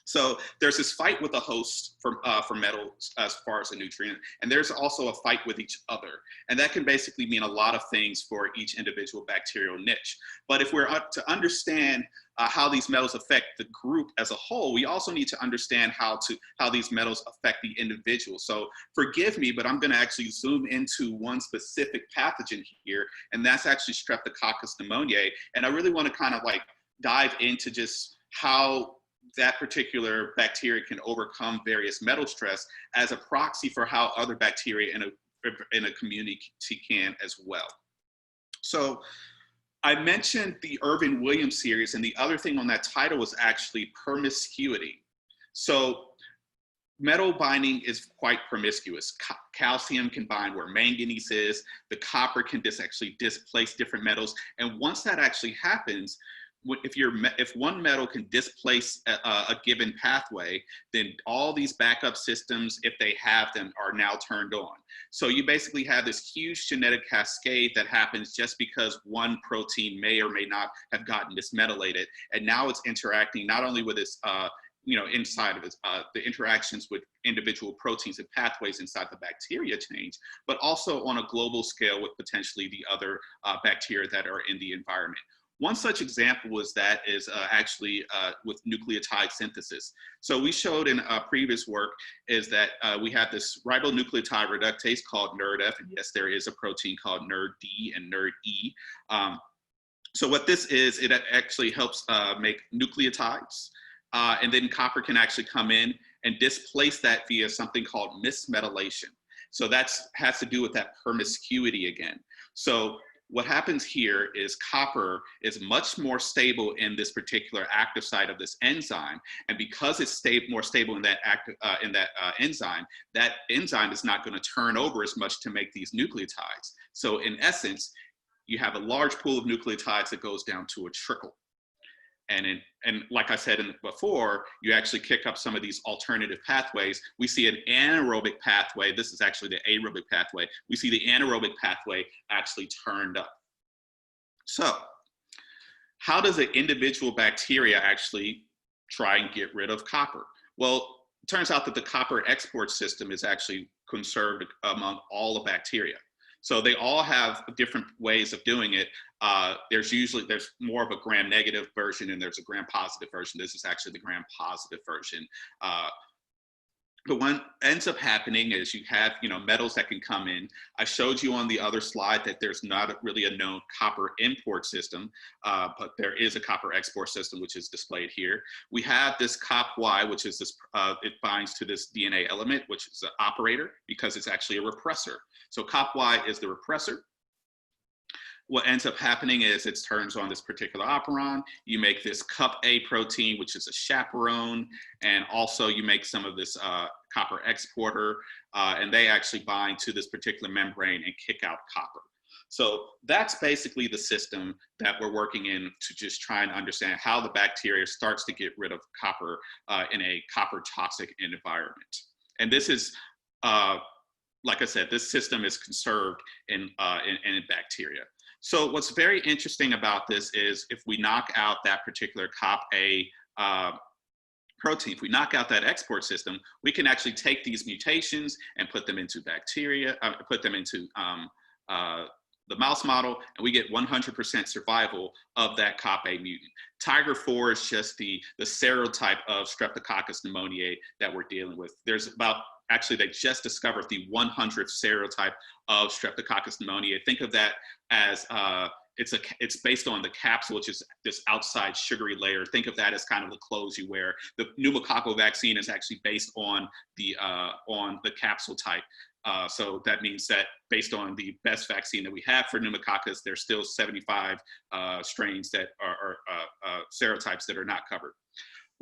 So there's this fight with the host for metals as far as a nutrient, and there's also a fight with each other. And that can basically mean a lot of things for each individual bacterial niche. But if we're to understand how these metals affect the group as a whole, we also need to understand how these metals affect the individual. So forgive me, but I'm going to actually zoom into one specific pathogen here, and that's actually Streptococcus pneumoniae. And I really want to kind of like dive into just how that particular bacteria can overcome various metal stress as a proxy for how other bacteria in a community can as well. So I mentioned the Irvin Williams series, and the other thing on that title was actually promiscuity. So metal binding is quite promiscuous. Calcium can bind where manganese is. The copper can actually displace different metals. And once that actually happens, if one metal can displace a given pathway, then all these backup systems, if they have them, are now turned on. So you basically have this huge genetic cascade that happens just because one protein may or may not have gotten mismetallated. And now it's interacting not only with its inside of the interactions with individual proteins and pathways inside the bacteria change, but also on a global scale with potentially the other bacteria that are in the environment. One such example is actually with nucleotide synthesis. So we showed in previous work is that we have this ribonucleotide reductase called NERDF, and yes, there is a protein called NERD and NERD. So what this is, it actually helps make nucleotides. And then copper can actually come in and displace that via something called mismetallation. So that has to do with that promiscuity again. So what happens here is copper is much more stable in this particular active site of this enzyme. And because it's more stable in that enzyme, that enzyme is not going to turn over as much to make these nucleotides. So in essence, you have a large pool of nucleotides that goes down to a trickle. And like I said before, you actually kick up some of these alternative pathways. We see an anaerobic pathway. This is actually the aerobic pathway. We see the anaerobic pathway actually turned up. So how does an individual bacteria actually try and get rid of copper? Well, it turns out that the copper export system is actually conserved among all the bacteria. So they all have different ways of doing it. There's more of a gram-negative version and there's a gram-positive version. This is actually the gram-positive version. But what ends up happening is you have metals that can come in. I showed you on the other slide that there's not really a known copper import system, but there is a copper export system, which is displayed here. We have this COP-Y, which is this, it binds to this DNA element, which is an operator because it's actually a repressor. So COP-Y is the repressor. What ends up happening is it turns on this particular operon. You make this CUP-A protein, which is a chaperone, and also you make some of this copper exporter, and they actually bind to this particular membrane and kick out copper. So that's basically the system that we're working in to just try and understand how the bacteria starts to get rid of copper in a copper toxic environment. And this is, like I said, this system is conserved in bacteria. So what's very interesting about this is if we knock out that particular COP-A protein, if we knock out that export system, we can actually take these mutations and put them into bacteria, put them into the mouse model, and we get 100% survival of that COP-A mutant. Tiger 4 is just the serotype of Streptococcus pneumoniae that we're dealing with. There's about, actually they just discovered the 100th serotype of Streptococcus pneumoniae. Think of that as it's based on the capsule, which is this outside sugary layer. Think of that as kind of the clothes you wear. The pneumococcal vaccine is actually based on the capsule type. So that means that based on the best vaccine that we have for pneumococcus, there's still 75 strains that are serotypes that are not covered.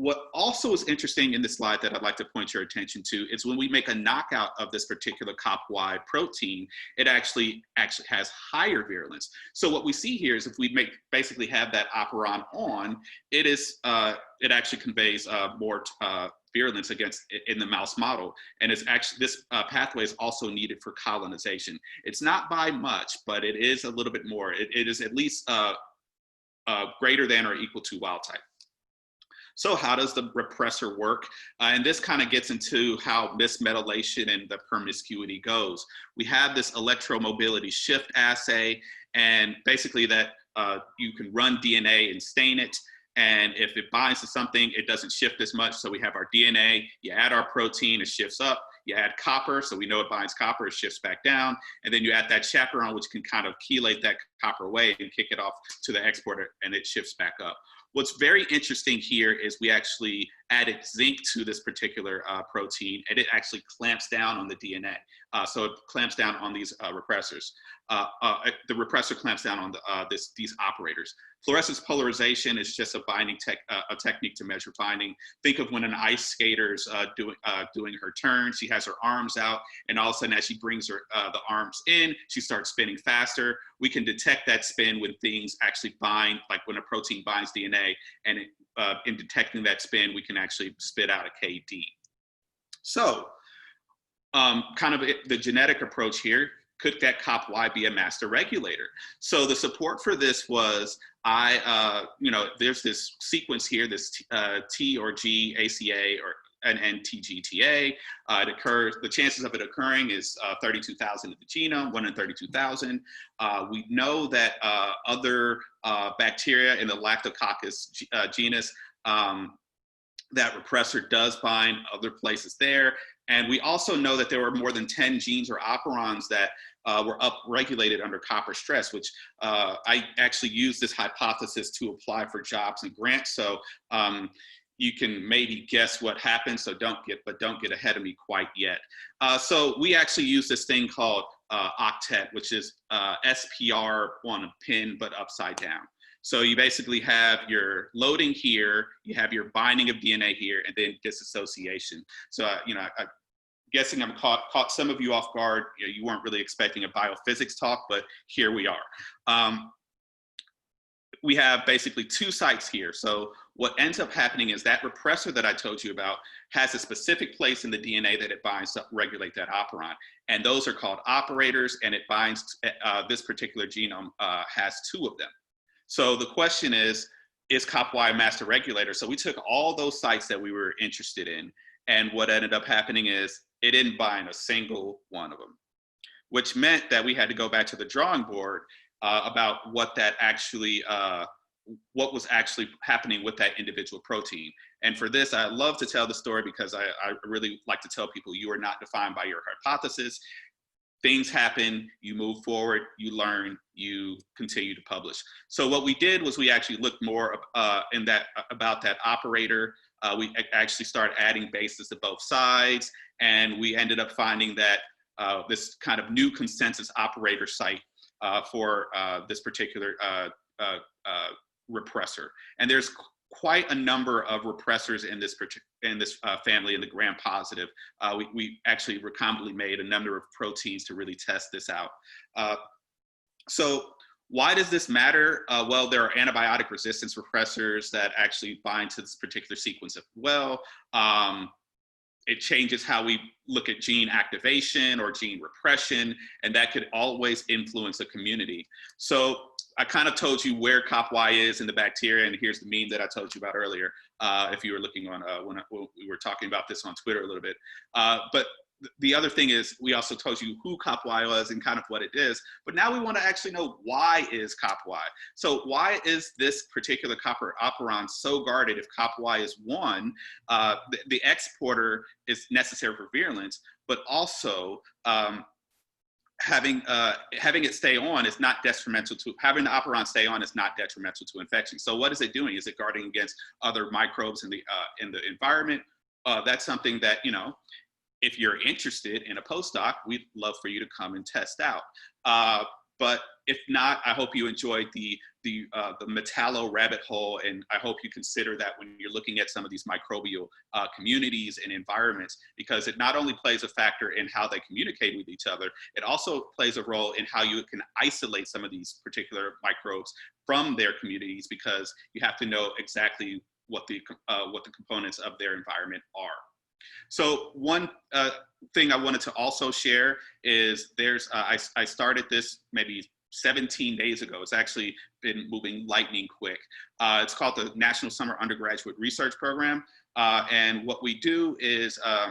What also is interesting in this slide that I'd like to point your attention to is when we make a knockout of this particular COP-Y protein, it actually has higher virulence. So what we see here is if we basically have that operon on, it actually conveys more virulence in the mouse model. And it's actually, this pathway is also needed for colonization. It's not by much, but it is a little bit more. It is at least greater than or equal to wild type. So how does the repressor work? And this kind of gets into how mismetallation and the promiscuity goes. We have this electromobility shift assay, and basically that you can run DNA and stain it. And if it binds to something, it doesn't shift as much. So we have our DNA, you add our protein, it shifts up. you add copper, so we know it binds copper, it shifts back down, and then you add that chaperone, which can kind of chelate that copper away and kick it off to the exporter, and it shifts back up. What's very interesting here is we actually added zinc to this particular protein, and it actually clamps down on the DNA. So it clamps down on these repressors. The repressor clamps down on these operators. Fluorescence polarization is just a binding a technique to measure binding. Think of when an ice skater's doing her turn, she has her arms out, and all of a sudden as she brings her the arms in, she starts spinning faster. We can detect that spin when things actually bind, like when a protein binds DNA, and in detecting that spin, we can actually spit out a KD. So kind of the genetic approach here, could that COP-Y be a master regulator? So the support for this was, there's this sequence here, this T or G ACA and TGTA. It occurs, the chances of it occurring is 32,000 of the genome, 1 in 32,000. We know that other bacteria in the Lactococcus genus, that repressor does bind other places there. And we also know that there were more than 10 genes or operons that were upregulated under copper stress, which I actually used this hypothesis to apply for jobs and grants. So you can maybe guess what happened, so don't get ahead of me quite yet. So we actually use this thing called octet, which is SPR on a pin, but upside down. So you basically have your loading here, you have your binding of DNA here, and then disassociation. So, I'm guessing I'm caught some of you off guard. You weren't really expecting a biophysics talk, but here we are. We have basically 2 sites here. So what ends up happening is that repressor that I told you about has a specific place in the DNA that it binds to regulate that operon. And those are called operators, and it binds, this particular genome has 2 of them. So the question is COP-Y a master regulator? So we took all those sites that we were interested in, and what ended up happening is it didn't bind a single one of them, which meant that we had to go back to the drawing board about what was actually happening with that individual protein. And for this, I love to tell the story because I really like to tell people you are not defined by your hypothesis. Things happen, you move forward, you learn, you continue to publish. So what we did was we actually looked more about that operator. We actually started adding bases to both sides, and we ended up finding that this kind of new consensus operator site for this particular repressor. And there's quite a number of repressors in this family, in the gram-positive. We actually recombinantly made a number of proteins to really test this out. So why does this matter? Well, there are antibiotic resistance repressors that actually bind to this particular sequence as well. It changes how we look at gene activation or gene repression, and that could always influence a community. So I kind of told you where COP-Y is in the bacteria, and here's the meme that I told you about earlier, if you were looking on, when we were talking about this on Twitter a little bit. But the other thing is, we also told you who COP-Y was and kind of what it is, but now we want to actually know why is COP-Y. So why is this particular copper operon so guarded if COP-Y is 1? The exporter is necessary for virulence, but also having it stay on is not detrimental to, having the operon stay on is not detrimental to infection. So what is it doing? Is it guarding against other microbes in the environment? That's something that, if you're interested in a postdoc, we'd love for you to come and test out. But if not, I hope you enjoyed the metallo rabbit hole, and I hope you consider that when you're looking at some of these microbial communities and environments, because it not only plays a factor in how they communicate with each other, it also plays a role in how you can isolate some of these particular microbes from their communities, because you have to know exactly what the components of their environment are. So one thing I wanted to also share is I started this maybe 17 days ago. It's actually been moving lightning quick. It's called the National Summer Undergraduate Research Program. And what we do is, I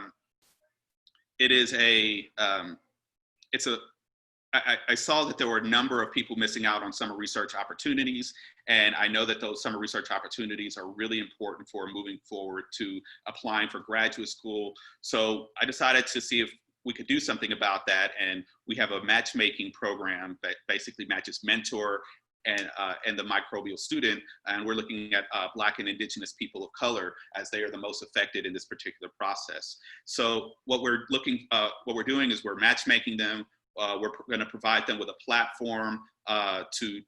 saw that there were a number of people missing out on summer research opportunities. And I know that those summer research opportunities are really important for moving forward to applying for graduate school. So I decided to see if we could do something about that. And we have a matchmaking program that basically matches mentor and the microbial student, and we're looking at Black and Indigenous people of color as they are the most affected in this particular process. So what we're doing is we're matchmaking them. We're going to provide them with a platform to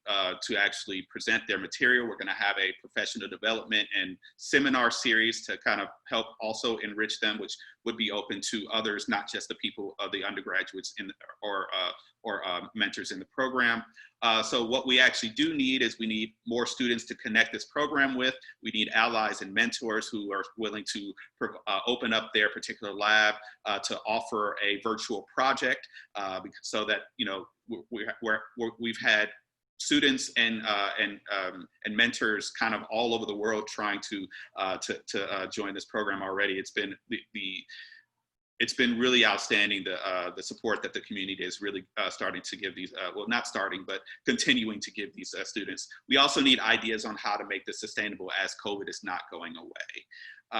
actually present their material. We're going to have a professional development and seminar series to kind of help also enrich them, which would be open to others, not just the people of the undergraduates or mentors in the program. So what we actually do need is we need more students to connect this program with. We need allies and mentors who are willing to open up their particular lab to offer a virtual project, so that, you know, we've had students and mentors kind of all over the world trying to join this program already. It's been really outstanding, the support that the community is really starting to give these, well, not starting, but continuing to give these students. We also need ideas on how to make this sustainable as COVID is not going away.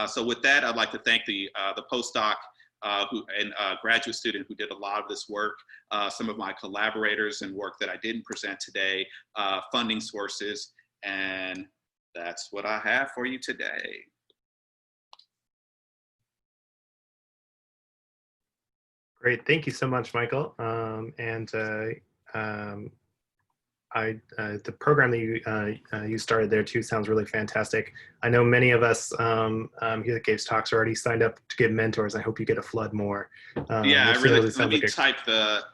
So with that, I'd like to thank the postdoc and graduate student who did a lot of this work, some of my collaborators and work that I didn't present today, funding sources, and that's what I have for you today. Great, thank you so much, Michael. The program that you started there too sounds really fantastic. I know many of us here that gave talks are already signed up to get mentors. I hope you get a flood more. Yeah, let me type the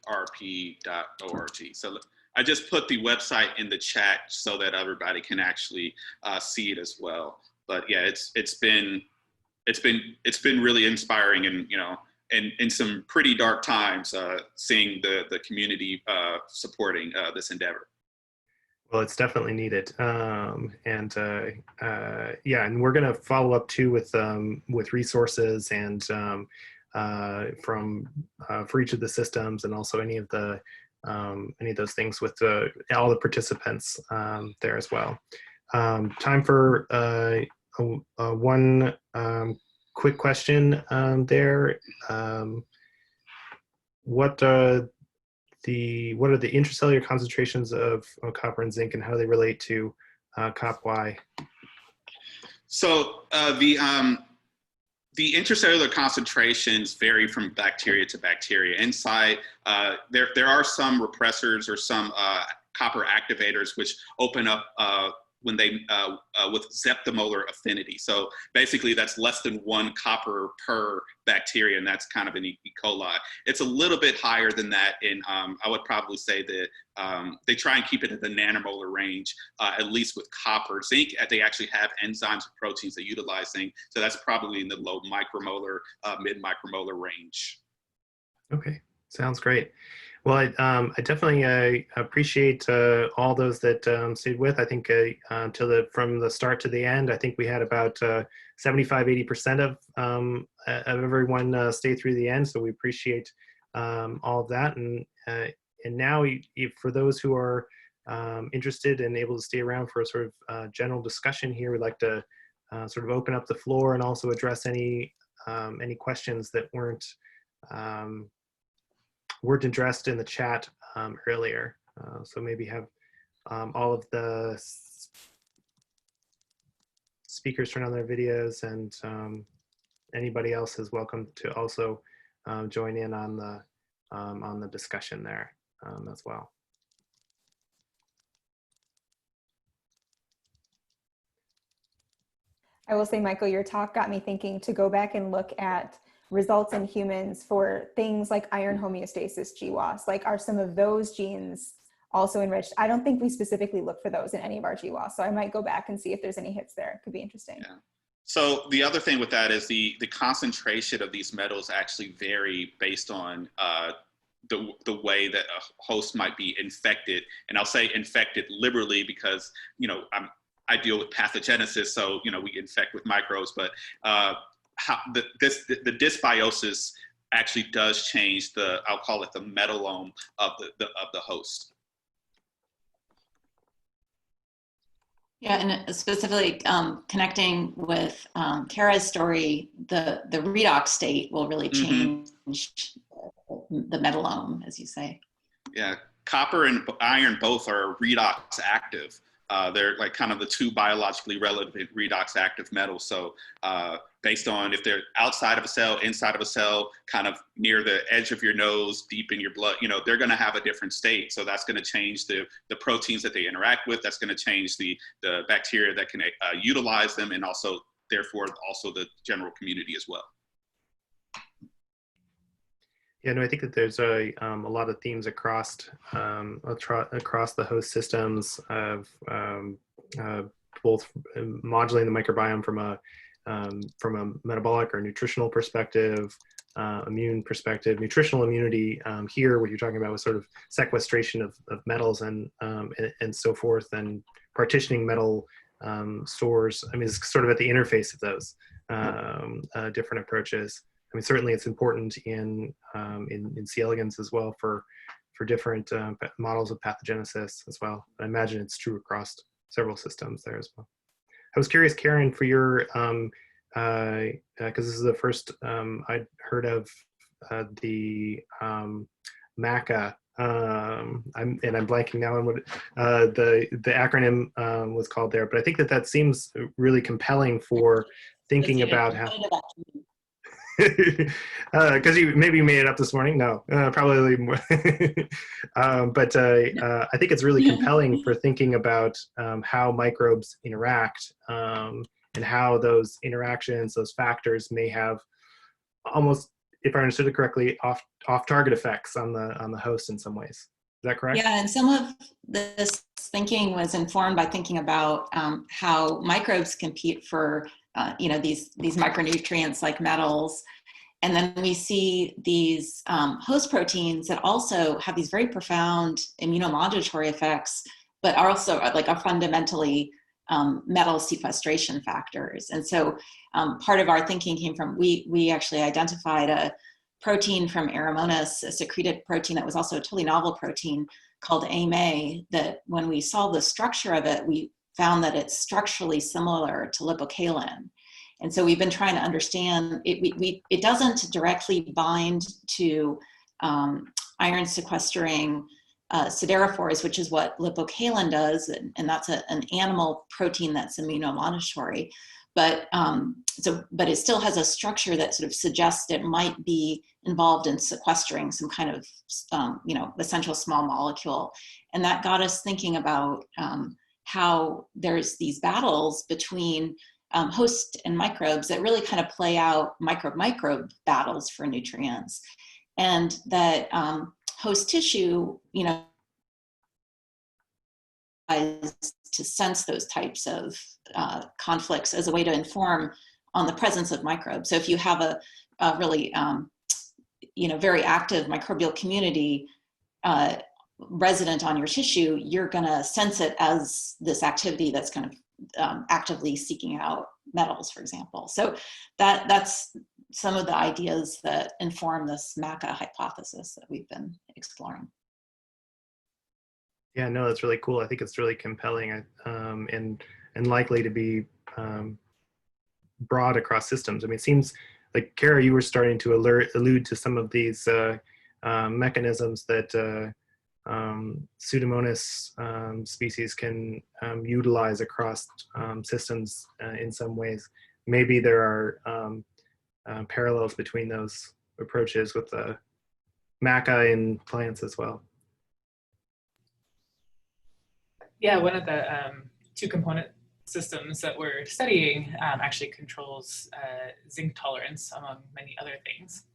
rp.org. So I just put the website in the chat so that everybody can actually see it as well. But yeah, it's been really inspiring, and you know, in some pretty dark times, seeing the community supporting this endeavor. Well, it's definitely needed, yeah, and we're going to follow up too with resources and for each of the systems, and also any of those things with all the participants there as well. Time for one quick question there. What are the intracellular concentrations of copper and zinc, and how do they relate to COP-Y? So the intracellular concentrations vary from bacteria to bacteria. Inside, there are some repressors or some copper activators which open up when they with zeptomolar affinity. So basically that's less than 1 copper per bacteria, and that's kind of an E. coli. It's a little bit higher than that in, I would probably say that they try and keep it in the nanomolar range, at least with copper. Zinc, they actually have enzymes and proteins that utilize zinc, so that's probably in the low micromolar, mid micromolar range. Okay, sounds great. Well, I definitely appreciate all those that stayed with. I think from the start to the end, I think we had about 75–80% of everyone stay through the end. So we appreciate all of that. And now, for those who are interested and able to stay around for a sort of general discussion here, we'd like to sort of open up the floor and also address any questions that weren't addressed in the chat earlier. So maybe have all of the speakers turn on their videos, and anybody else is welcome to also join in on the discussion there as well. I will say, Michael, your talk got me thinking to go back and look at results in humans for things like iron homeostasis GWAS. Like, are some of those genes also enriched? I don't think we specifically look for those in any of our GWAS, so I might go back and see if there's any hits there. It could be interesting. Yeah. So the other thing with that is the concentration of these metals actually vary based on the way that a host might be infected. And I'll say infected liberally because, you know, I deal with pathogenesis, so, you know, we infect with microbes, but the dysbiosis actually does change I'll call it the metallome of the host. Yeah, and specifically connecting with Cara's story, the redox state will really change the metallome, as you say. Yeah, copper and iron both are redox active. They're like kind of the two biologically relevant redox active metals. So based on if they're outside of a cell, inside of a cell, kind of near the edge of your nose, deep in your blood, you know, they're going to have a different state. So that's going to change the proteins that they interact with. That's going to change the bacteria that can utilize them, and also, therefore, also the general community as well. Yeah, no, I think that there's a lot of themes across the host systems of both modulating the microbiome from a metabolic or nutritional perspective, immune perspective, nutritional immunity. Here, what you're talking about was sort of sequestration of metals and so forth, and partitioning metal stores. I mean, it's sort of at the interface of those different approaches. I mean, certainly it's important in C. elegans as well for different models of pathogenesis as well. I imagine it's true across several systems there as well. I was curious, Karen, for your, because this is the first I'd heard of the MACA. I'm blanking now on what the acronym was called there, but I think that seems really compelling for thinking about how. Because you maybe made it up this morning. No, probably more. But I think it's really compelling for thinking about how microbes interact and how those interactions, those factors, may have almost, if I understood it correctly, off-target effects on the host in some ways. Is that correct? Yeah, and some of this thinking was informed by thinking about how microbes compete for these micronutrients like metals. And then we see these host proteins that also have these very profound immunomodulatory effects, but are also are fundamentally metal sequestration factors. And so part of our thinking came from, we actually identified a protein from Aeromonas, a secreted protein that was also a totally novel protein called AMA, that when we saw the structure of it, we found that it's structurally similar to lipocalin. And so we've been trying to understand, it doesn't directly bind to iron sequestering siderophores, which is what lipocalin does, and that's an animal protein that's immunomodulatory. But it still has a structure that sort of suggests it might be involved in sequestering some kind of essential small molecule. And that got us thinking about how there's these battles between host and microbes that really kind of play out microbe battles for nutrients, and that host tissue, to sense those types of conflicts as a way to inform on the presence of microbes. So if you have a really, very active microbial community resident on your tissue, you're going to sense it as this activity that's kind of actively seeking out metals, for example. So that's some of the ideas that inform this MACA hypothesis that we've been exploring. Yeah, no, that's really cool. I think it's really compelling and likely to be broad across systems. I mean, it seems like, Cara, you were starting to allude to some of these mechanisms that Pseudomonas species can utilize across systems in some ways. Maybe there are parallels between those approaches with the MACA in plants as well. Yeah, one of the two component systems that we're studying actually controls zinc tolerance, among many other things.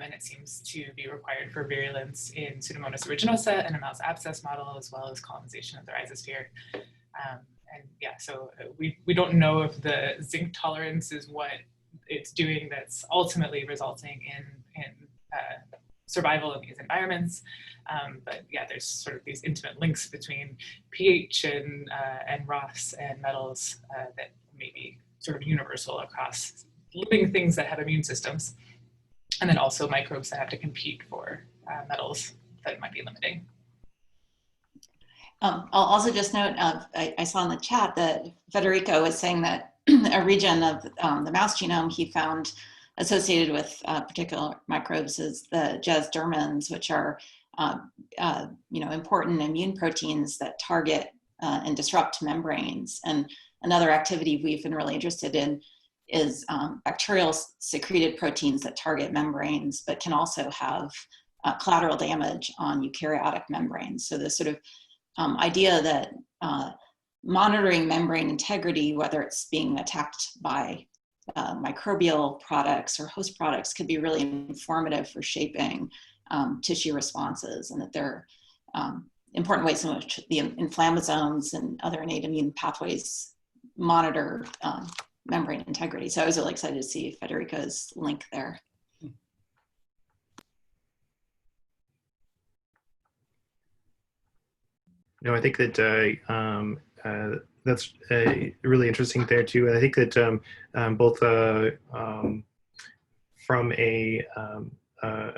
And it seems to be required for virulence in Pseudomonas aeruginosa and a mouse abscess model, as well as colonization of the rhizosphere. And yeah, so we don't know if the zinc tolerance is what it's doing that's ultimately resulting in survival in these environments. But yeah, there's sort of these intimate links between pH and ROS and metals that may be sort of universal across living things that have immune systems. And then also microbes that have to compete for metals that might be limiting. I'll also just note, I saw in the chat that Federico was saying that a region of the mouse genome he found associated with particular microbes is the jes-dermins, which are important immune proteins that target and disrupt membranes. And another activity we've been really interested in is bacterial secreted proteins that target membranes, but can also have collateral damage on eukaryotic membranes. So the sort of idea that monitoring membrane integrity, whether it's being attacked by microbial products or host products, could be really informative for shaping tissue responses, and that there are important ways in which the inflammasomes and other innate immune pathways monitor membrane integrity. So I was really excited to see Federico's link there. No, I think that that's really interesting there too. And I think that both from a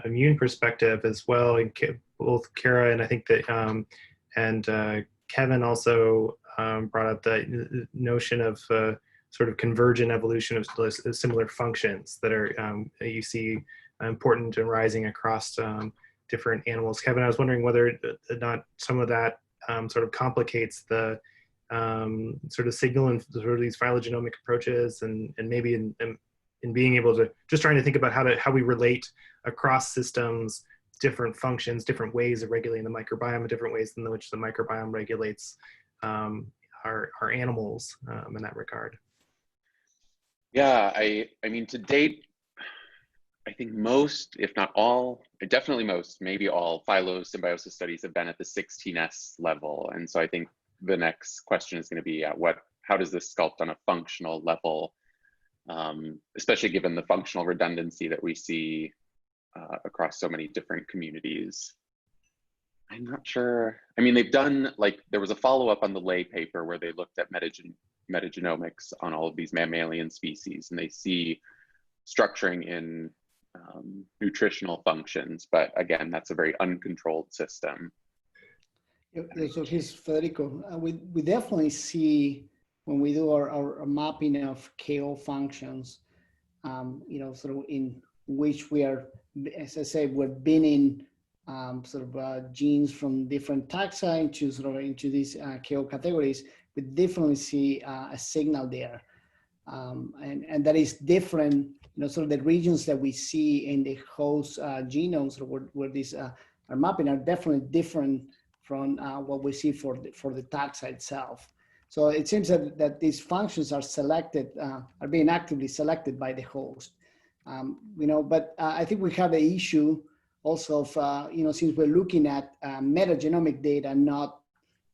immune perspective as well, and both Cara and I think that and Kevin also brought up the notion of sort of convergent evolution of similar functions that are you see important and rising across different animals. Kevin, I was wondering whether or not some of that sort of complicates the sort of signal and sort of these phylogenomic approaches, and maybe in being able to just trying to think about how we relate across systems, different functions, different ways of regulating the microbiome, different ways in which the microbiome regulates our animals in that regard. Yeah, I mean, to date, I think most, if not all, definitely most, maybe all phylosymbiosis studies have been at the 16S level. And so I think the next question is going to be how does this sculpt on a functional level, especially given the functional redundancy that we see across so many different communities. I'm not sure. I mean, they've done, like, there was a follow-up on the Lay paper where they looked at metagenomics on all of these mammalian species, and they see structuring in nutritional functions, but again, that's a very uncontrolled system. So here's Federico. We definitely see when we do our mapping of KO functions, sort of in which we are, as I say, we're binning genes from different taxa into these KO categories. We definitely see a signal there, and that is different. Sort of the regions that we see in the host genomes where these are mapping are definitely different from what we see for the taxa itself. So it seems that these functions are selected, are being actively selected by the host. But I think we have the issue also of, since we're looking at metagenomic data, not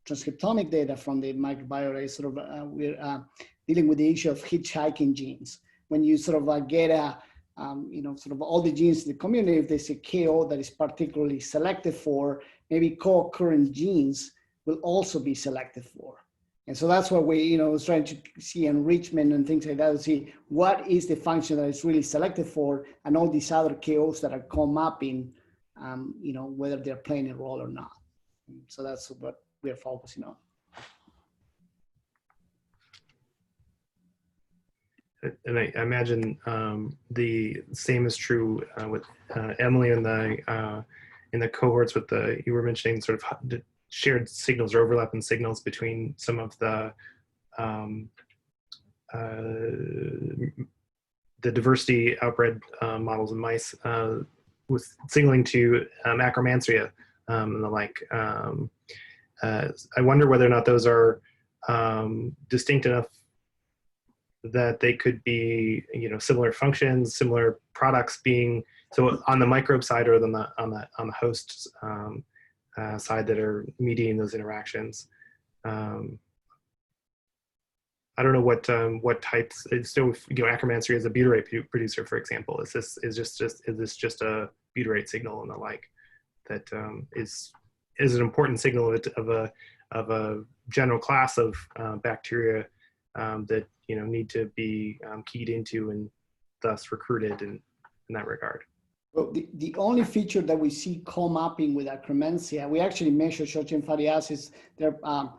transcriptomic data from the microbiome, we're dealing with the issue of hitchhiking genes. When you sort of get all the genes in the community, if there's a KO that is particularly selected for, maybe co-occurrent genes will also be selected for. And so that's why we, was trying to see enrichment and things like that to see what is the function that is really selected for, and all these other KOs that are co-mapping, whether they're playing a role or not. So that's what we're focusing on. And I imagine the same is true with Emily in the cohorts with you were mentioning sort of the shared signals or overlapping signals between some of the diversity outbred models in mice with signaling to acromantia and the like. I wonder whether or not those are distinct enough that they could be, similar functions, similar products being, so on the microbe side or on the host side that are mediating those interactions. I don't know what types. So, acromantia is a butyrate producer, for example. Is this just a butyrate signal and the like that is an important signal of a general class of bacteria that need to be keyed into and thus recruited in that regard. Well, the only feature that we see co-mapping with Akkermansia, we actually measure short-chain fatty acids. There are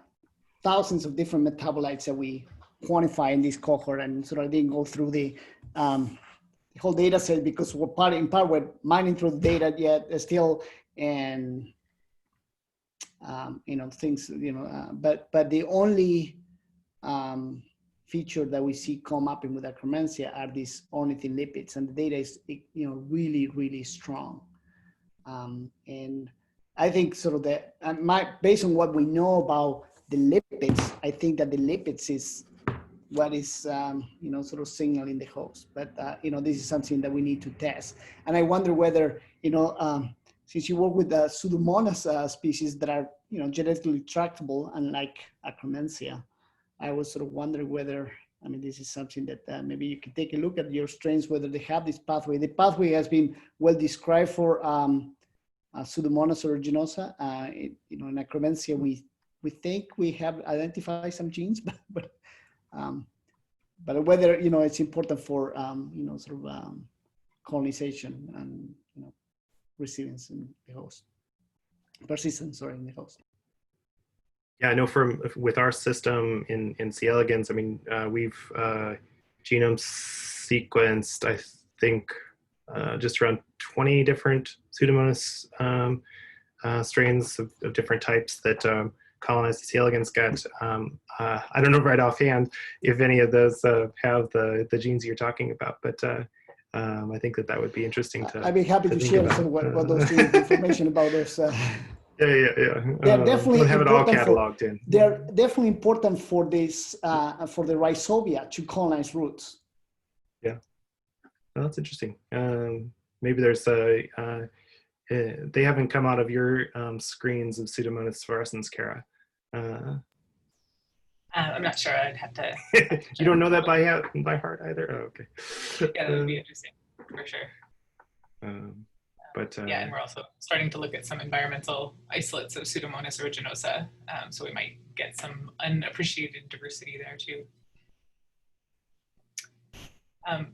thousands of different metabolites that we quantify in this cohort, and so I didn't go through the whole data set because in part we're mining through the data yet still, and things, but the only feature that we see co-mapping with Akkermansia are these ornithine lipids, and the data is really, really strong. And I think sort of based on what we know about the lipids, I think that the lipids is what is sort of signaling the host. But this is something that we need to test. And I wonder whether since you work with the Pseudomonas species that are genetically tractable, unlike Akkermansia, I was sort of wondering whether, this is something that maybe you can take a look at your strains, whether they have this pathway. The pathway has been well described for Pseudomonas aeruginosa. In Akkermansia, we think we have identified some genes, but whether it's important for colonization and resilience in the host, persistence, sorry, in the host. Yeah, I know with our system in C. elegans, we've genome sequenced, I think, just around 20 different Pseudomonas strains of different types that colonized the C. elegans gut. I don't know right offhand if any of those have the genes you're talking about, but I think that would be interesting to. I'd be happy to share some what those information about those. Yeah. They're definitely don't have it all important cataloged in. They're definitely important for this for the rhizobia to colonize roots. Yeah, well, that's interesting. Maybe there's they haven't come out of your screens of Pseudomonas fluorescens, Cara. I'm not sure. I'd have to. You don't know that by heart either. Oh, okay. Yeah, that would be interesting for sure. Yeah, and we're also starting to look at some environmental isolates of Pseudomonas aeruginosa, so we might get some unappreciated diversity there too.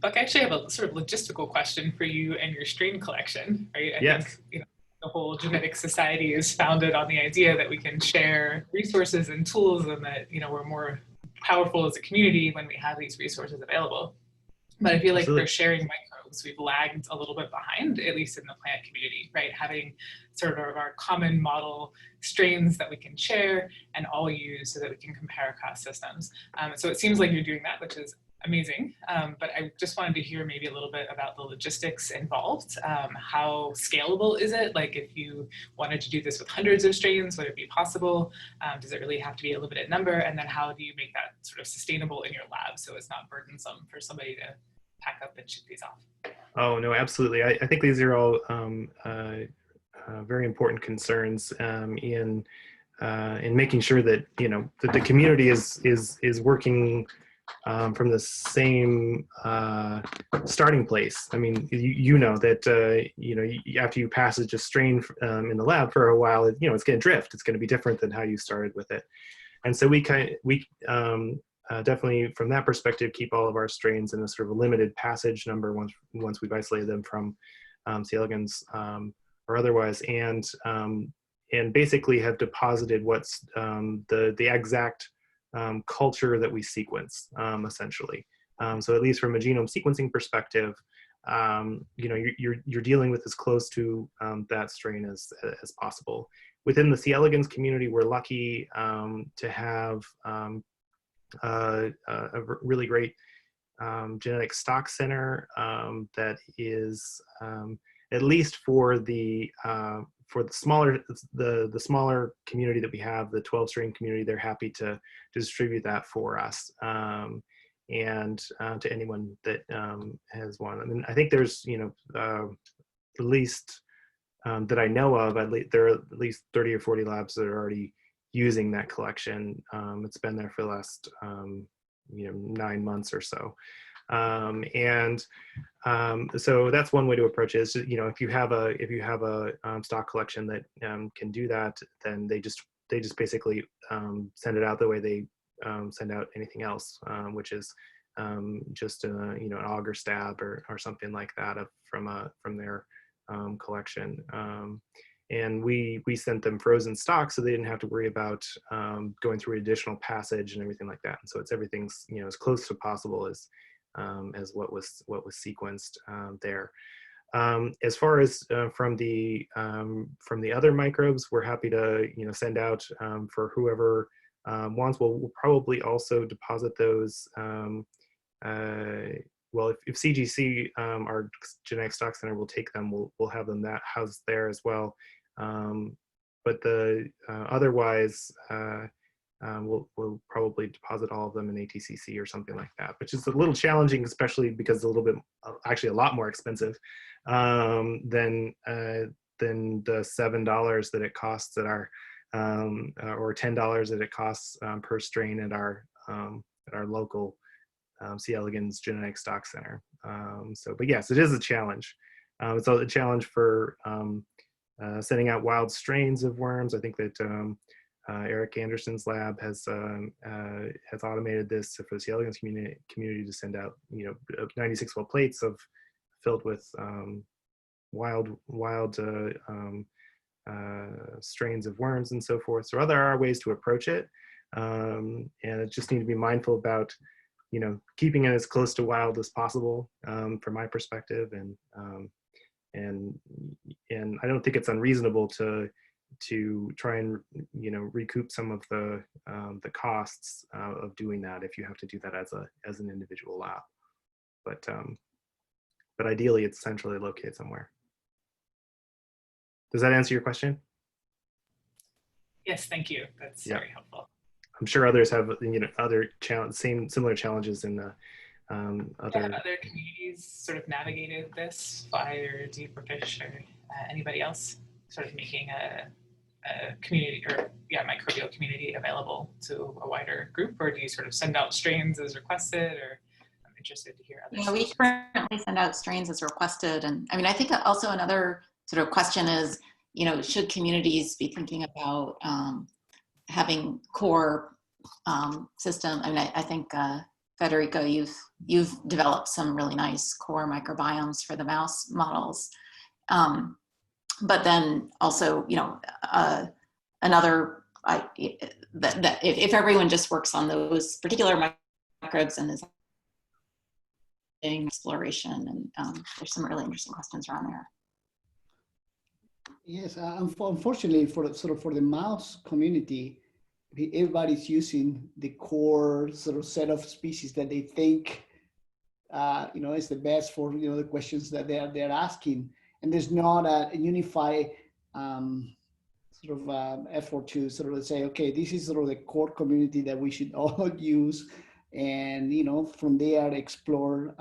Buck, I actually have a sort of logistical question for you and your strain collection, right? I think the whole genetic society is founded on the idea that we can share resources and tools, and that we're more powerful as a community when we have these resources available. But I feel like for sharing microbes, we've lagged a little bit behind, at least in the plant community, right? Having sort of our common model strains that we can share and all use so that we can compare across systems. So it seems like you're doing that, which is amazing. But I just wanted to hear maybe a little bit about the logistics involved. How scalable is it? Like if you wanted to do this with hundreds of strains, would it be possible? Does it really have to be a limited number? And then how do you make that sort of sustainable in your lab so it's not burdensome for somebody to pack up and ship these off? Oh, no, absolutely. I think these are all very important concerns in making sure that, that the community is working from the same starting place. You know that after you passage a strain in the lab for a while, it's going to drift. It's going to be different than how you started with it. And so we definitely, from that perspective, keep all of our strains in a sort of a limited passage number once we've isolated them from C. elegans or otherwise, and basically have deposited what's the exact culture that we sequence, essentially. So at least from a genome sequencing perspective, you're dealing with as close to that strain as possible. Within the C. elegans community, we're lucky to have a really great genetic stock center that is at least for the smaller community that we have, the 12 strain community, they're happy to distribute that for us and to anyone that has one. I think there's at least that I know of, there are at least 30 or 40 labs that are already using that collection. It's been there for the last 9 months or so. So that's one way to approach it. Is, if you have a stock collection that can do that, then they just basically send it out the way they send out anything else, which is just an auger stab or something like that from their collection. And we sent them frozen stock so they didn't have to worry about going through additional passage and everything like that. And so it's everything's, you know, as close to possible as what was sequenced there. As far as from the other microbes, we're happy to, you know, send out for whoever wants. We'll probably also deposit those. Well, if CGC, our genetic stock center, will take them, we'll have them that housed there as well. But the otherwise, we'll probably deposit all of them in ATCC or something like that, which is a little challenging, especially because it's a little bit, actually a lot more expensive than the $7 that it costs at our, or $10 that it costs per strain at our local C. elegans Genetic Stock Center. But yes, it is a challenge. It's a challenge for sending out wild strains of worms. I think that Eric Anderson's lab has automated this for the C. elegans community to send out, you know, 96-well plates filled with wild strains of worms and so forth. So there are ways to approach it, and it just need to be mindful about, you know, keeping it as close to wild as possible from my perspective, and I don't think it's unreasonable to try and, you know, recoup some of the costs of doing that if you have to do that as an individual lab. But ideally, it's centrally located somewhere. Does that answer your question? Yes, thank you. That's very helpful. I'm sure others have, you know, similar challenges in the have other communities sort of navigated this, Fire, Zebrafish, or anybody else sort of making a community, or microbial community available to a wider group, or do you sort of send out strains as requested? Or I'm interested to hear others. Yeah, we currently send out strains as requested, and I mean, I think also another sort of question is, you know, should communities be thinking about having core system? I mean, I think Federico, you've developed some really nice core microbiomes for the mouse models, but then also, you know, another that if everyone just works on those particular microbes and is exploration, and there's some really interesting questions around there. Yes, unfortunately for the mouse community, everybody's using the core sort of set of species that they think, you know, is the best for, you know, the questions that they're asking, and there's not a unified effort to sort of say, okay, this is sort of the core community that we should all use, and, you know, from there explore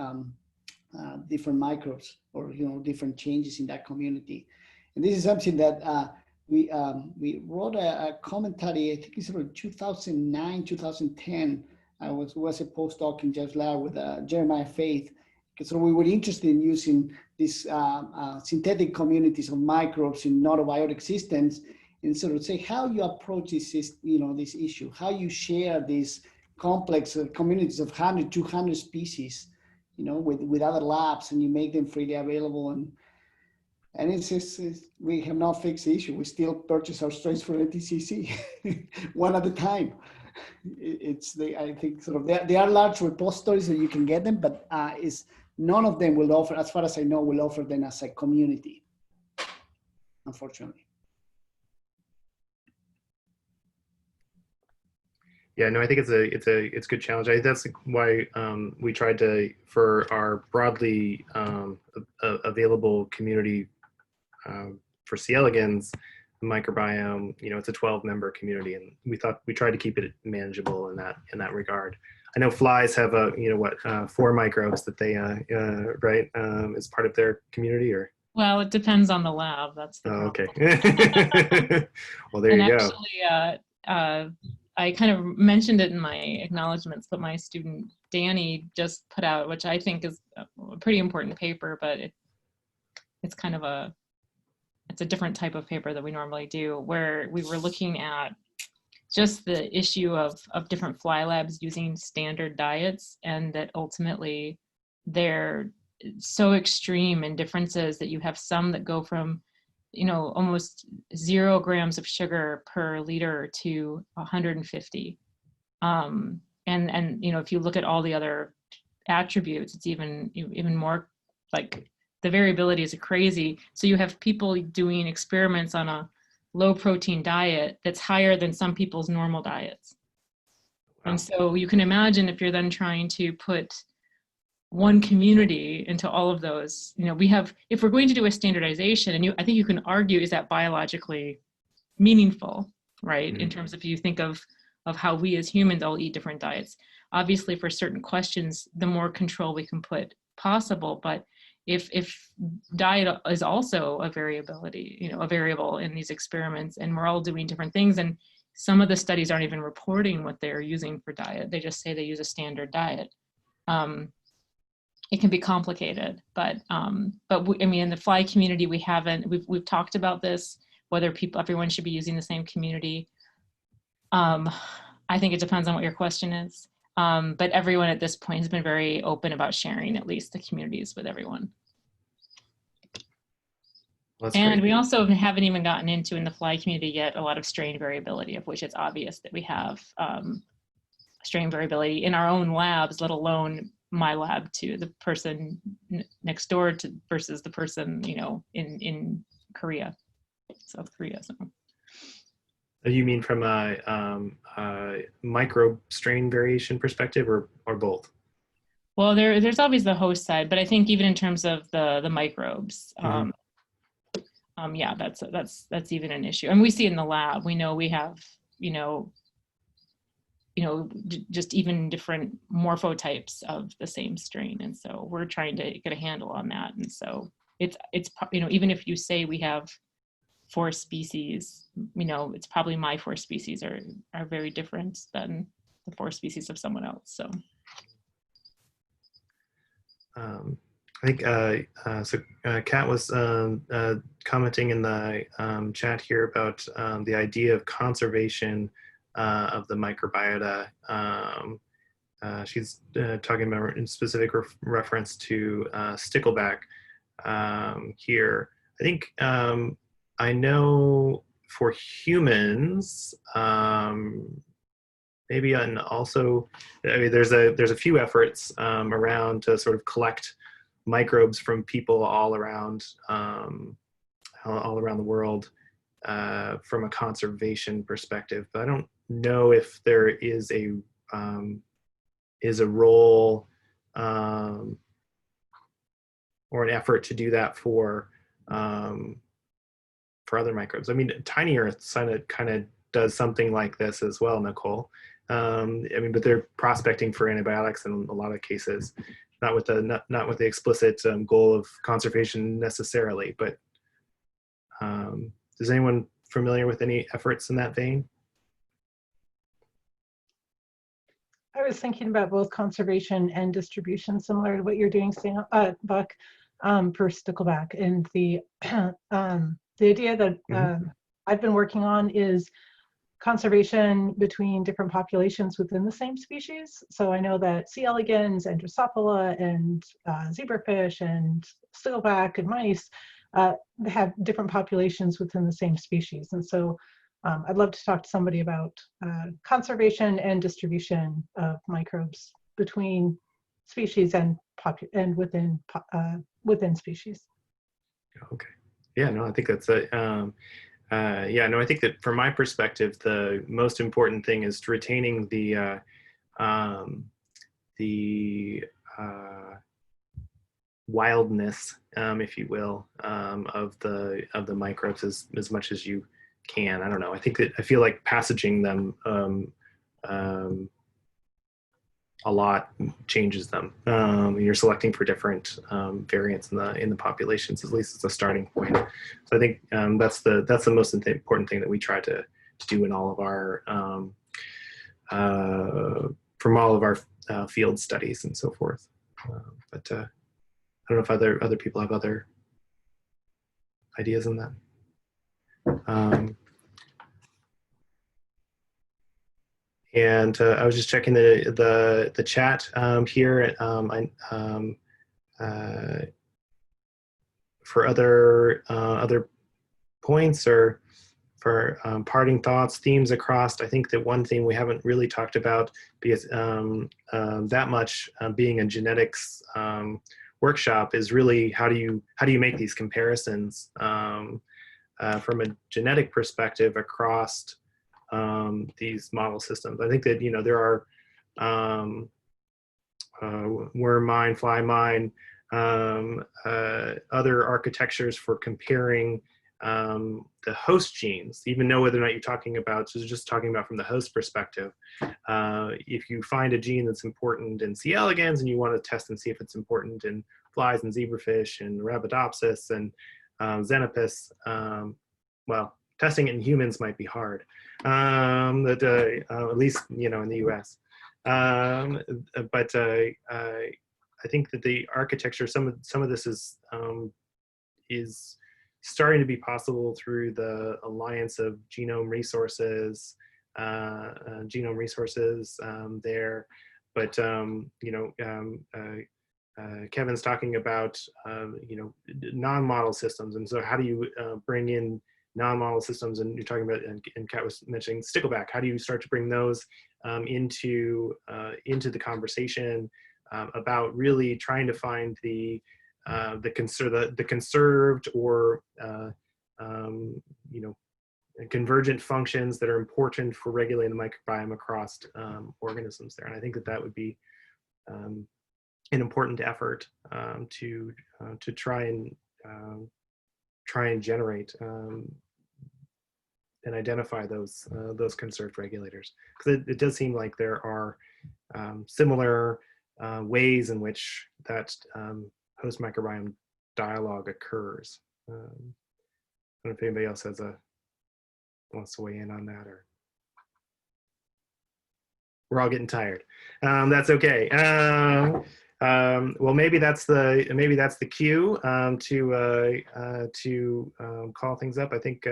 different microbes or, you know, different changes in that community. And this is something that we wrote a commentary, I think it's around 2009, 2010. I was a postdoc in Jeff's lab with Jeremiah Faith. So we were interested in using these synthetic communities of microbes in autobiotic systems, and sort of say how you approach this, you know, this issue, how you share these complex communities of 100, 200 species, you know, with other labs, and you make them freely available. And we have not fixed the issue. We still purchase our strains from ATCC one at a time. I think sort of there are large repositories that you can get them, but none of them will offer, as far as I know, will offer them as a community, unfortunately. Yeah, no, I think it's a good challenge. That's why we tried to, for our broadly available community for C. elegans microbiome, you know, it's a 12-member community, and we tried to keep it manageable in that regard. I know flies have 4 microbes that they right as part of their community, or. Well, it depends on the lab. That's the okay. Well, there you go. Actually, I kind of mentioned it in my acknowledgements, but my student Danny just put out, which I think is a pretty important paper, but it's kind of it's a different type of paper that we normally do, where we were looking at just the issue of different fly labs using standard diets, and that ultimately their so extreme in differences that you have some that go from, you know, almost 0 grams of sugar per liter to 150. And you know, if you look at all the other attributes, it's even more, like, the variability is crazy. So you have people doing experiments on a low protein diet that's higher than some people's normal diets. Wow. And so you can imagine if you're then trying to put one community into all of those, you know, we have, if we're going to do a standardization, and I think you can argue, is that biologically meaningful, right? In terms of, if you think of how we as humans all eat different diets. Obviously, for certain questions, the more control we can put possible, but if diet is also a variability, you know, a variable in these experiments, and we're all doing different things, and some of the studies aren't even reporting what they're using for diet. They just say they use a standard diet. It can be complicated, but I mean, in the fly community, we've talked about this, whether everyone should be using the same community. I think it depends on what your question is. But everyone at this point has been very open about sharing at least the communities with everyone. That's and great. We also haven't even gotten into, in the fly community yet, a lot of strain variability, of which it's obvious that we have strain variability in our own labs, let alone my lab to the person next door to versus the person, you know, in Korea, South Korea. So. You mean from a microbe strain variation perspective, or both? Well, there's always the host side, but I think even in terms of the microbes, yeah, that's even an issue. And we see in the lab, we know we have, you know, just even different morphotypes of the same strain, and so we're trying to get a handle on that. And so it's you know, even if you say we have 4 species, you know, it's probably my 4 species are very different than the 4 species of someone else. So I think Kat was commenting in the chat here about the idea of conservation of the microbiota. She's talking about in specific reference to stickleback here. I think I know for humans, maybe, and also, I mean, there's a few efforts around to sort of collect microbes from people all around the world from a conservation perspective. But I don't know if there is a role or an effort to do that for other microbes. I mean, Tiny Earth kind of does something like this as well, Nichole. I mean, but they're prospecting for antibiotics in a lot of cases, not with the explicit goal of conservation necessarily. But is anyone familiar with any efforts in that vein? I was thinking about both conservation and distribution, similar to what you're doing, Buck, for stickleback. And the idea that I've been working on is conservation between different populations within the same species. So I know that C. elegans and Drosophila and zebrafish and stickleback and mice have different populations within the same species. And so I'd love to talk to somebody about conservation and distribution of microbes between species and within species. Okay. Yeah. No, I think that's a. Yeah, no, I think that from my perspective, the most important thing is retaining the wildness, if you will, of the microbes as much as you can. I don't know. I feel like passaging them a lot changes them. You're selecting for different variants in the populations, at least as a starting point. So I think that's the most important thing that we try to do in all of our from all of our field studies and so forth. But I don't know if other people have other ideas on that. And I was just checking the chat here. for other points or for parting thoughts, themes across. I think that one thing we haven't really talked about because that much being a genetics workshop is really how do you make these comparisons from a genetic perspective across these model systems. I think that there are worm mine, fly mine, other architectures for comparing the host genes, even know whether or not you're talking about, so just talking about from the host perspective. If you find a gene that's important in C. elegans and you want to test and see if it's important in flies and zebrafish and Arabidopsis and Xenopus, well, testing it in humans might be hard, at least in the US. But I think that the architecture, some of this is starting to be possible through the alliance of genome resources there. But Kevin's talking about non-model systems, and so how do you bring in non-model systems? And you're talking about, and Kat was mentioning stickleback. How do you start to bring those into the conversation about really trying to find the conserved or convergent functions that are important for regulating the microbiome across organisms there. And I think that would be an important effort to try and generate and identify those conserved regulators, because it does seem like there are similar ways in which that host microbiome dialogue occurs. I don't know if anybody else wants to weigh in on that, or we're all getting tired. That's okay. Well, maybe that's the cue to call things up. I think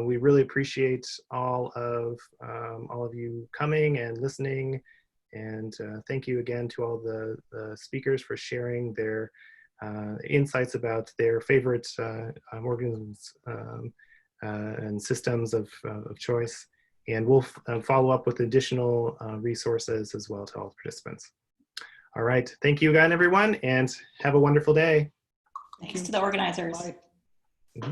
we really appreciate all of you coming and listening. And thank you again to all the speakers for sharing their insights about their favorite organisms and systems of choice. And we'll follow up with additional resources as well to all the participants. All right, thank you again, everyone, and have a wonderful day. Thanks to the organizers. Bye. Mm-hmm.